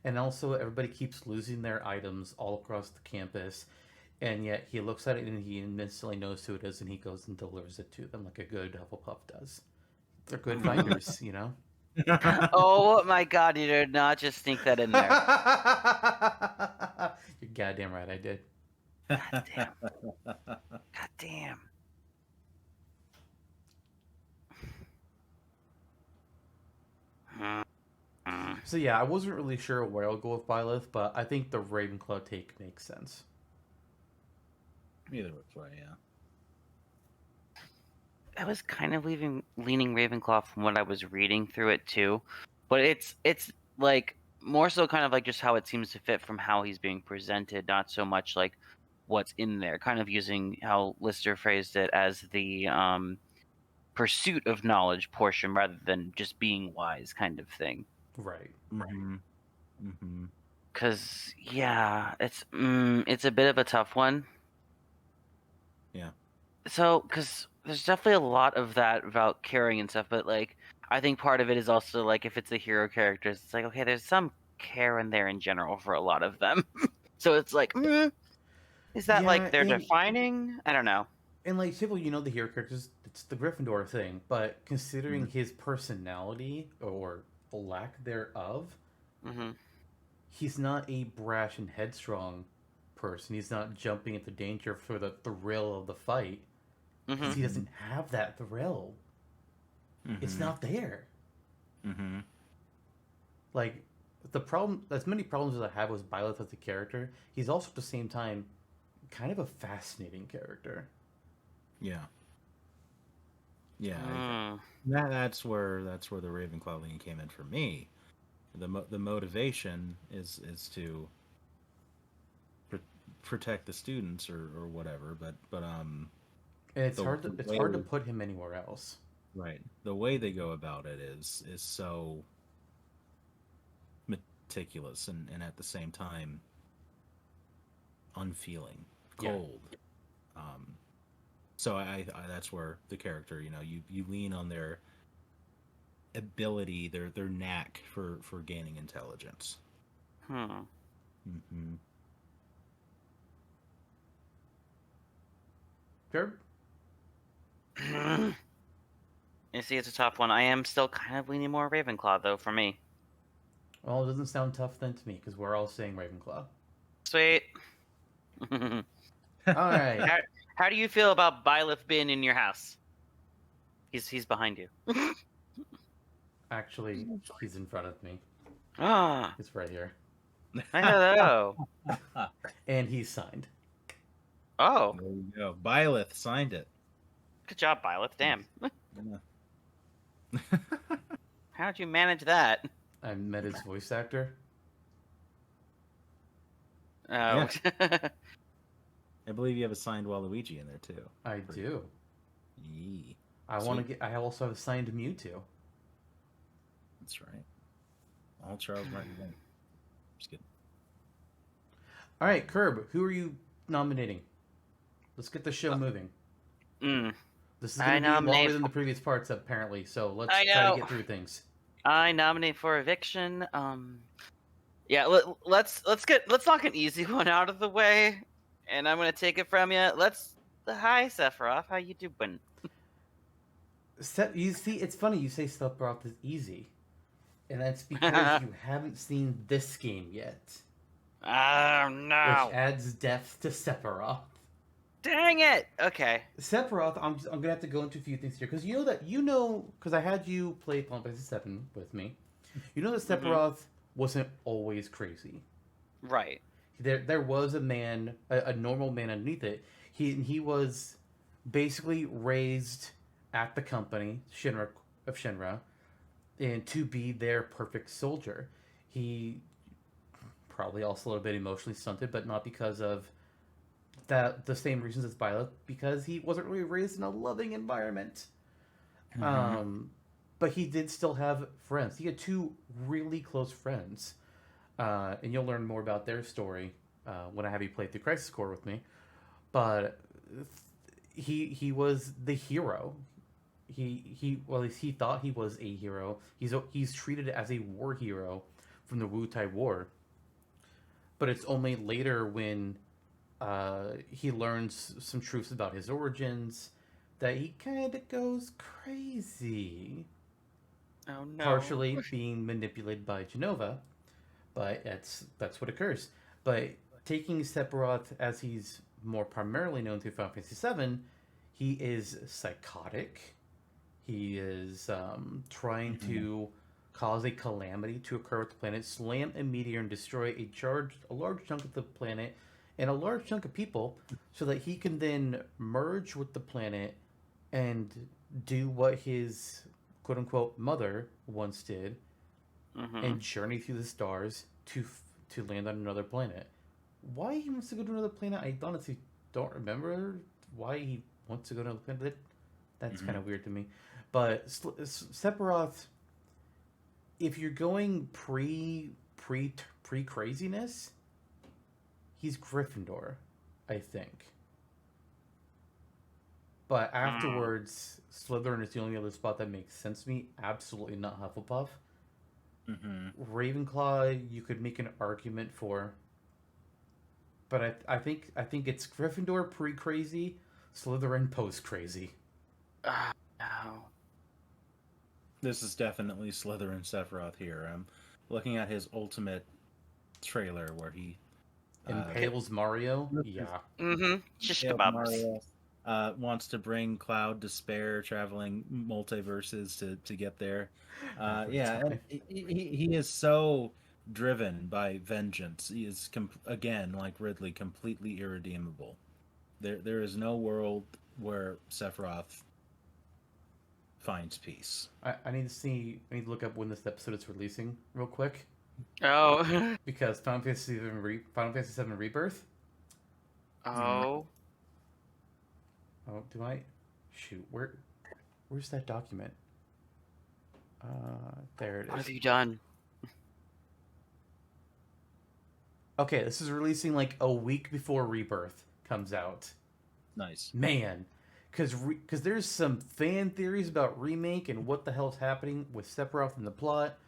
And also, everybody keeps losing their items all across the campus, and yet he looks at it and he instantly knows who it is, and he goes and delivers it to them like a good Hufflepuff does. They're good finders, Oh my god, you did not just sneak that in there. You're goddamn right, I did. God damn. God damn. So yeah, I wasn't really sure where I'll go with Byleth, but I think the Ravenclaw take makes sense. Either which way, yeah. I was kind of leaning Ravenclaw from what I was reading through it too, but it's like more so kind of like just how it seems to fit from how he's being presented, not so much like what's in there. Kind of using how Lister phrased it as the pursuit of knowledge portion rather than just being wise kind of thing. Right. Because yeah, it's a bit of a tough one. Yeah. So, because there's definitely a lot of that about caring and stuff, but like I think part of it is also like if it's a hero character, it's like okay, there's some care in there in general for a lot of them. So it's like, is that like they're defining? I don't know. And like people, the hero characters, it's the Gryffindor thing, but considering his personality or lack thereof, he's not a brash and headstrong person. He's not jumping into danger for the thrill of the fight. Because he doesn't have that thrill. It's not there. Like, the problem, as many problems as I have with Byleth as a character, he's also at the same time kind of a fascinating character. Yeah. Yeah. That's where the Ravenclaw lean came in for me. The motivation is to protect the students or whatever, but and it's hard to put him anywhere else. Right. The way they go about it is so meticulous and at the same time unfeeling, cold. Yeah. So I that's where the character, you lean on their ability, their knack for gaining intelligence. Sure. You see, it's a tough one. I am still kind of leaning more Ravenclaw, though, for me. Well, it doesn't sound tough then to me, because we're all saying Ravenclaw. Sweet. All right. How do you feel about Byleth being in your house? He's behind you. Actually, he's in front of me. Ah. It's right here. Hello. And he's signed. Oh. There you go. Byleth signed it. Good job, Byleth. Damn. How'd you manage that? I met his voice actor. Oh. Yeah. I believe you have a signed Waluigi in there too. I do. Yee. I also have a signed Mewtwo. That's right. All Charles Martin. Just kidding. All right, Curb, who are you nominating? Let's get the show moving. This is going to be longer than the previous parts, apparently. So let's try to get through things. I nominate for eviction. Yeah, let's knock an easy one out of the way, and I'm gonna take it from you. Hi, Sephiroth. How you doing? You see, it's funny you say Sephiroth is easy, and that's because you haven't seen this game yet. Oh no! Which adds depth to Sephiroth. Dang it! Okay. Sephiroth, I'm gonna have to go into a few things here because because I had you play Final Fantasy VII with me. You know that Sephiroth wasn't always crazy. Right. There was a man, a normal man underneath it. He was basically raised at the company Shinra, and to be their perfect soldier. He probably also a little bit emotionally stunted, but not because of the same reasons as Violet, because he wasn't really raised in a loving environment. Um, but he did still have friends. He had two really close friends, and you'll learn more about their story when I have you play through Crisis Core with me. But he was the hero. Well, at least he thought he was a hero. He's treated as a war hero from the Wu Tai War. But it's only later when he learns some truths about his origins that he kind of goes crazy. Oh no. Partially being manipulated by Genova, but that's what occurs. But taking Sephiroth as he's more primarily known through Final Fantasy VII, he is psychotic. He is trying to cause a calamity to occur with the planet, slam a meteor, and destroy a large chunk of the planet and a large chunk of people, so that he can then merge with the planet and do what his quote unquote mother once did, and journey through the stars to land on another planet. Why he wants to go to another planet, I honestly don't remember why he wants to go to another planet. That's kind of weird to me. But Sephiroth, if you're going pre craziness, he's Gryffindor, I think. But afterwards, Slytherin is the only other spot that makes sense to me. Absolutely not Hufflepuff. Ravenclaw, you could make an argument for, but I think it's Gryffindor pre crazy, Slytherin post crazy. No. This is definitely Slytherin Sephiroth here. I'm looking at his ultimate trailer where he Impales Mario. Yeah. Shish Yeah, kebabs. Mario wants to bring Cloud to spare, traveling multiverses to get there. Yeah, and he is so driven by vengeance. He is again, like Ridley, completely irredeemable. There is no world where Sephiroth finds peace. I need to look up when this episode is releasing real quick. Oh. Because Final Fantasy VII Rebirth. Oh. Oh, do I? Shoot, where's that document? There it What is. have you done? Okay, this is releasing like a week before Rebirth comes out. Nice. Man, because there's some fan theories about remake and what the hell's happening with Sephiroth in the plot,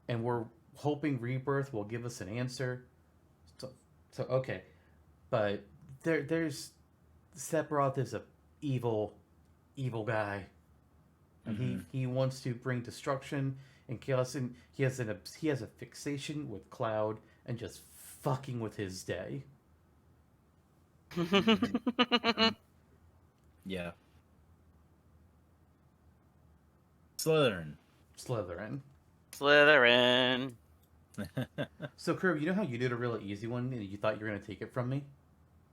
and we're hoping Rebirth will give us an answer. So okay, but there's Sephiroth is a evil guy, and he wants to bring destruction and chaos, and he has a fixation with Cloud and just fucking with his day. Yeah. Slytherin. So, Curb, you know how you did a really easy one and you thought you were gonna take it from me?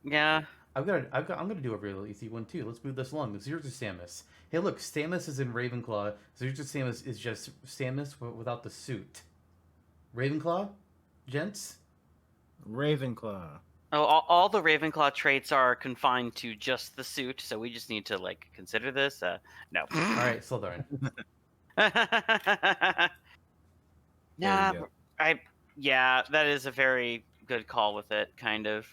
Yeah. I'm gonna do a really easy one too. Let's move this along. Here's Samus. Hey, look, Samus is in Ravenclaw. Here's Samus is just Samus without the suit. Ravenclaw, gents. Ravenclaw. Oh, all the Ravenclaw traits are confined to just the suit, so we just need to like consider this. No. All right, Slytherin. Nah, yeah, that is a very good call with it, kind of.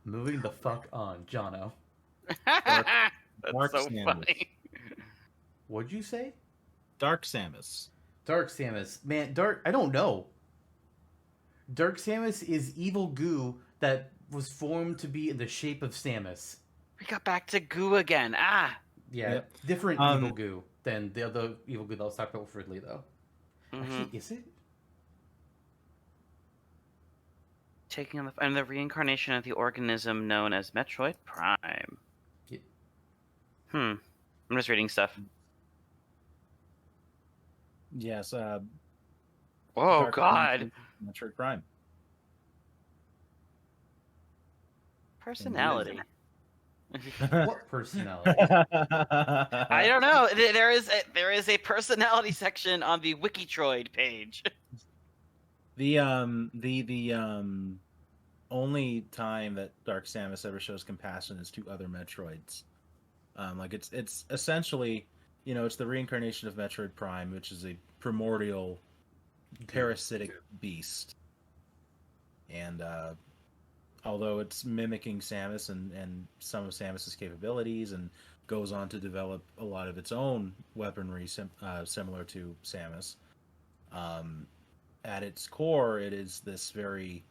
Moving the fuck on, Jonno. That's Dark so Samus. funny. What'd you say? Dark Samus. Dark Samus. Man, I don't know. Dark Samus is evil goo that was formed to be in the shape of Samus. We got back to goo again. Ah. Yeah, Yep. different evil goo than the other evil goo that was talked about with Ridley, though. Actually, is it? Taking on the reincarnation of the organism known as Metroid Prime. Yeah. I'm just reading stuff. Yes. Oh Dark God. Metroid Prime. Personality. What personality? I don't know. There is a personality section on the Wikitroid page. The only time that Dark Samus ever shows compassion is to other Metroids. Like it's essentially, it's the reincarnation of Metroid Prime, which is a primordial parasitic beast. And although it's mimicking Samus and some of Samus's capabilities, and goes on to develop a lot of its own weaponry similar to Samus, at its core, it is this very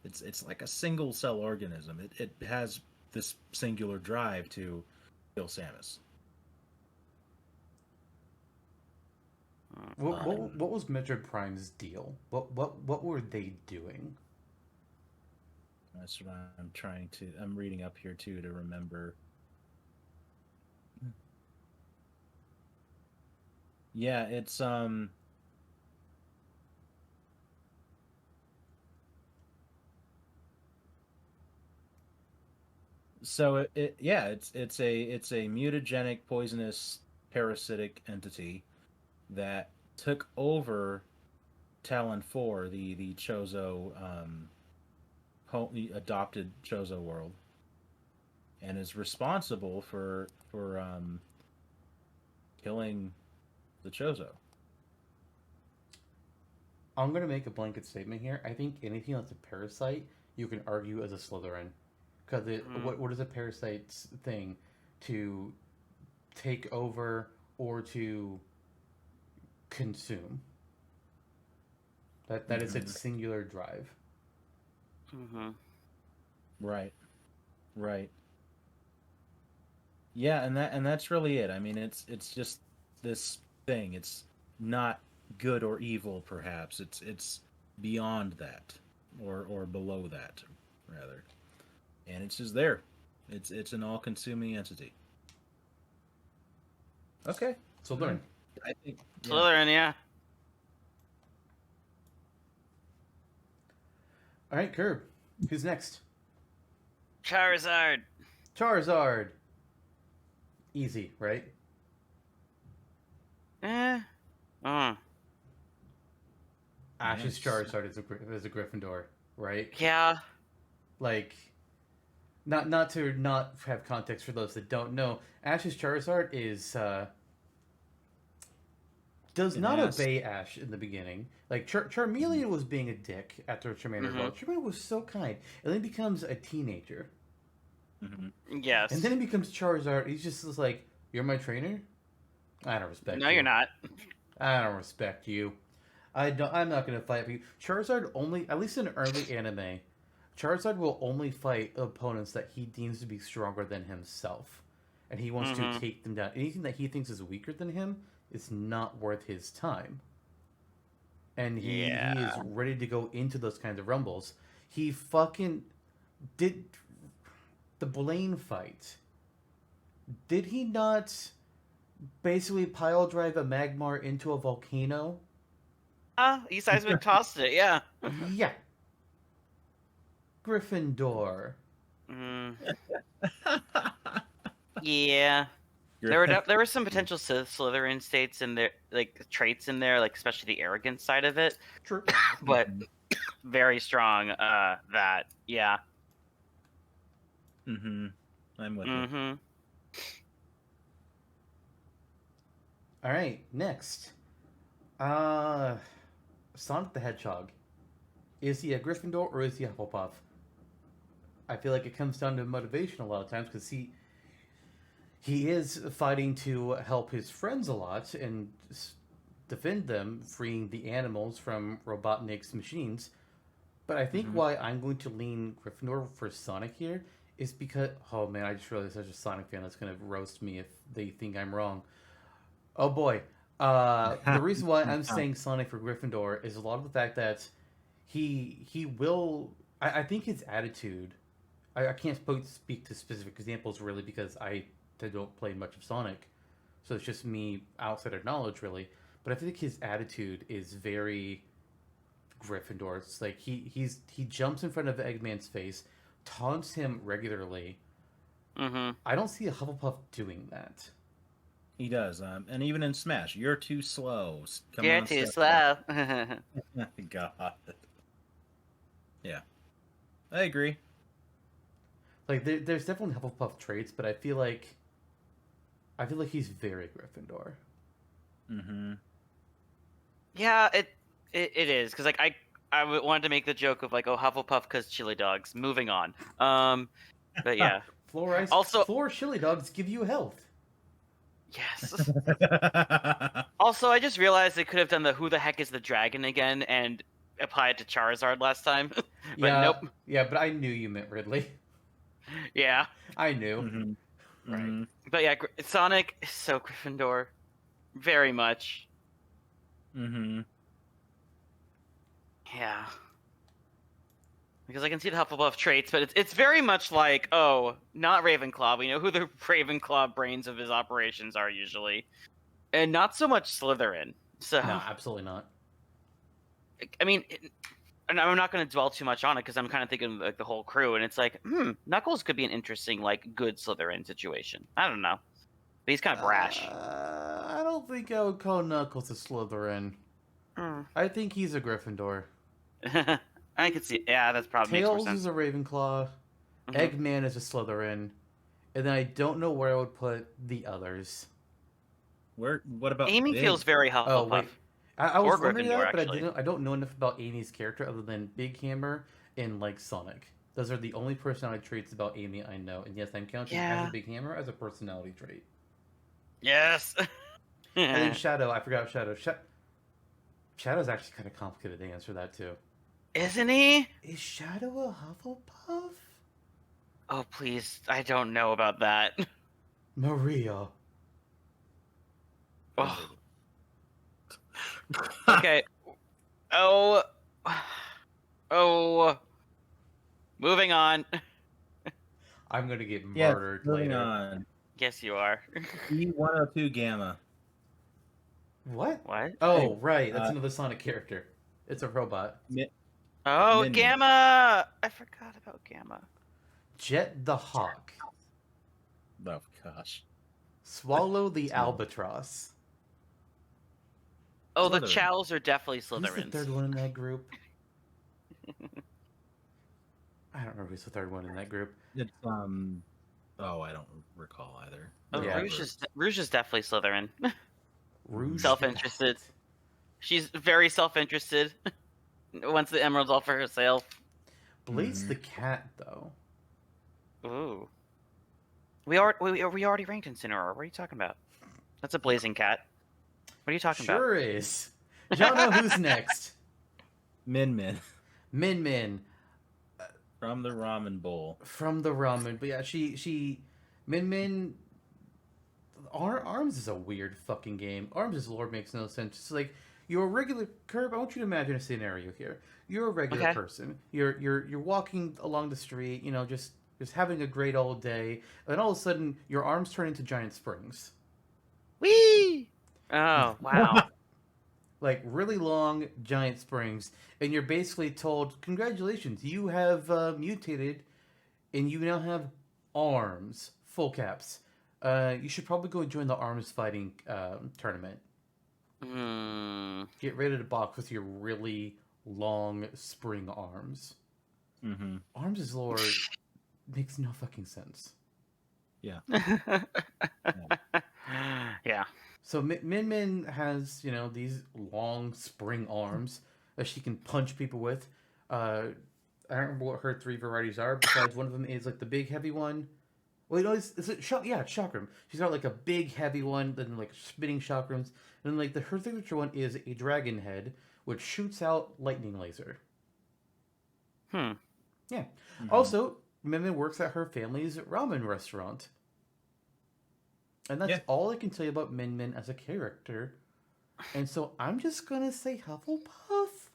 it's like a single cell organism. It has this singular drive to kill Samus. What was Metroid Prime's deal? What were they doing? That's what I'm reading up here too to remember. Yeah, it's so it's a mutagenic poisonous parasitic entity that took over Talon 4, the Chozo the adopted Chozo world, and is responsible for killing the Chozo. I'm gonna make a blanket statement here. I think anything that's a parasite, you can argue as a Slytherin, because what is a parasite's thing? To take over or to consume. That is its singular drive. Right. Yeah, and that's really it. I mean, it's just this thing. It's not good or evil, perhaps. It's beyond that, or below that, rather. And it's just there. It's an all-consuming entity. Okay. Slytherin. I think Slytherin, yeah. All right, Curb. Who's next? Charizard. Charizard. Easy, right? Ash's Charizard is a Gryffindor, right? Yeah. Like, not to not have context for those that don't know, Ash's Charizard is does not obey Ash in the beginning. Like Charmeleon was being a dick after Charmander evolved. Charmander was so kind, and then he becomes a teenager. Yes. And then he becomes Charizard. He's just like, "You're my trainer? I don't respect you. No, you're not. I don't respect you. I'm not gonna fight for you." Charizard only, at least in early anime, Charizard will only fight opponents that he deems to be stronger than himself, and he wants to take them down. Anything that he thinks is weaker than him is not worth his time. And he is ready to go into those kinds of rumbles. He fucking did the Blaine fight. Did he not basically pile drive a Magmar into a volcano? He seismic tossed it, yeah. Yeah. Gryffindor. Yeah. There were some potential Slytherin states in there, like traits in there, like especially the arrogant side of it. True. But very strong. That yeah. I'm with you. All right, next. Sonic the Hedgehog. Is he a Gryffindor or is he a Hufflepuff? I feel like it comes down to motivation a lot of times because he is fighting to help his friends a lot and defend them, freeing the animals from Robotnik's machines. But I think why I'm going to lean Gryffindor for Sonic here is because, oh man, I just realized there's a Sonic fan that's going to roast me if they think I'm wrong. Oh boy. The reason why I'm saying Sonic for Gryffindor is a lot of the fact that he will I think his attitude. I can't speak to specific examples really because I don't play much of Sonic, so it's just me outside of knowledge really. But I think his attitude is very Gryffindor. It's like he jumps in front of Eggman's face, taunts him regularly. Mm-hmm. I don't see a Hufflepuff doing that. He does. And even in Smash, you're too slow. Come You're on, too step slow. up. God. Yeah, I agree. Like there's definitely Hufflepuff traits, but I feel like he's very Gryffindor. Mm-hmm. Yeah, it is because like I wanted to make the joke of like, oh, Hufflepuff because chili dogs. Moving on. But yeah. Also- floor chili dogs give you health. Yes. Also, I just realized they could have done the "Who the heck is the dragon" again and applied to Charizard last time. But Yeah, nope. yeah, but I knew you meant Ridley. Yeah. I knew. Mm-hmm. Right. Mm-hmm. But yeah, Sonic is so Gryffindor, very much. Mm-hmm. Yeah. Because I can see the Hufflepuff traits, but it's very much like, oh, not Ravenclaw. We know who the Ravenclaw brains of his operations are usually, and not so much Slytherin. So No, absolutely not. I mean, and I'm not going to dwell too much on it because I'm kind of thinking like the whole crew, and it's like, Knuckles could be an interesting like good Slytherin situation. I don't know, but he's kind of brash. I don't think I would call Knuckles a Slytherin. I think he's a Gryffindor. I could see. Yeah, that's probably makes more Tails sense. is a Ravenclaw. Mhm. Eggman is a Slytherin. And then I don't know where I would put the others. What about Amy Big? feels very Hufflepuff. Oh wait, I was Or wondering Gryffindor, that, but actually. I don't know enough about Amy's character other than Big Hammer and like Sonic. Those are the only personality traits about Amy I know. And yes, I'm counting as Yeah. a Big Hammer as a personality trait. Yes. And then Shadow, I forgot Shadow. Shadow's actually kind of complicated to answer that too. Isn't he? Is Shadow a Hufflepuff? Oh, please. I don't know about that. Maria. Oh. Okay. Oh. Oh. Moving on. I'm gonna get Yes, murdered moving later. on. Yes, you are. E102 Gamma. What? What? Oh, right. That's uh, another Sonic character. It's a robot. Oh, Min. Gamma! I forgot about Gamma. Jet the Hawk. Oh gosh. Swallow the Albatross. Oh, the Slytherin. Chows are definitely Who's the Slytherins. third one in that group? I don't know who's the third one in that group. It's Oh, I don't recall either. Oh, Yeah. Rouge is definitely Slytherin. Rouge. Self-interested. She's very self-interested. Wants the emeralds all for herself. Blaze Mhm. the cat, though. Ooh. We already ranked Incineroar. What are you talking about? That's a blazing cat. What are you talking about? Sure is. Jonno, who's next? Min Min Min Min from the Ramen Bowl. from the ramen. But yeah, she Min Min. Arms is a weird fucking game. Arms' lore makes no sense. It's like you're a regular Curb. I want you to imagine a scenario here. You're a regular Okay. person. You're walking along the street. You know, just having a great old day. And all of a sudden, your arms turn into giant springs. Whee! Oh, wow. Like really long giant springs, and you're basically told, "Congratulations, you have mutated, and you now have arms." Full caps. You should probably go join the arms fighting tournament. Get ready to box with your really long spring arms. Mm-hmm. Arms' lore makes no fucking sense. Yeah. Yeah. So Min Min has, these long spring arms that she can punch people with. I don't remember what her three varieties are. Besides, one of them is like the big heavy one. Wait, no, is it shock? Yeah, it's chakram. She's got like a big heavy one, then like spinning chakrams, and then like her signature one is a dragon head, which shoots out lightning laser. Hmm. Yeah. Mhm. Also, Min Min works at her family's ramen restaurant. And that's all I can tell you about Min Min as a character. And so I'm just gonna say Hufflepuff.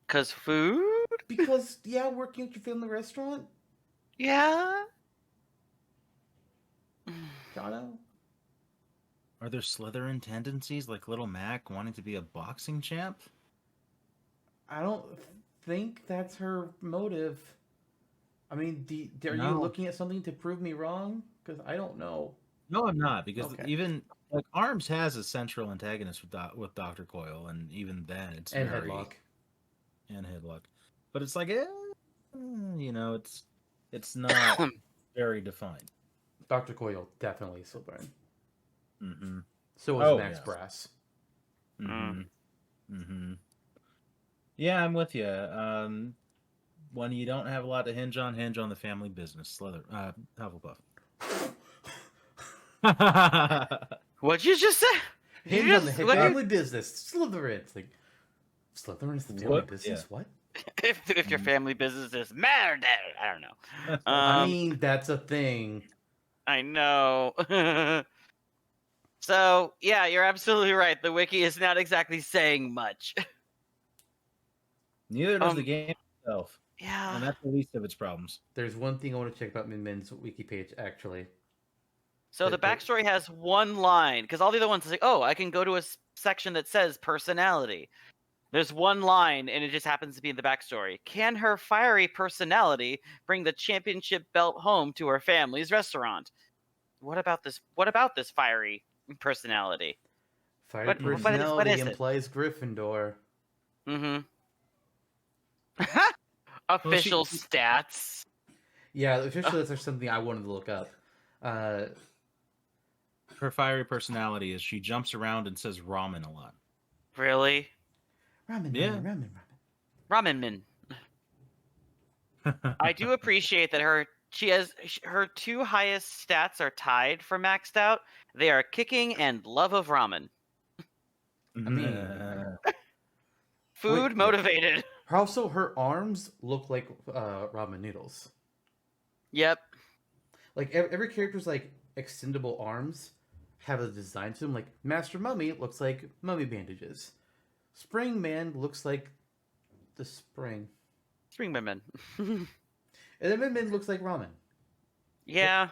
'Cause food? Because working at your family restaurant, Yeah. Jonno. Are there Slytherin tendencies like Little Mac wanting to be a boxing champ? I don't think that's her motive. I mean, are you No. looking at something to prove me wrong? Because I don't know. No, I'm not, because Okay. even like Arms has a central antagonist with Dr. Coyle, and even then it's And very Headlock. and Headlock. But it's like it's not very defined. Dr. Coyle definitely Slytherin. Mm-hmm. So was Oh, Max yes. Brass. Mm-hmm. Mm-hmm. Yeah, I'm with you. When you don't have a lot to hinge on the family business. Hufflepuff. What'd you just say? Hinge on the family business. Slytherin. It's like, Slytherin is the family What? business? Yeah. What? If your family business is murder, I don't know. I mean, that's a thing. I know. So yeah, you're absolutely right. The wiki is not exactly saying much. Neither does the game itself. Yeah. And that's the least of its problems. There's one thing I want to check about Min Min's wiki page, actually. So the backstory has one line, because all the other ones is like, oh, I can go to a section that says personality. There's one line, and it just happens to be in the backstory. Can her fiery personality bring the championship belt home to her family's restaurant? What about this? What about this fiery personality? Fiery personality what is it? implies Gryffindor. Mm-hmm. Official stats. Yeah, officially that's something I wanted to look up. Her fiery personality is she jumps around and says ramen a lot. Really? Ramen, Yeah. Ramen min. I do appreciate that her two highest stats are tied for maxed out. They are kicking and love of ramen. I mean, food motivated. Also, her arms look like ramen noodles. Yep. Like every character's like extendable arms have a design to them. Like Master Mummy looks like mummy bandages. Spring Man looks like the spring. Spring Min. And then Min Min looks like ramen. Yeah.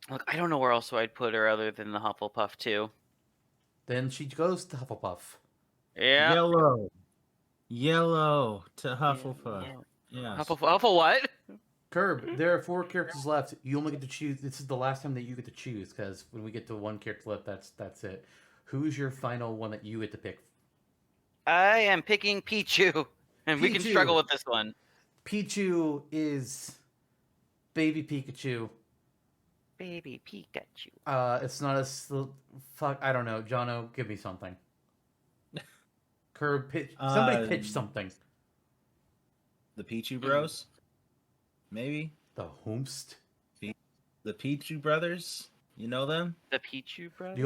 Look, I don't know where else I'd put her other than the Hufflepuff too. Then she goes to Hufflepuff. Yeah. Yellow to Hufflepuff. Yeah. Huffle what? Curb, there are 4 characters left. You only get to choose. This is the last time that you get to choose, because when we get to 1 character left, that's it. Who's your final one that you get to pick? I am picking Pichu, and we can struggle with this one. Pichu is Baby Pikachu. Baby Pikachu. It's not a fuck. I don't know. Jonno, give me something. Curb, pitch. Somebody pitch something. The Pichu Bros. Maybe the Whomst. The Pichu Brothers. You know them? The Pichu Brothers.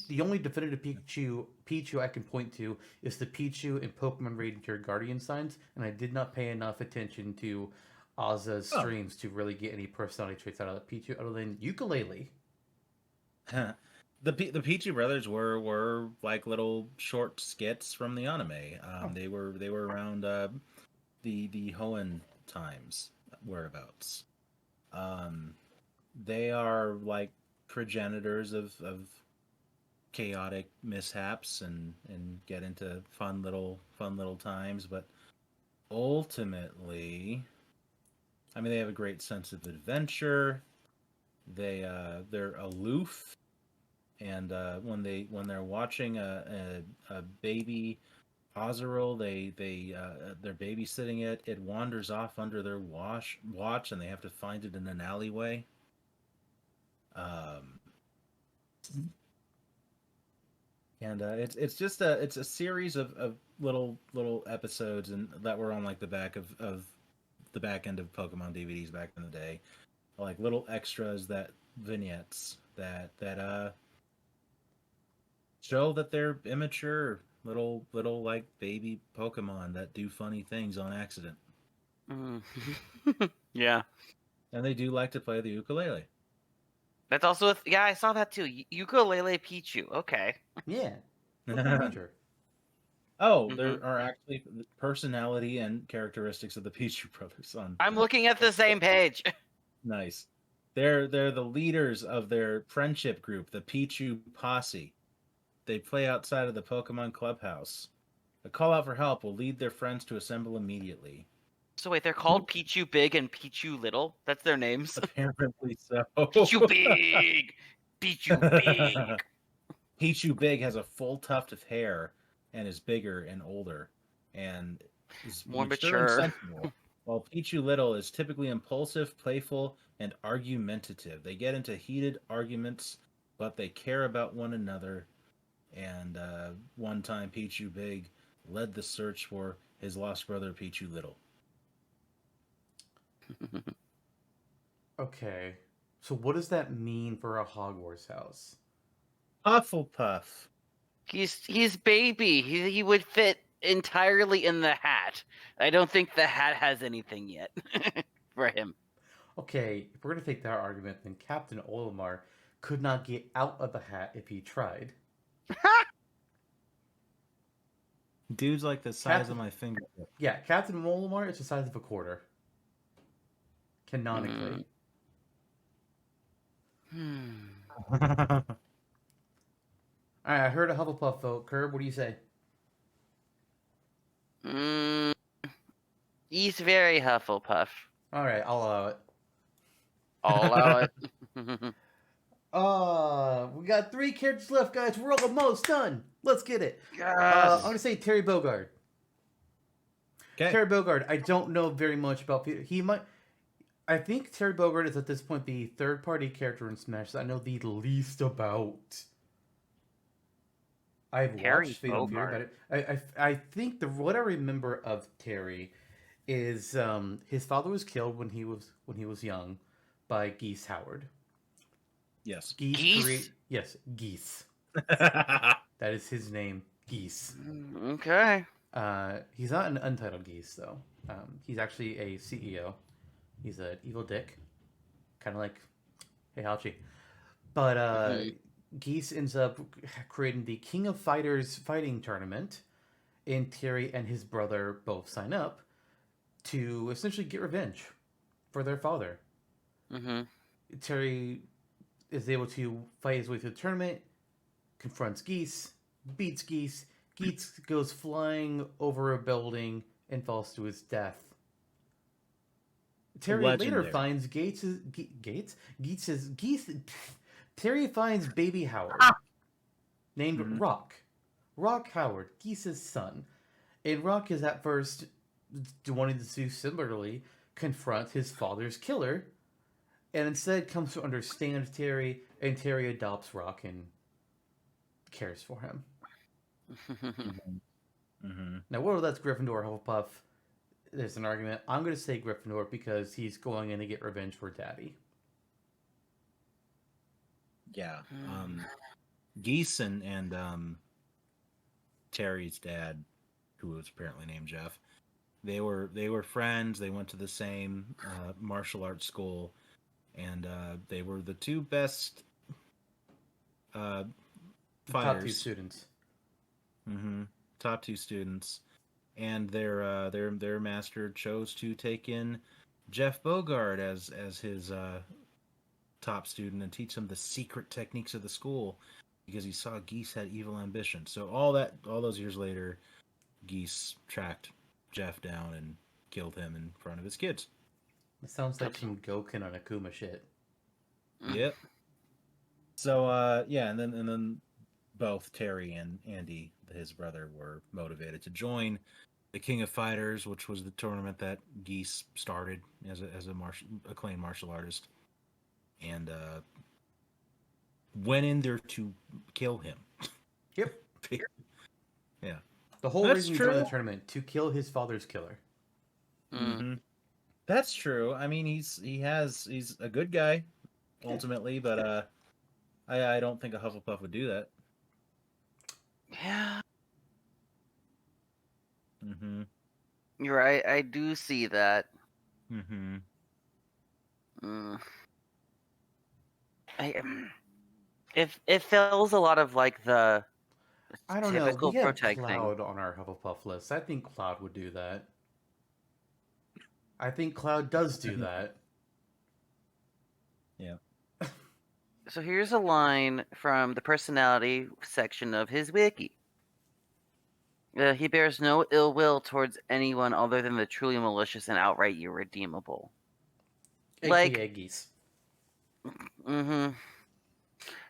The only definitive Pichu I can point to is the Pichu in Pokemon Radiant Guardian signs, and I did not pay enough attention to Ozza's streams to really get any personality traits out of the Pichu other than ukulele. The Pichu Brothers were like little short skits from the anime. They were around the Hoenn times whereabouts. They are like progenitors of chaotic mishaps and get into fun little times, but ultimately, I mean, they have a great sense of adventure. They're aloof, and when they're watching a baby Ozeril, they're babysitting it. It wanders off under their watch, and they have to find it in an alleyway. And it's just a series of little episodes and that were on like the back of the back end of Pokemon DVDs back in the day, like little extras, that vignettes that show that they're immature little like baby Pokemon that do funny things on accident. Yeah, and they do like to play the ukulele. That's also I saw that too. Ukulele Pichu. Okay. Yeah. Major. Oh, Mhm. there are actually personality and characteristics of the Pichu brothers on. I'm looking at the same page. Nice. They're the leaders of their friendship group, the Pichu Posse. They play outside of the Pokemon Clubhouse. A call out for help will lead their friends to assemble immediately. So wait, they're called Pichu Big and Pichu Little? That's their names? Apparently so. Pichu Big! Pichu Big! Pichu Big has a full tuft of hair and is bigger and older and is More mature and mature. sensible. While Pichu Little is typically impulsive, playful, and argumentative. They get into heated arguments, but they care about one another. And one time, Pichu Big led the search for his lost brother, Pichu Little. Okay. So what does that mean for a Hogwarts house? Hufflepuff. He's baby. He would fit entirely in the hat. I don't think the hat has anything yet for him. Okay, if we're gonna take that argument, then Captain Olimar could not get out of the hat if he tried. Dude's like the size of my fingertip. Yeah, Captain Olimar is the size of a quarter. Canonically. Alright, I heard a Hufflepuff vote. Curb, what do you say? He's very Hufflepuff. Alright, I'll allow it. I'll allow it. We got 3 characters left, guys. We're almost done. Let's get it. Yes. I'm gonna say Terry Bogard. Okay. Terry Bogard, I don't know very much about. He might. I think Terry Bogard is at this point the third-party character in Smash that I know the least about. I've Terry watched Fatal Fury, Bogard. but I think what I remember of Terry is his father was killed when he was young by Geese Howard. Yes. Geese? Yes, Geese. That is his name, Geese. Okay. He's not an untitled Geese though. He's actually a CEO. He's an evil dick, kind of like Heihachi. But Geese ends up creating the King of Fighters fighting tournament, and Terry and his brother both sign up to essentially get revenge for their father. Mm-hmm. Terry is able to fight his way through the tournament, confronts Geese, beats Geese. Geese goes flying over a building and falls to his death. Terry Legendary. later finds Terry finds baby Howard, named Rock. Rock Howard, Geese's son. And Rock is at first wanting to similarly confront his father's killer, and instead comes to understand Terry, and Terry adopts Rock and cares for him. Now, whether that's Gryffindor or Hufflepuff, there's an argument. I'm going to say Gryffindor because he's going in to get revenge for Daddy. Yeah. Geese and Terry's dad, who was apparently named Jeff, they were friends. They went to the same martial arts school, and they were the two best fighters. Top 2 students. Top 2 students, and their master chose to take in Jeff Bogard as his top student and teach him the secret techniques of the school because he saw Geese had evil ambition. So all those years later, Geese tracked Jeff down and killed him in front of his kids. It sounds like some Goken on Akuma shit. Yep. So yeah, and then both Terry and Andy, his brother, were motivated to join the King of Fighters, which was the tournament that Geese started as a acclaimed martial artist, and went in there to kill him. Yep. Yeah. The whole That's reason he true. joined the tournament, to kill his father's killer. That's true. I mean, he's a good guy ultimately, but I don't think a Hufflepuff would do that. Yeah. You're right. I do see that. It feels a lot of like the I don't know. Typical We have protag thing. Cloud on our Hufflepuff list. I think Cloud would do that. I think Cloud does do that. Yeah. So here's a line from the personality section of his wiki. He bears no ill will towards anyone other than the truly malicious and outright irredeemable. Like, AKA Geese. mm-hmm.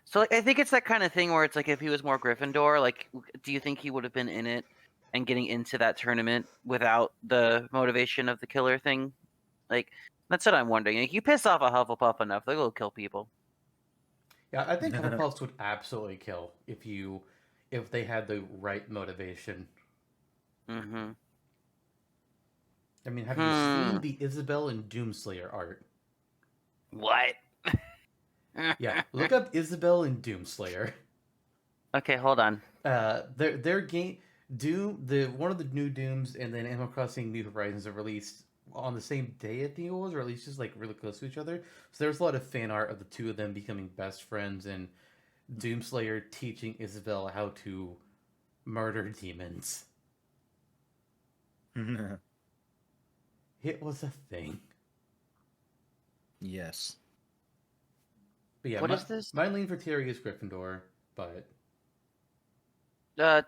So, like, I think it's that kind of thing where it's like if he was more Gryffindor, like, do you think he would have been in it and getting into that tournament without the motivation of the killer thing? Like, that's what I'm wondering. Like, you piss off a Hufflepuff enough, they'll go kill people. Yeah, I think Hufflepuffs would absolutely kill if they had the right motivation. Mm-hmm. I mean, have you seen the Isabel and Doomslayer art? What? Yeah, look up Isabel and Doomslayer. Okay, hold on. Their game one of the new Dooms and then Animal Crossing New Horizons are released on the same day, I think it was, or at least just like really close to each other. So there's a lot of fan art of the two of them becoming best friends and Doomslayer teaching Isabel how to murder demons. It was a thing. Yes. But yeah, What is this? My lean for Terry is Gryffindor, but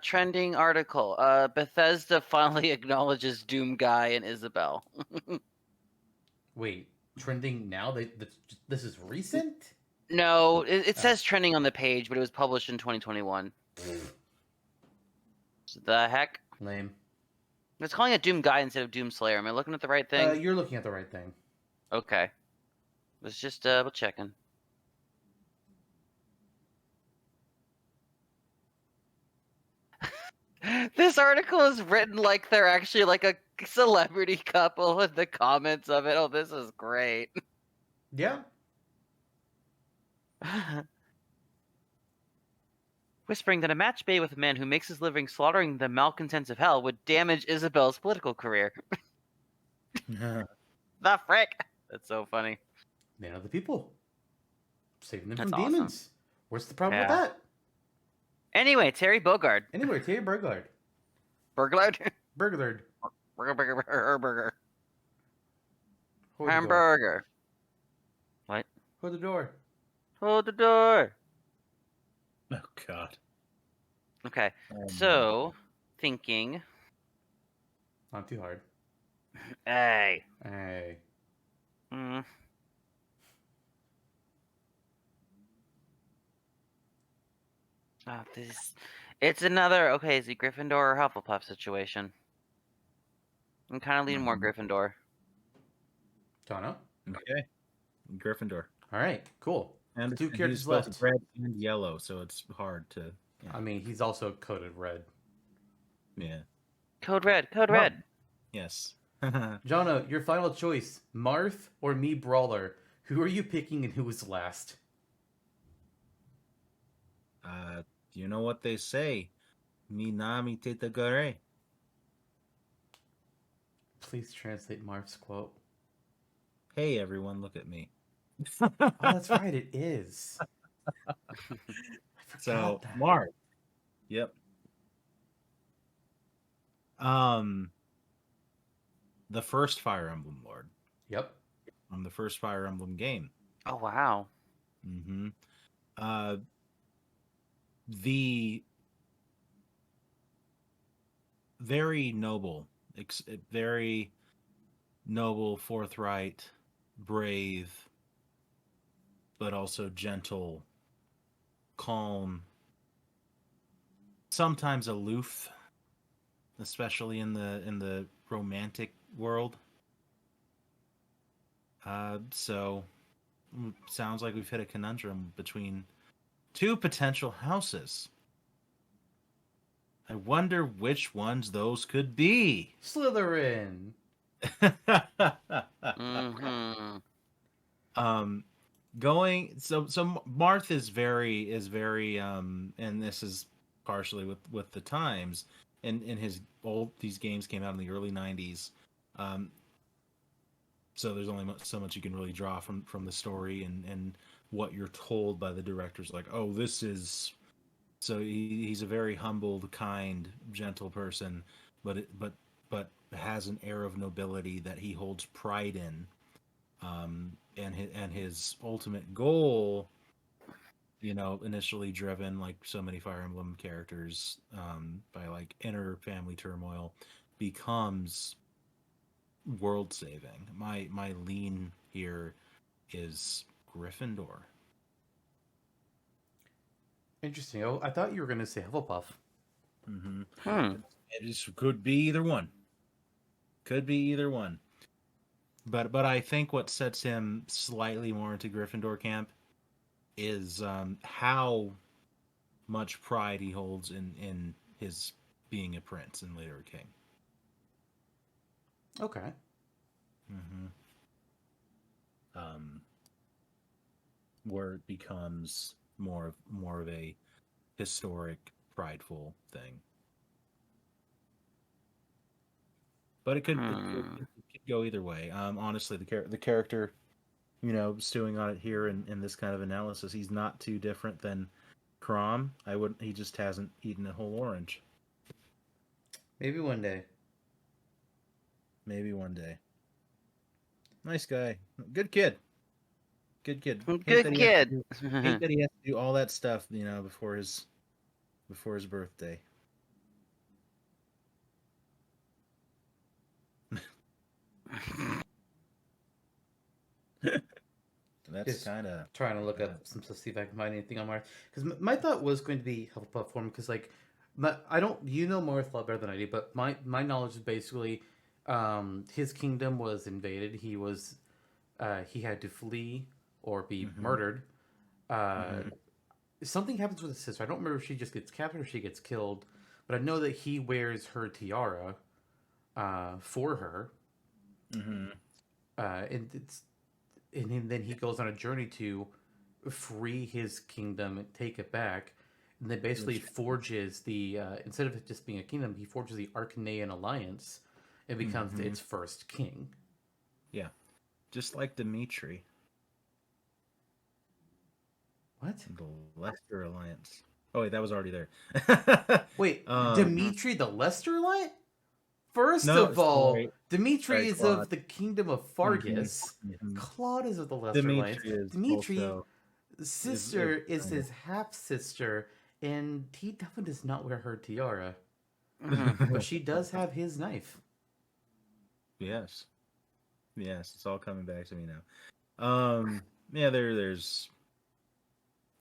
Trending article. Bethesda finally acknowledges Doom Guy and Isabel. wait, trending now? This is recent? No, it says trending on the page, but it was published in 2021. The heck? Lame. It's calling it Doom Guy instead of Doom Slayer. Am I looking at the right thing? You're looking at the right thing. Okay. Let's just double checking. This article is written like they're actually like a celebrity couple in the comments of it. Oh, this is great. Yeah. Whispering that a match made with a man who makes his living slaughtering the malcontents of hell would damage Isabel's political career. The frick! That's so funny. Man of the people. Saving them That's from awesome. demons. What's the problem with Yeah. that? Anyway, Terry Bogard. Anyway, Terry Burglard. Burglard? Burglard. Burger. Hold the door. Hamburger. What? Hold the door. Hold the door. Oh God. Okay, Oh, so thinking. Not too hard. Hey. Hey. Mm. Oh, this. It's another. Okay, is it Gryffindor or Hufflepuff situation? I'm kind of leaning more Gryffindor. Tono? okay. Gryffindor. All right, cool. And Two he's characters both left. red and yellow, so it's hard to. Yeah. I mean, he's also coded red. Yeah. Code Red. Code Well- Red. Yes. Jono, your final choice. Marth or me Brawler? Who are you picking and who was last? You know what they say? Minami teta gore. Please translate Marth's quote. Hey everyone, look at me. Oh, that's right, it is. I forgot So that. Mark. Yep. The first Fire Emblem Lord. Yep. On the first Fire Emblem game. Oh wow. Mm-hmm. The very noble, very noble, forthright, brave, but also gentle, calm, sometimes aloof, especially in the romantic world. So sounds like we've hit a conundrum between two potential houses. I wonder which ones those could be. Slytherin. Mm-hmm. Going so Marth is very and this is partially with the times and in his these games came out in the early 90s. So there's only so much you can really draw from the story and what you're told by the directors, like, oh, this is So he's a very humbled, kind, gentle person, but has an air of nobility that he holds pride in. And his ultimate goal, initially driven like so many Fire Emblem characters, by like inner family turmoil, becomes world saving. My lean here is Gryffindor. Interesting. Oh, I thought you were going to say Hufflepuff. Mm-hmm. Hmm. It just could be either one. Could be either one. But I think what sets him slightly more into Gryffindor camp is how much pride he holds in his being a prince and later a king. Okay. Mm-hmm. Where it becomes more of a historic, prideful thing. But it could go either way. Honestly, the character, stewing on it here in this kind of analysis, he's not too different than Crom. He just hasn't eaten a whole orange. Maybe one day. Maybe one day. Nice guy. Good kid. Good kid. Good kid. Hate that he has to do all that stuff, before his birthday. That's kind of trying to look up some stuff, see if I can find anything on Marth. Because my thought was going to be Hufflepuff form, because like, I don't, Marth a lot better than I do, but my knowledge is basically, his kingdom was invaded. He was, he had to flee or be murdered. Something happens with his sister. I don't remember if she just gets captured or she gets killed, but I know that he wears her tiara, for her. And it's. And then he goes on a journey to free his kingdom and take it back. And then basically forges the, instead of it just being a kingdom, he forges the Arcanaean Alliance and becomes its first king. Yeah. Just like Dimitri. What? The Leicester Alliance. Oh, wait, that was already there. Wait, Dimitri the Leicester Alliance? First of all, sorry. Dimitri is of the kingdom of Fargus. Claude is of the Leicester Alliance. Dimitri's sister is his half-sister, and he definitely does not wear her tiara. But she does have his knife. Yes, it's all coming back to me now. Yeah, there's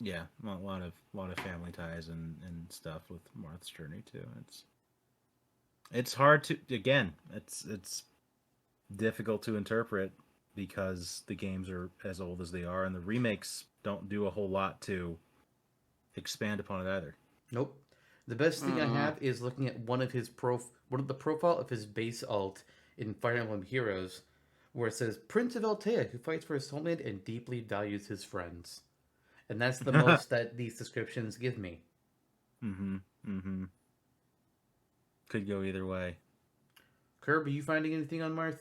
a lot of family ties and stuff with Marth's journey too. It's hard to, again, it's difficult to interpret because the games are as old as they are, and the remakes don't do a whole lot to expand upon it either. Nope. The best thing I have is looking at one of the profile of his base alt in Fire Emblem Heroes, where it says Prince of Altea, who fights for his homeland and deeply values his friends, and that's the most that these descriptions give me. Could go either way. Curb, are you finding anything on Marth?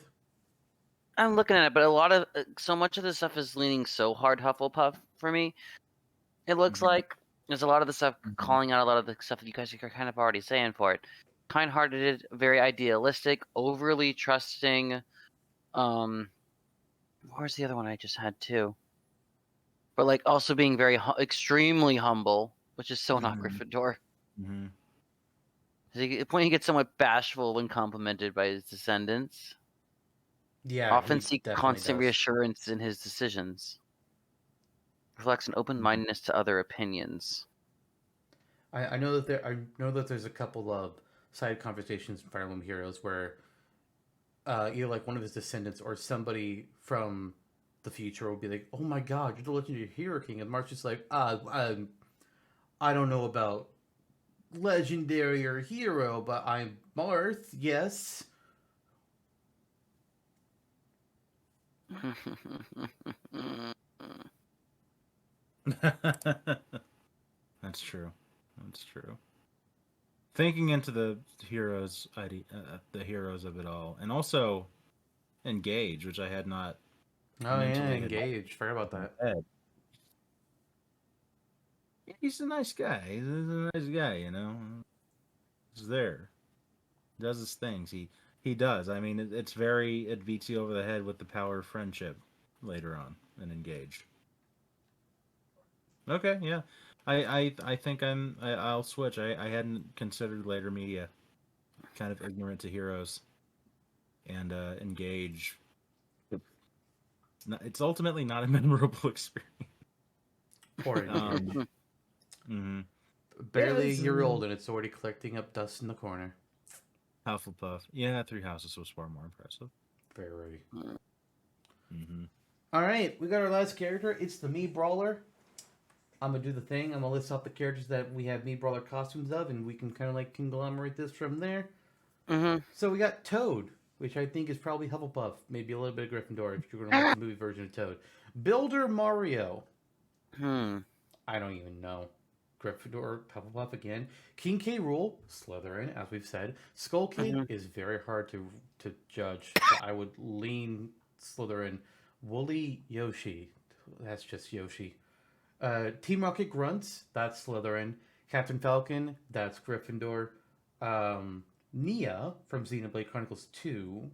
I'm looking at it, but so much of the stuff is leaning so hard Hufflepuff for me. It looks like there's a lot of the stuff calling out a lot of the stuff that you guys are kind of already saying for it. Kind-hearted, very idealistic, overly trusting. Where's the other one I just had too? But like also being very extremely humble, which is so not Gryffindor. When he gets somewhat bashful when complimented by his descendants. Yeah, often seek constant reassurance in his decisions. Reflects an open-mindedness to other opinions. I know that there's a couple of side conversations in Fire Emblem Heroes where either like one of his descendants or somebody from the future will be like, "Oh my God, you're the legendary hero king," and Mark's just like, I don't know about legendary or hero, but I'm Marth, yes." That's true. Thinking into the heroes of it all, and also Engage, which I had not. Oh yeah, Engage. Forgot about that. Yeah, he's a nice guy. He's a nice guy, you know. He's there, does his things. He does. I mean, it beats you over the head with the power of friendship later on and Engaged. Okay, yeah. I think I'll switch. I hadn't considered later media. Kind of ignorant to heroes and Engage. It's ultimately not a memorable experience. Poor Engage. Mhm. Barely a it's, year old and it's already collecting up dust in the corner. Hufflepuff. Yeah, Three Houses was far more impressive. Very. Mm-hmm. All right, we got our last character. It's the Me Brawler. I'm gonna do the thing. I'm gonna list off the characters that we have Me Brawler costumes of, and we can kind of like conglomerate this from there. Mm-hmm. So we got Toad, which I think is probably Hufflepuff, maybe a little bit of Gryffindor if you're gonna like the movie version of Toad. Builder Mario. I don't even know. Gryffindor, Hufflepuff again. King K. Rool, Slytherin, as we've said. Skull Kid is very hard to judge. So I would lean Slytherin. Woolly Yoshi, that's just Yoshi. Team Rocket Grunts, that's Slytherin. Captain Falcon, that's Gryffindor. Nia from Xenoblade Chronicles 2.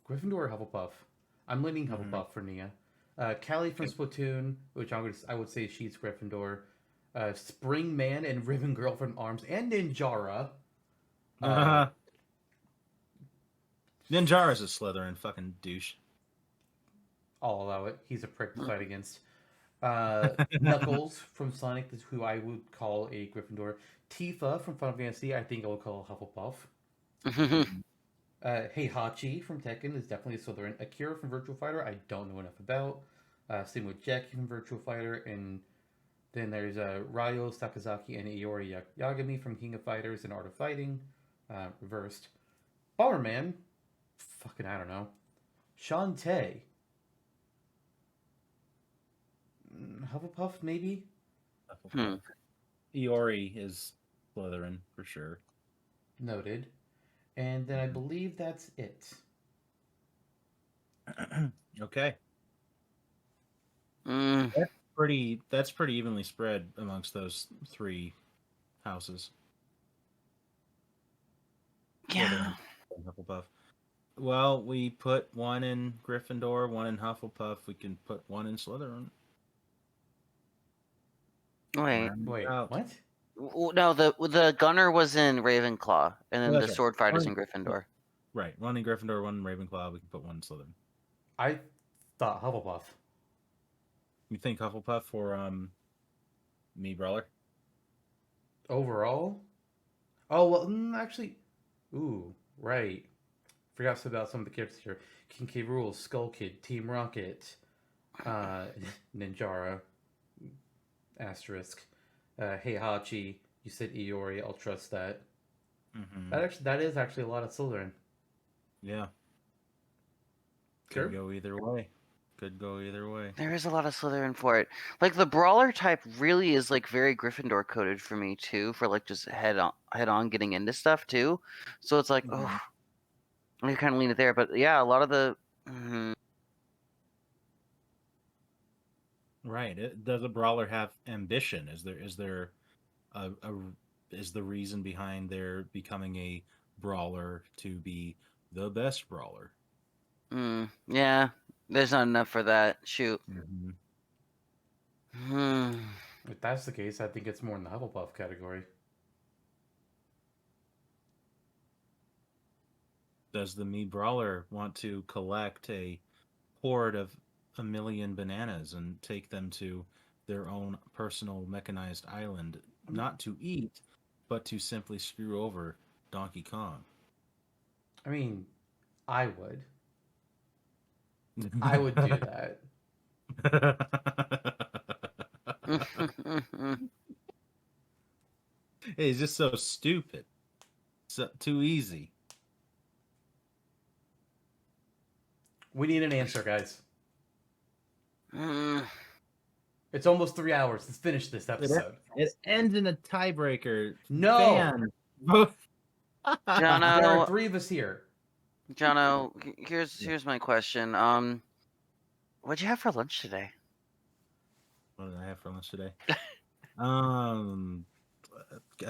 Gryffindor or Hufflepuff? I'm leaning Hufflepuff for Nia. Callie from Splatoon, which I would say she's Gryffindor. Spring Man and Ribbon Girl from ARMS, and Ninjara. Ninjara's a Slytherin fucking douche. I'll allow it. He's a prick to fight against. Knuckles from Sonic, who I would call a Gryffindor. Tifa from Final Fantasy, I think I would call a Hufflepuff. Heihachi from Tekken is definitely a Slytherin. Akira from Virtual Fighter, I don't know enough about. Same with Jackie from Virtual Fighter, and then there's Ryo Sakazaki and Iori Yagami from King of Fighters and Art of Fighting, reversed. Bomberman, fucking I don't know. Shantae, Hufflepuff maybe. Iori is Slytherin for sure. Noted. And then I believe that's it. Okay. That's pretty evenly spread amongst those three houses. Yeah. Hufflepuff. Well, we put one in Gryffindor, one in Hufflepuff. We can put one in Slytherin. Wait, what? No, the gunner was in Ravenclaw, and then the sword fighter's in Gryffindor. Right, one in Gryffindor, one in Ravenclaw. We can put one in Slytherin. I thought Hufflepuff. You think Hufflepuff for Me Brawler? Overall? Oh well, actually, ooh, right. Forgot about some of the characters here. King K. Rool, Skull Kid, Team Rocket, Ninjara, asterisk. Heihachi, you said Iori. I'll trust that. That is actually a lot of Slytherin. Yeah. Could go either way. There is a lot of Slytherin for it. Like the brawler type really is like very Gryffindor coded for me too, for like just head on getting into stuff too. So it's like, oh, I kind of lean it there. But yeah, a lot of the. Right. Does a brawler have ambition? Is there is the reason behind their becoming a brawler to be the best brawler? Yeah, there's not enough for that. Shoot. If that's the case, I think it's more in the Hufflepuff category. Does the Me Brawler want to collect a horde of 1 million bananas and take them to their own personal mechanized island, not to eat, but to simply screw over Donkey Kong? I mean, I would. I would do that. He's just so stupid. So too easy. We need an answer, guys. It's almost 3 hours. Let's finish this episode. It ends in a tiebreaker. No. Jonno, there are 3 of us here. Jonno, here's my question. What'd you have for lunch today? What did I have for lunch today? A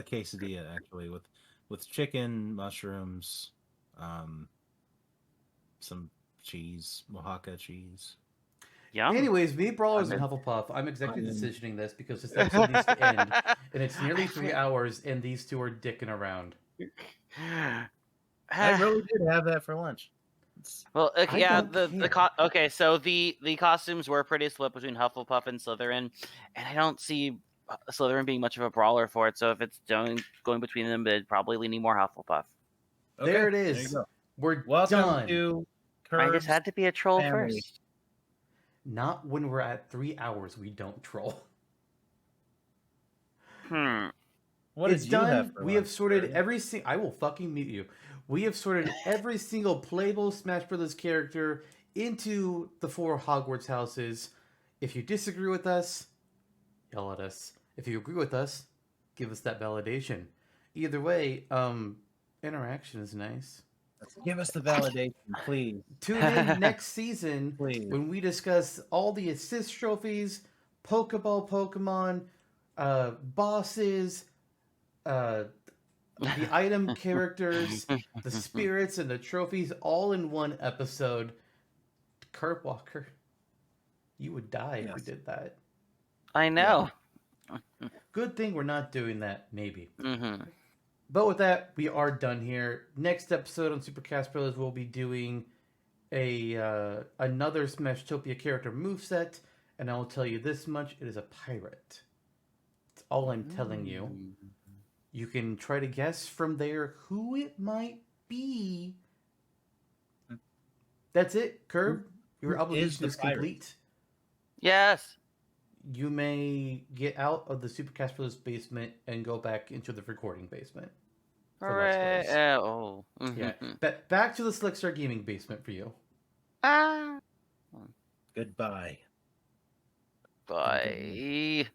quesadilla actually with chicken, mushrooms, some cheese, Oaxaca cheese. Yum. Anyways, me, Brawlers, and Onion. Hufflepuff, I'm executive Onion. decisioning this because this episode needs to end, and it's nearly 3 hours, and these two are dicking around. I really did have that for lunch. Well, okay, I yeah, don't okay, so the costumes were pretty split between Hufflepuff and Slytherin, and I don't see Slytherin being much of a brawler for it. So if it's going between them, it'd probably leaning more Hufflepuff. Okay, There it there is. you go. We're Welcome done. to I just Curbs had to be a troll family. first. Not when we're at 3 hours. We don't troll. What It's did you have done. for We have lunch, sorted Barry? every single. I will fucking meet you. We have sorted every single playable Smash Brothers character into the 4 Hogwarts houses. If you disagree with us, yell at us. If you agree with us, give us that validation. Either way, interaction is nice. Give us the validation, please. Tune in next season Please. when we discuss all the assist trophies, Pokeball Pokemon, bosses, the item characters, the spirits, and the trophies all in one episode. CurbWalker, you would die if we Yes. did that. I know. Good thing we're not doing that, maybe. Mm-hmm. But with that, we are done here. Next episode on Supercast Brothers, we'll be doing another Smashtopia character moveset, and I will tell you this much: it is a pirate. That's all I'm telling you. You can try to guess from there who it might be. That's it, Curb. Your who obligation is the is pirate? complete. Yes. You may get out of the Supercast Brothers basement and go back into the recording basement. for Let's Hooray. Plays. Oh. Yeah. Mhm. Back to the Slickstar Gaming basement for you. Ah. Goodbye. Bye.